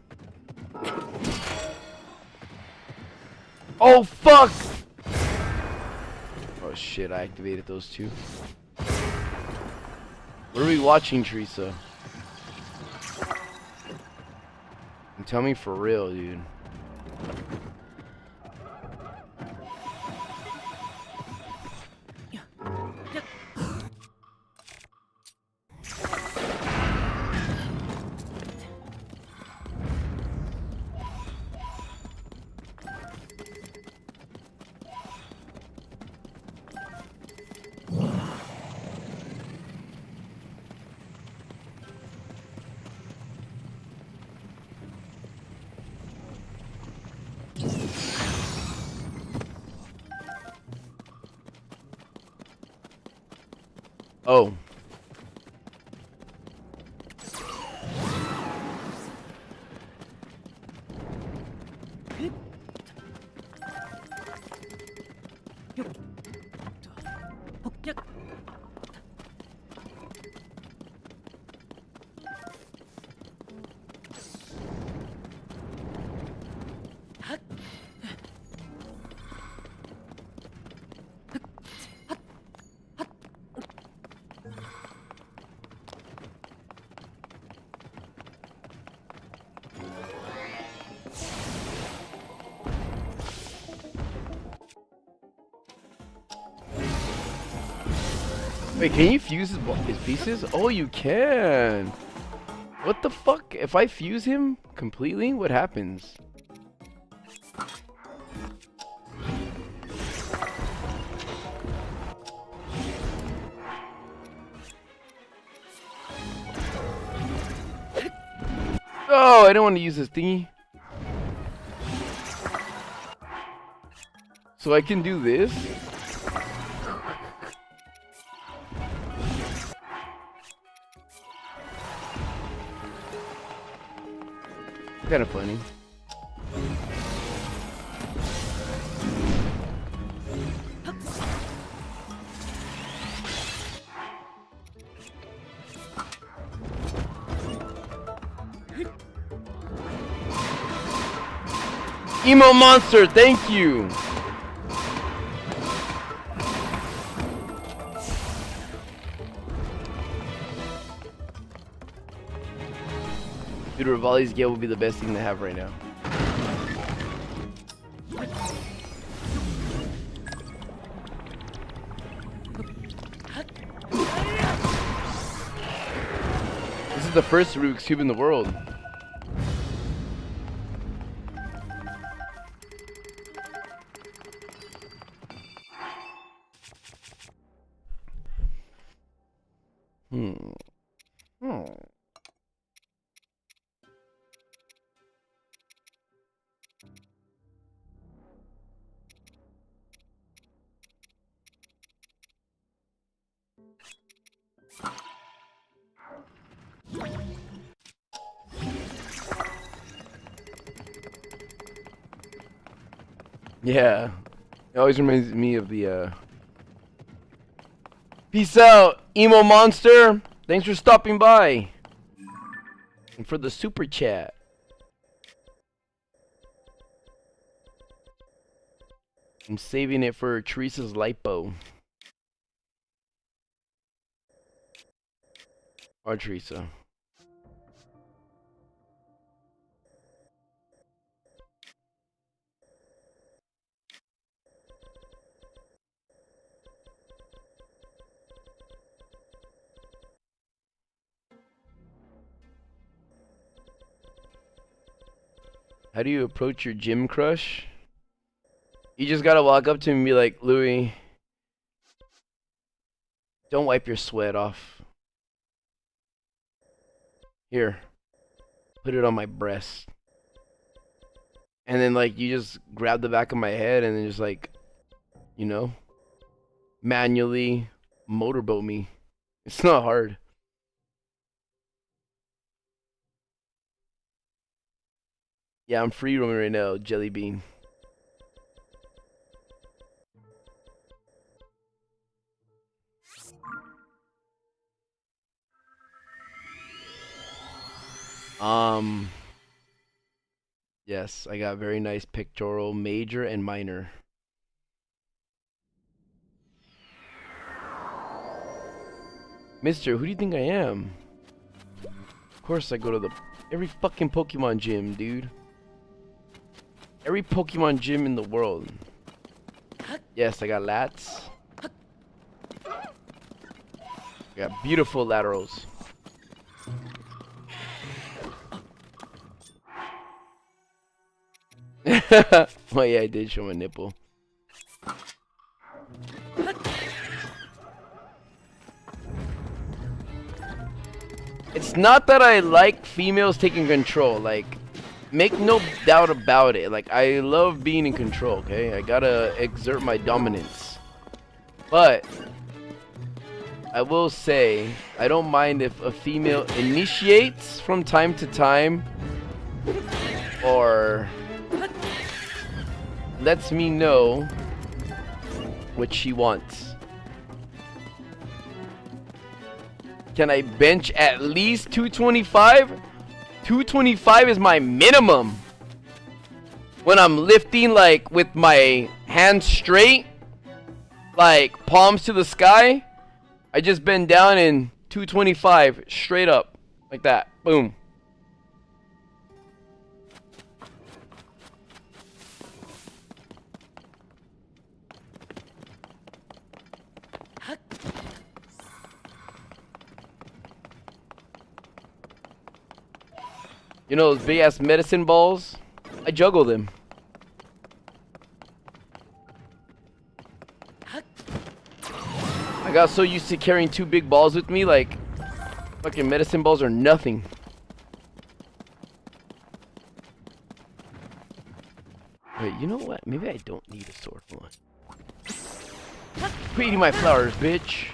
Oh, fuck! Oh, shit. I activated those 2. What are we watching, Teresa? And tell me for real, dude. Oh. Wait, can you fuse his pieces? Oh, you can. What the fuck? If I fuse him completely, what happens? Oh, I don't want to use this thingy. So I can do this? Kind of funny. Emo monster, thank you. Dude, Rivali's Gale would be the best thing to have right now. This is the first Rubik's Cube in the world. Yeah. It always reminds me of the, Peace out, Emo Monster! Thanks for stopping by! And for the super chat. I'm saving it for Teresa's lipo. Or Teresa. How do you approach your gym crush? You just gotta walk up to him and be like, Louis, don't wipe your sweat off. Here, put it on my breast. And then like you just grab the back of my head and then just like, you know, manually motorboat me. It's not hard. Yeah, I'm free roaming right now, Jelly Bean. Yes, I got very nice pictorial major and minor. Mister, who do you think I am? Of course I go to every fucking Pokemon gym, dude. Every Pokemon gym in the world. Yes, I got lats. I got beautiful laterals. Oh yeah, I did show my nipple. It's not that I like females taking control, like, make no doubt about it. Like, I love being in control, okay? I gotta exert my dominance. But I will say, I don't mind if a female initiates from time to time or lets me know what she wants. Can I bench at least 225? 225 is my minimum. When I'm lifting like with my hands straight, like palms to the sky, I just bend down and 225 straight up like that. Boom. You know those big ass medicine balls? I juggle them. I got so used to carrying 2 big balls with me, like fucking medicine balls are nothing. Wait, you know what? Maybe I don't need a sword. Hold on. Quit eating my flowers, bitch.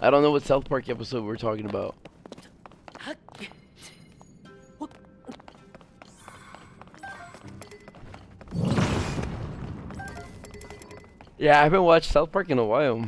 I don't know what South Park episode we're talking about. Yeah, I haven't watched South Park in a while.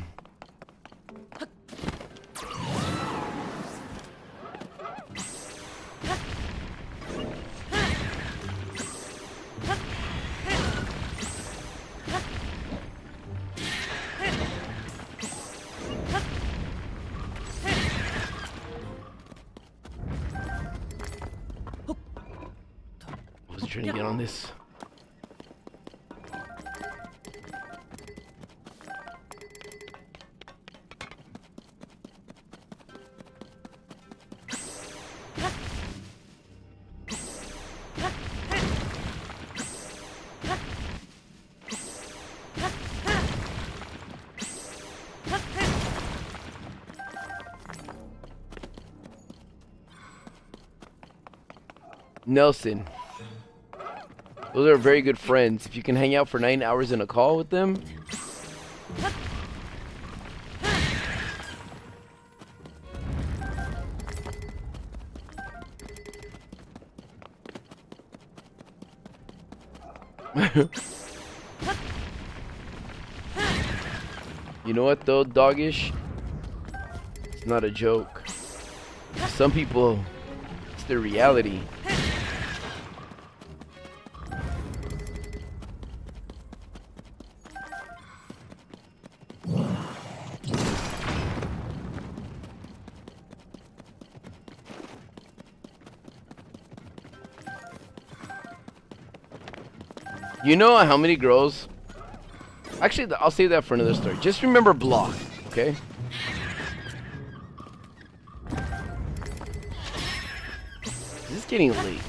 I was trying to get on this. Nelson. Those are very good friends. If you can hang out for 9 hours in a call with them. You know what though, doggish? It's not a joke. Some people, it's their reality. You know how many girls Actually, I'll save that for another story. Just remember block, okay? This is getting late.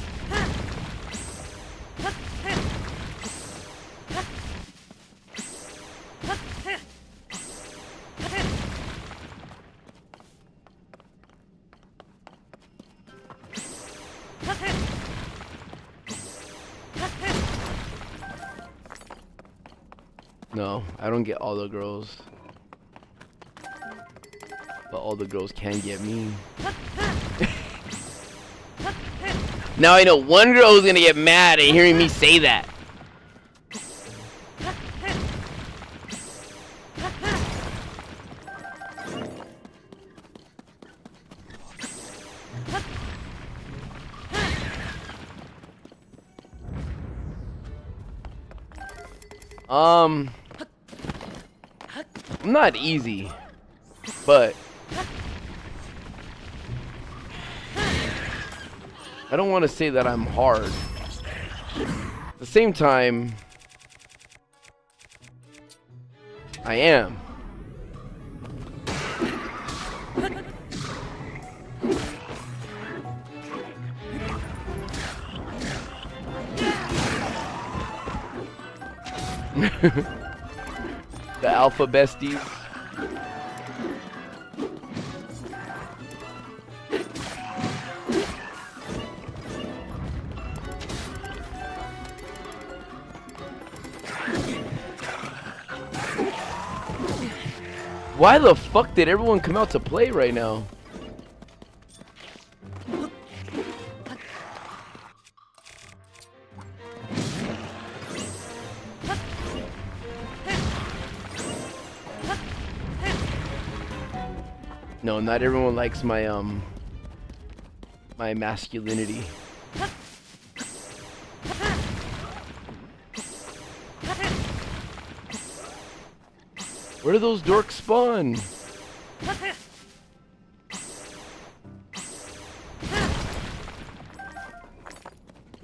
No, I don't get all the girls. But all the girls can get me. Now I know one girl is gonna get mad at hearing me say that. I'm not easy, but I don't want to say that I'm hard. At the same time, I am. The alpha besties. Why the fuck did everyone come out to play right now? No, not everyone likes my my masculinity. Where do those dorks spawn?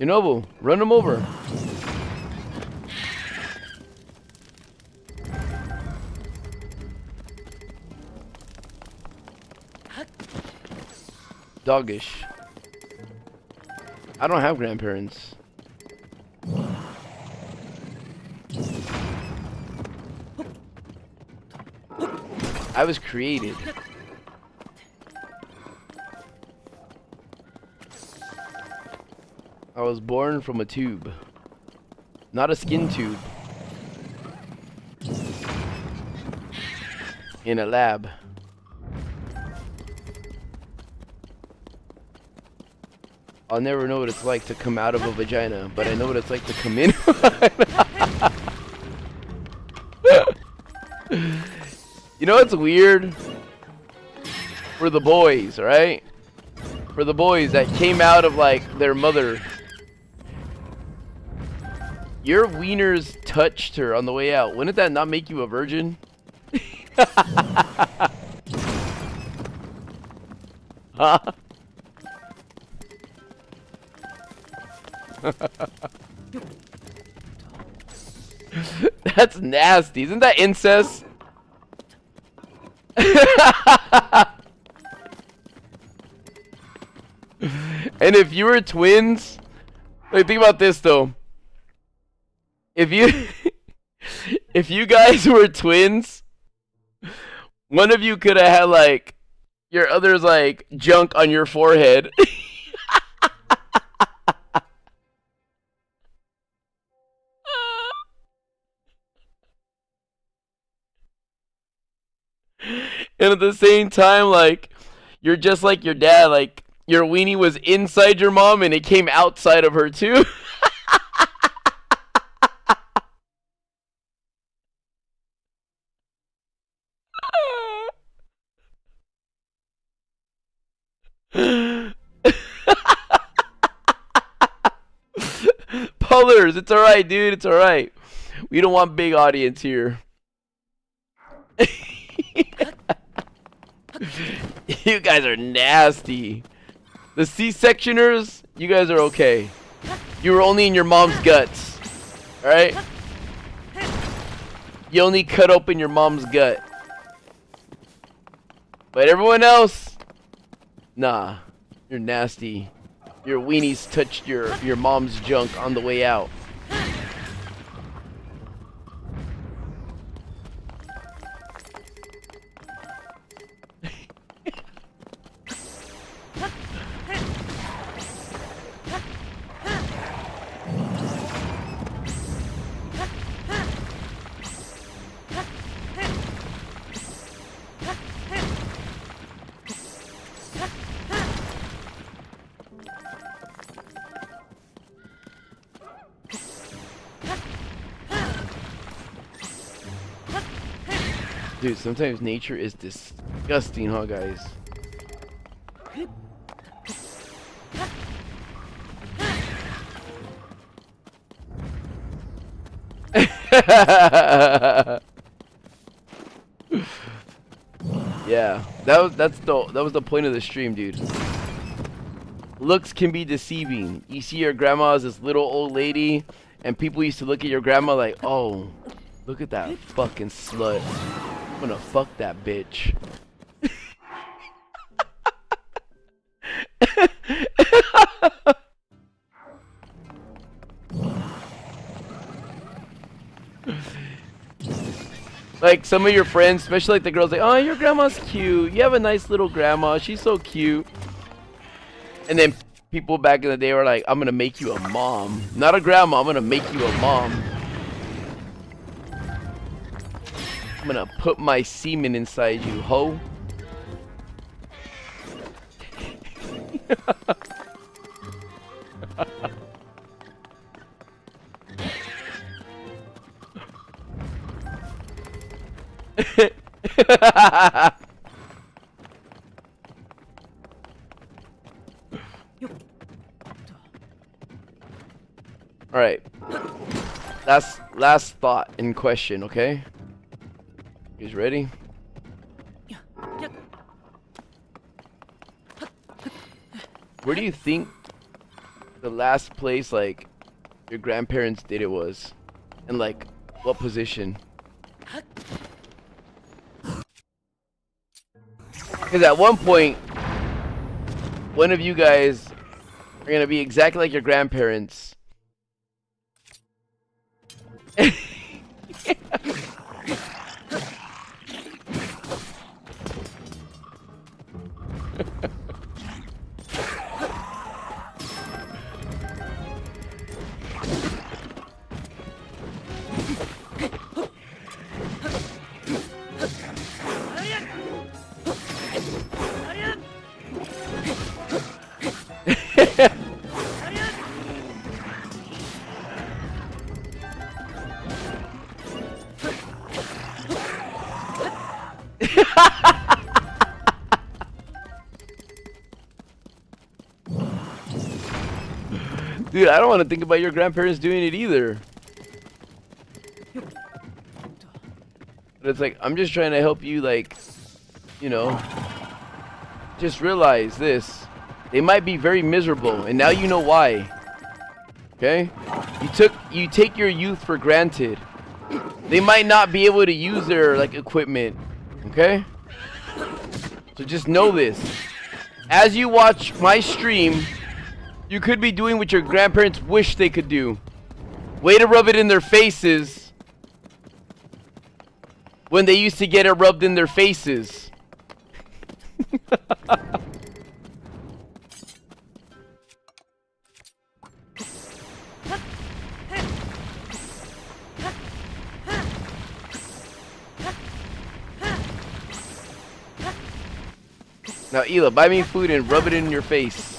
Inobu, run them over. Doggish. I don't have grandparents. I was created. I was born from a tube. Not a skin tube. In a lab. I'll never know what it's like to come out of a vagina, but I know what it's like to come in. You know what's weird? For the boys, right? For the boys that came out of like their mother. Your wieners touched her on the way out. Wouldn't that not make you a virgin? Huh? That's nasty. Isn't that incest? And if you were twins, like, think about this though. If you guys were twins, one of you could have had like your other's like junk on your forehead. And at the same time, like, you're just like your dad, like, your weenie was inside your mom and it came outside of her too. Pullers, it's alright, dude, it's alright. We don't want big audience here. You guys are nasty. The C-sectioners, you guys are okay. You were only in your mom's guts. Alright? You only cut open your mom's gut. But everyone else, nah, you're nasty. Your weenies touched your mom's junk on the way out. Dude, sometimes nature is disgusting, huh, guys? Yeah, that was the point of the stream, dude. Looks can be deceiving. You see your grandma as this little old lady, and people used to look at your grandma like, oh, look at that fucking slut. I'm gonna fuck that bitch. Like some of your friends, especially like the girls, like, oh, your grandma's cute. You have a nice little grandma. She's so cute. And then people back in the day were like, I'm gonna make you a mom. Not a grandma, I'm gonna make you a mom. I'm gonna put my semen inside you, ho. All right. Last thought in question, okay? You guys ready? Where do you think the last place like your grandparents did it was? And like what position? Because at one point, one of you guys are gonna be exactly like your grandparents. Dude, I don't want to think about your grandparents doing it either. But it's like, I'm just trying to help you, like, you know, just realize this. They might be very miserable, and now you know why. Okay? You take your youth for granted. They might not be able to use their, like, equipment. Okay? So just know this. As you watch my stream, you could be doing what your grandparents wish they could do. Way to rub it in their faces when they used to get it rubbed in their faces. Now, Ela, buy me food and rub it in your face.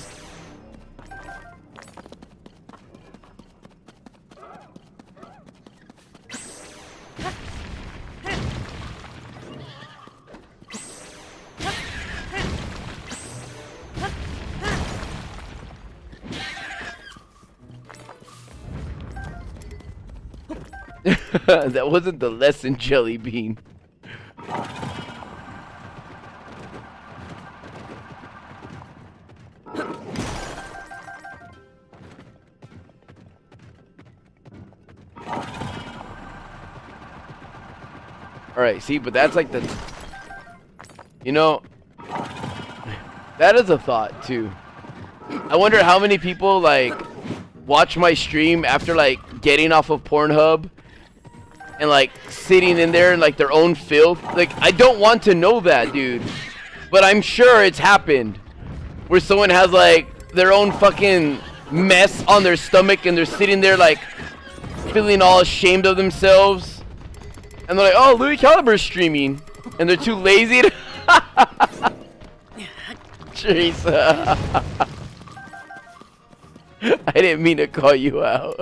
That wasn't the lesson, Jelly Bean. Right, see, but that's like the, you know, that is a thought too. I wonder how many people like watch my stream after like getting off of Pornhub and like sitting in there in like their own filth. Like, I don't want to know that, dude, but I'm sure it's happened where someone has like their own fucking mess on their stomach and they're sitting there like feeling all ashamed of themselves. And they're like, oh, Louis Caliber's streaming. And they're too lazy to... Teresa. I didn't mean to call you out.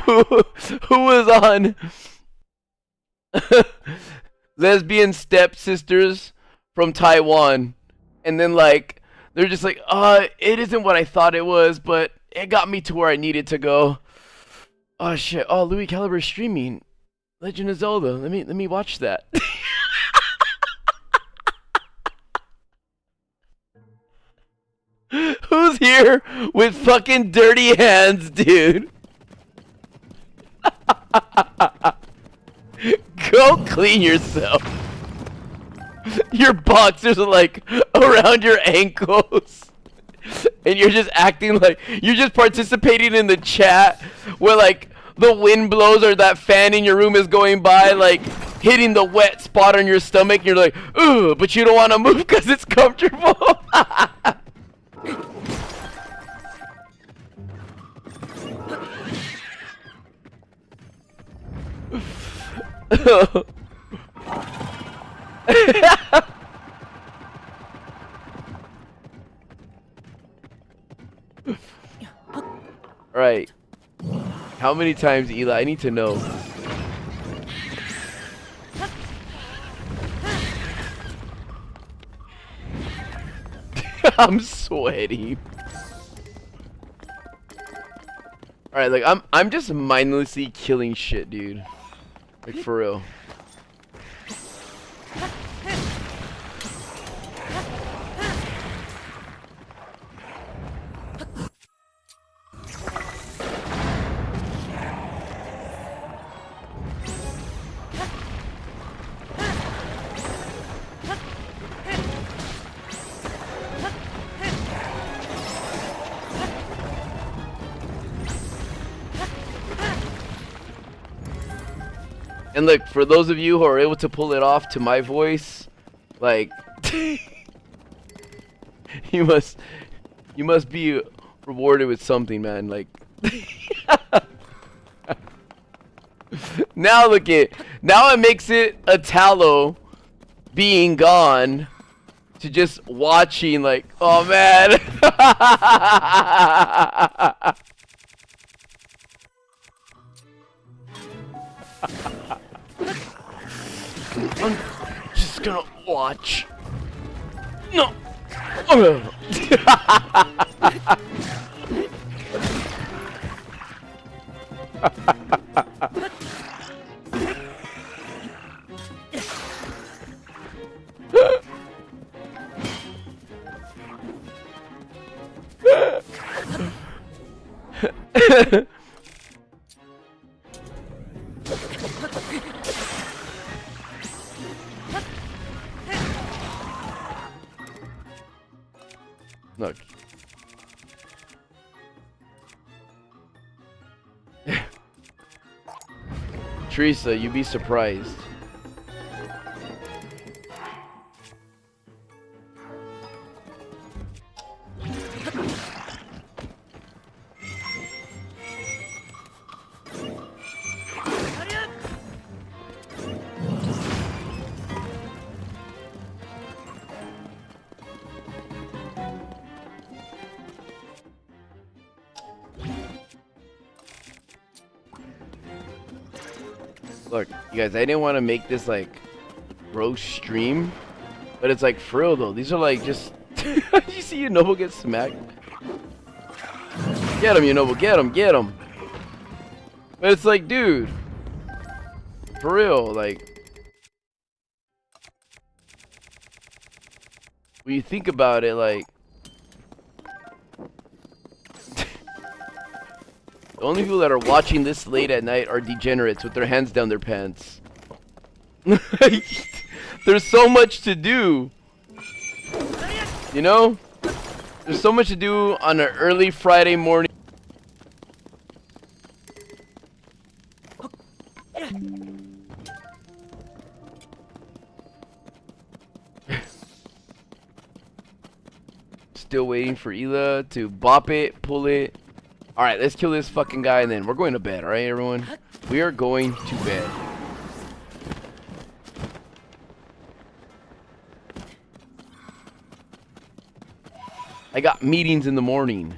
who was on lesbian stepsisters from Taiwan? And then like... They're just like, it isn't what I thought it was, but it got me to where I needed to go. Oh shit! Oh, Louis Caliber's streaming Legend of Zelda. Let me watch that. Who's here with fucking dirty hands, dude? Go clean yourself. Your boxers are like around your ankles. And you're just acting like you're just participating in the chat where like the wind blows or that fan in your room is going by, like hitting the wet spot on your stomach. And you're like, ooh, but you don't want to move because it's comfortable. Right. How many times, Eli? I need to know. I'm sweaty. Alright, like I'm just mindlessly killing shit, dude. Like for real. And look, for those of you who are able to pull it off to my voice, like you must be rewarded with something, man. Like now look it makes it a tallow being gone to just watching, like, oh man. I'm just gonna watch. No. Look. Teresa, you'd be surprised. Look, you guys, I didn't want to make this like roast stream, but it's like for real though. These are like just. You see Unobo get smacked? Get him, Unobo, get him, get him. But it's like, dude, for real, like when you think about it, like The only people that are watching this late at night are degenerates with their hands down their pants. There's so much to do. You know? There's so much to do on an early Friday morning. Still waiting for Ela to bop it, pull it. Alright, let's kill this fucking guy and then we're going to bed, alright everyone? We are going to bed. I got meetings in the morning.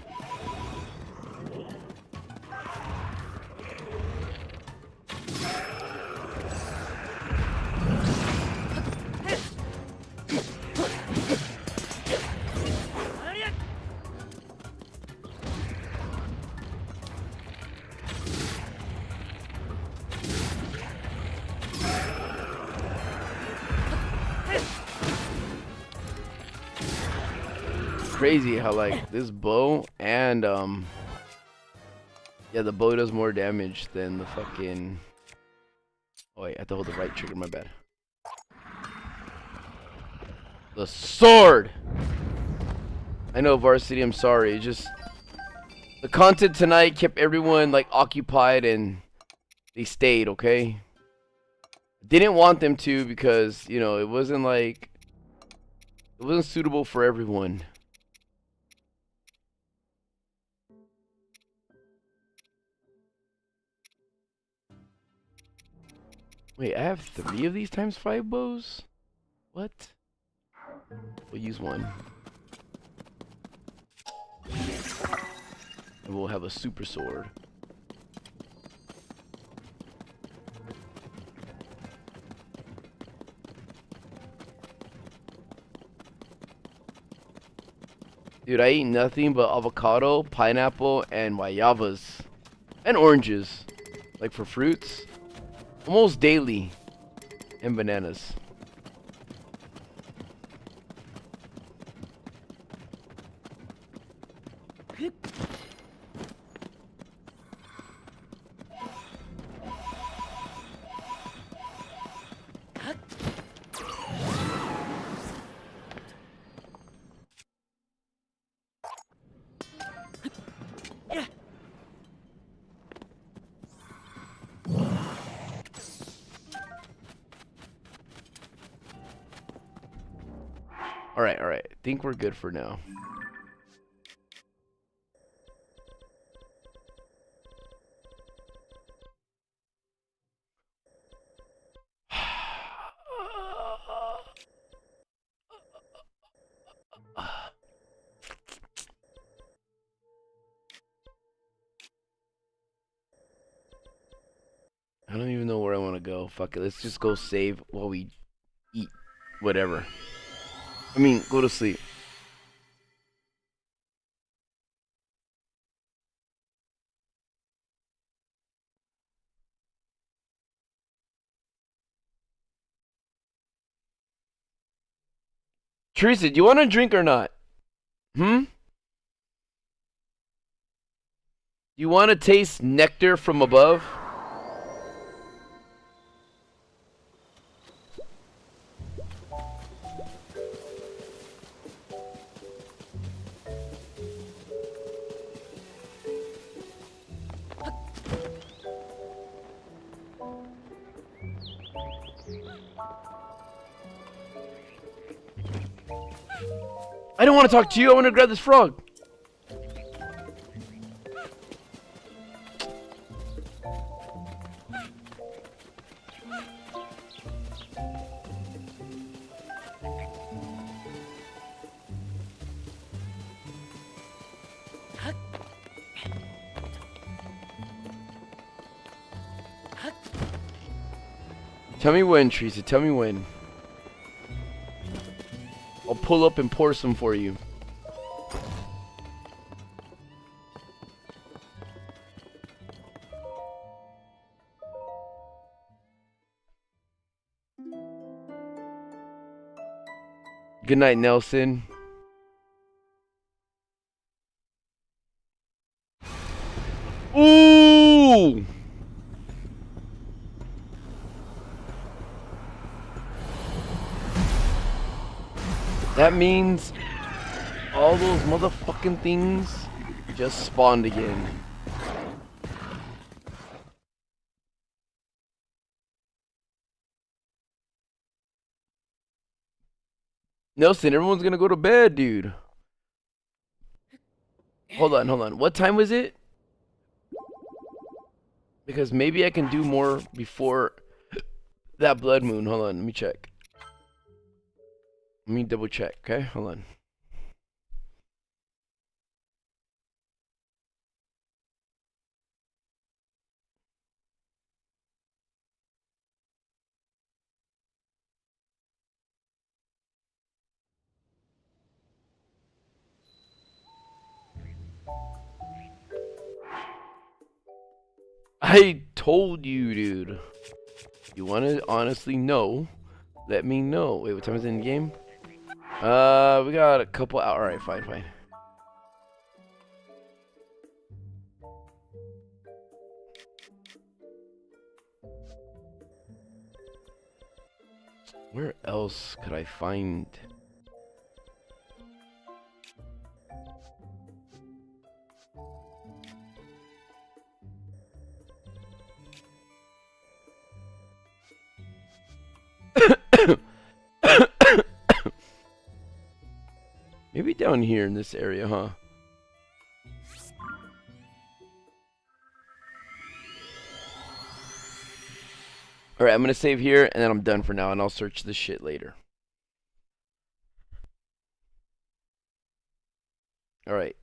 Crazy how like this bow and yeah, the bow does more damage than the fucking. Oh wait, I have to hold the right trigger, my bad. The sword. I know, Varsity, I'm sorry. It's just the content tonight kept everyone like occupied and they stayed, okay? Didn't want them to because, you know, it wasn't suitable for everyone. Wait, I have 3 of these times 5 bows? What? We'll use one. And we'll have a super sword. Dude, I eat nothing but avocado, pineapple, and guayabas. And oranges. Like for fruits. Almost daily. And bananas. Alright. I think we're good for now. I don't even know where I want to go. Fuck it, let's just go save while we eat whatever. I mean, go to sleep. Teresa, do you want a drink or not? Do you want to taste nectar from above? I don't want to talk to you. I want to grab this frog. Tell me when, Teresa. Tell me when. I'll pull up and pour some for you. Good night, Nelson. Ooh! That means all those motherfucking things just spawned again. Nelson, everyone's gonna go to bed, dude. Hold on. What time was it? Because maybe I can do more before that blood moon. Hold on, let me check. Let me double check, okay? Hold on. I told you, dude. You want to honestly know? Let me know. Wait, what time is it in the game? We got a couple hours. Alright, fine. Where else could I find... Maybe down here in this area, huh? Alright, I'm gonna save here, and then I'm done for now, and I'll search this shit later. Alright.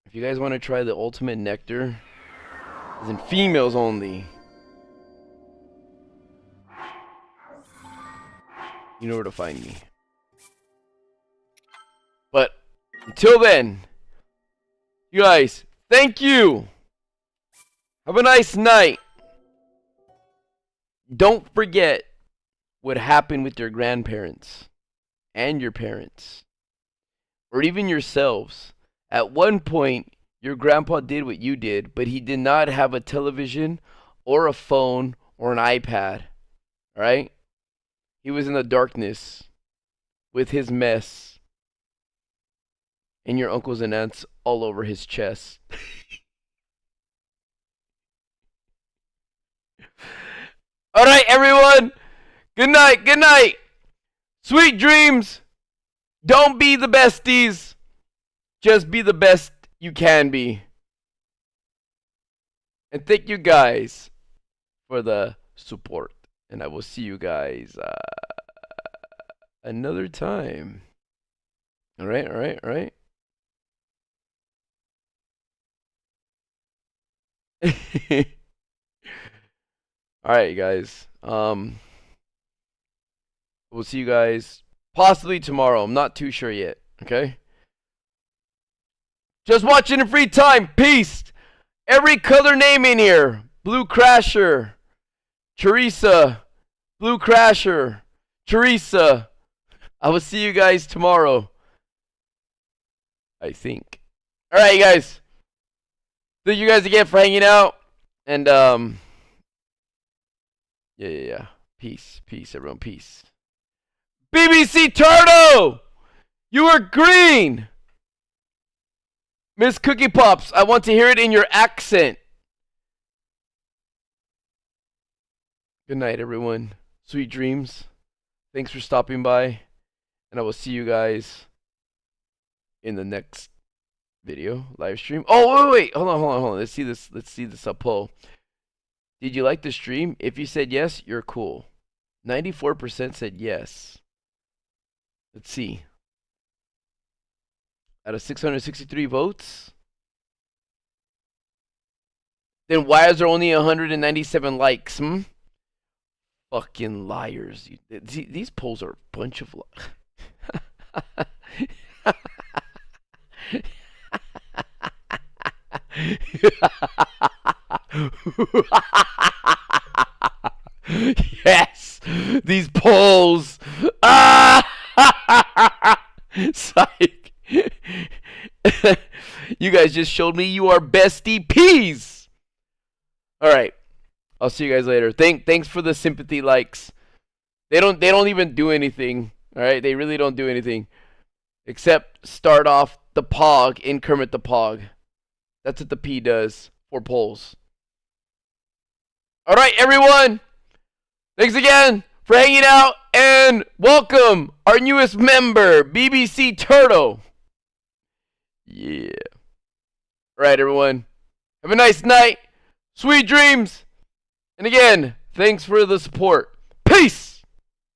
If you guys want to try the ultimate nectar, it's in females only. You know where to find me. But until then, you guys, thank you. Have a nice night. Don't forget what happened with your grandparents and your parents, or even yourselves. At one point, your grandpa did what you did, but he did not have a television or a phone or an iPad. All right? He was in the darkness with his mess and your uncles and aunts all over his chest. All right, everyone. Good night. Good night. Sweet dreams. Don't be the besties. Just be the best you can be. And thank you guys for the support. And I will see you guys another time. All right. All right, guys. We'll see you guys possibly tomorrow. I'm not too sure yet. Okay. Just watching in free time. Peace. Every color name in here. Blue Crasher. Teresa. Blue Crasher. Teresa. I will see you guys tomorrow. I think. All right, you guys. Thank you guys again for hanging out. And, yeah. Peace, everyone. Peace. BBC Turtle! You are green! Miss Cookie Pops, I want to hear it in your accent. Good night, everyone. Sweet dreams. Thanks for stopping by. And I will see you guys in the next video, live stream. Oh, wait. Hold on. Let's see this poll. Did you like the stream? If you said yes, you're cool. 94% said yes. Let's see. Out of 663 votes? Then why is there only 197 likes, Fucking liars. These polls are a bunch of Yes! These polls! Psych! You guys just showed me you are bestie peas! Alright. I'll see you guys later. Thanks for the sympathy likes. They don't even do anything. Alright? They really don't do anything. Except start off the Pog in Kermit the Pog. That's what the P does for polls. Alright, everyone. Thanks again for hanging out. And welcome our newest member, BBC Turtle. Yeah. Alright, everyone. Have a nice night. Sweet dreams. And again, thanks for the support. Peace.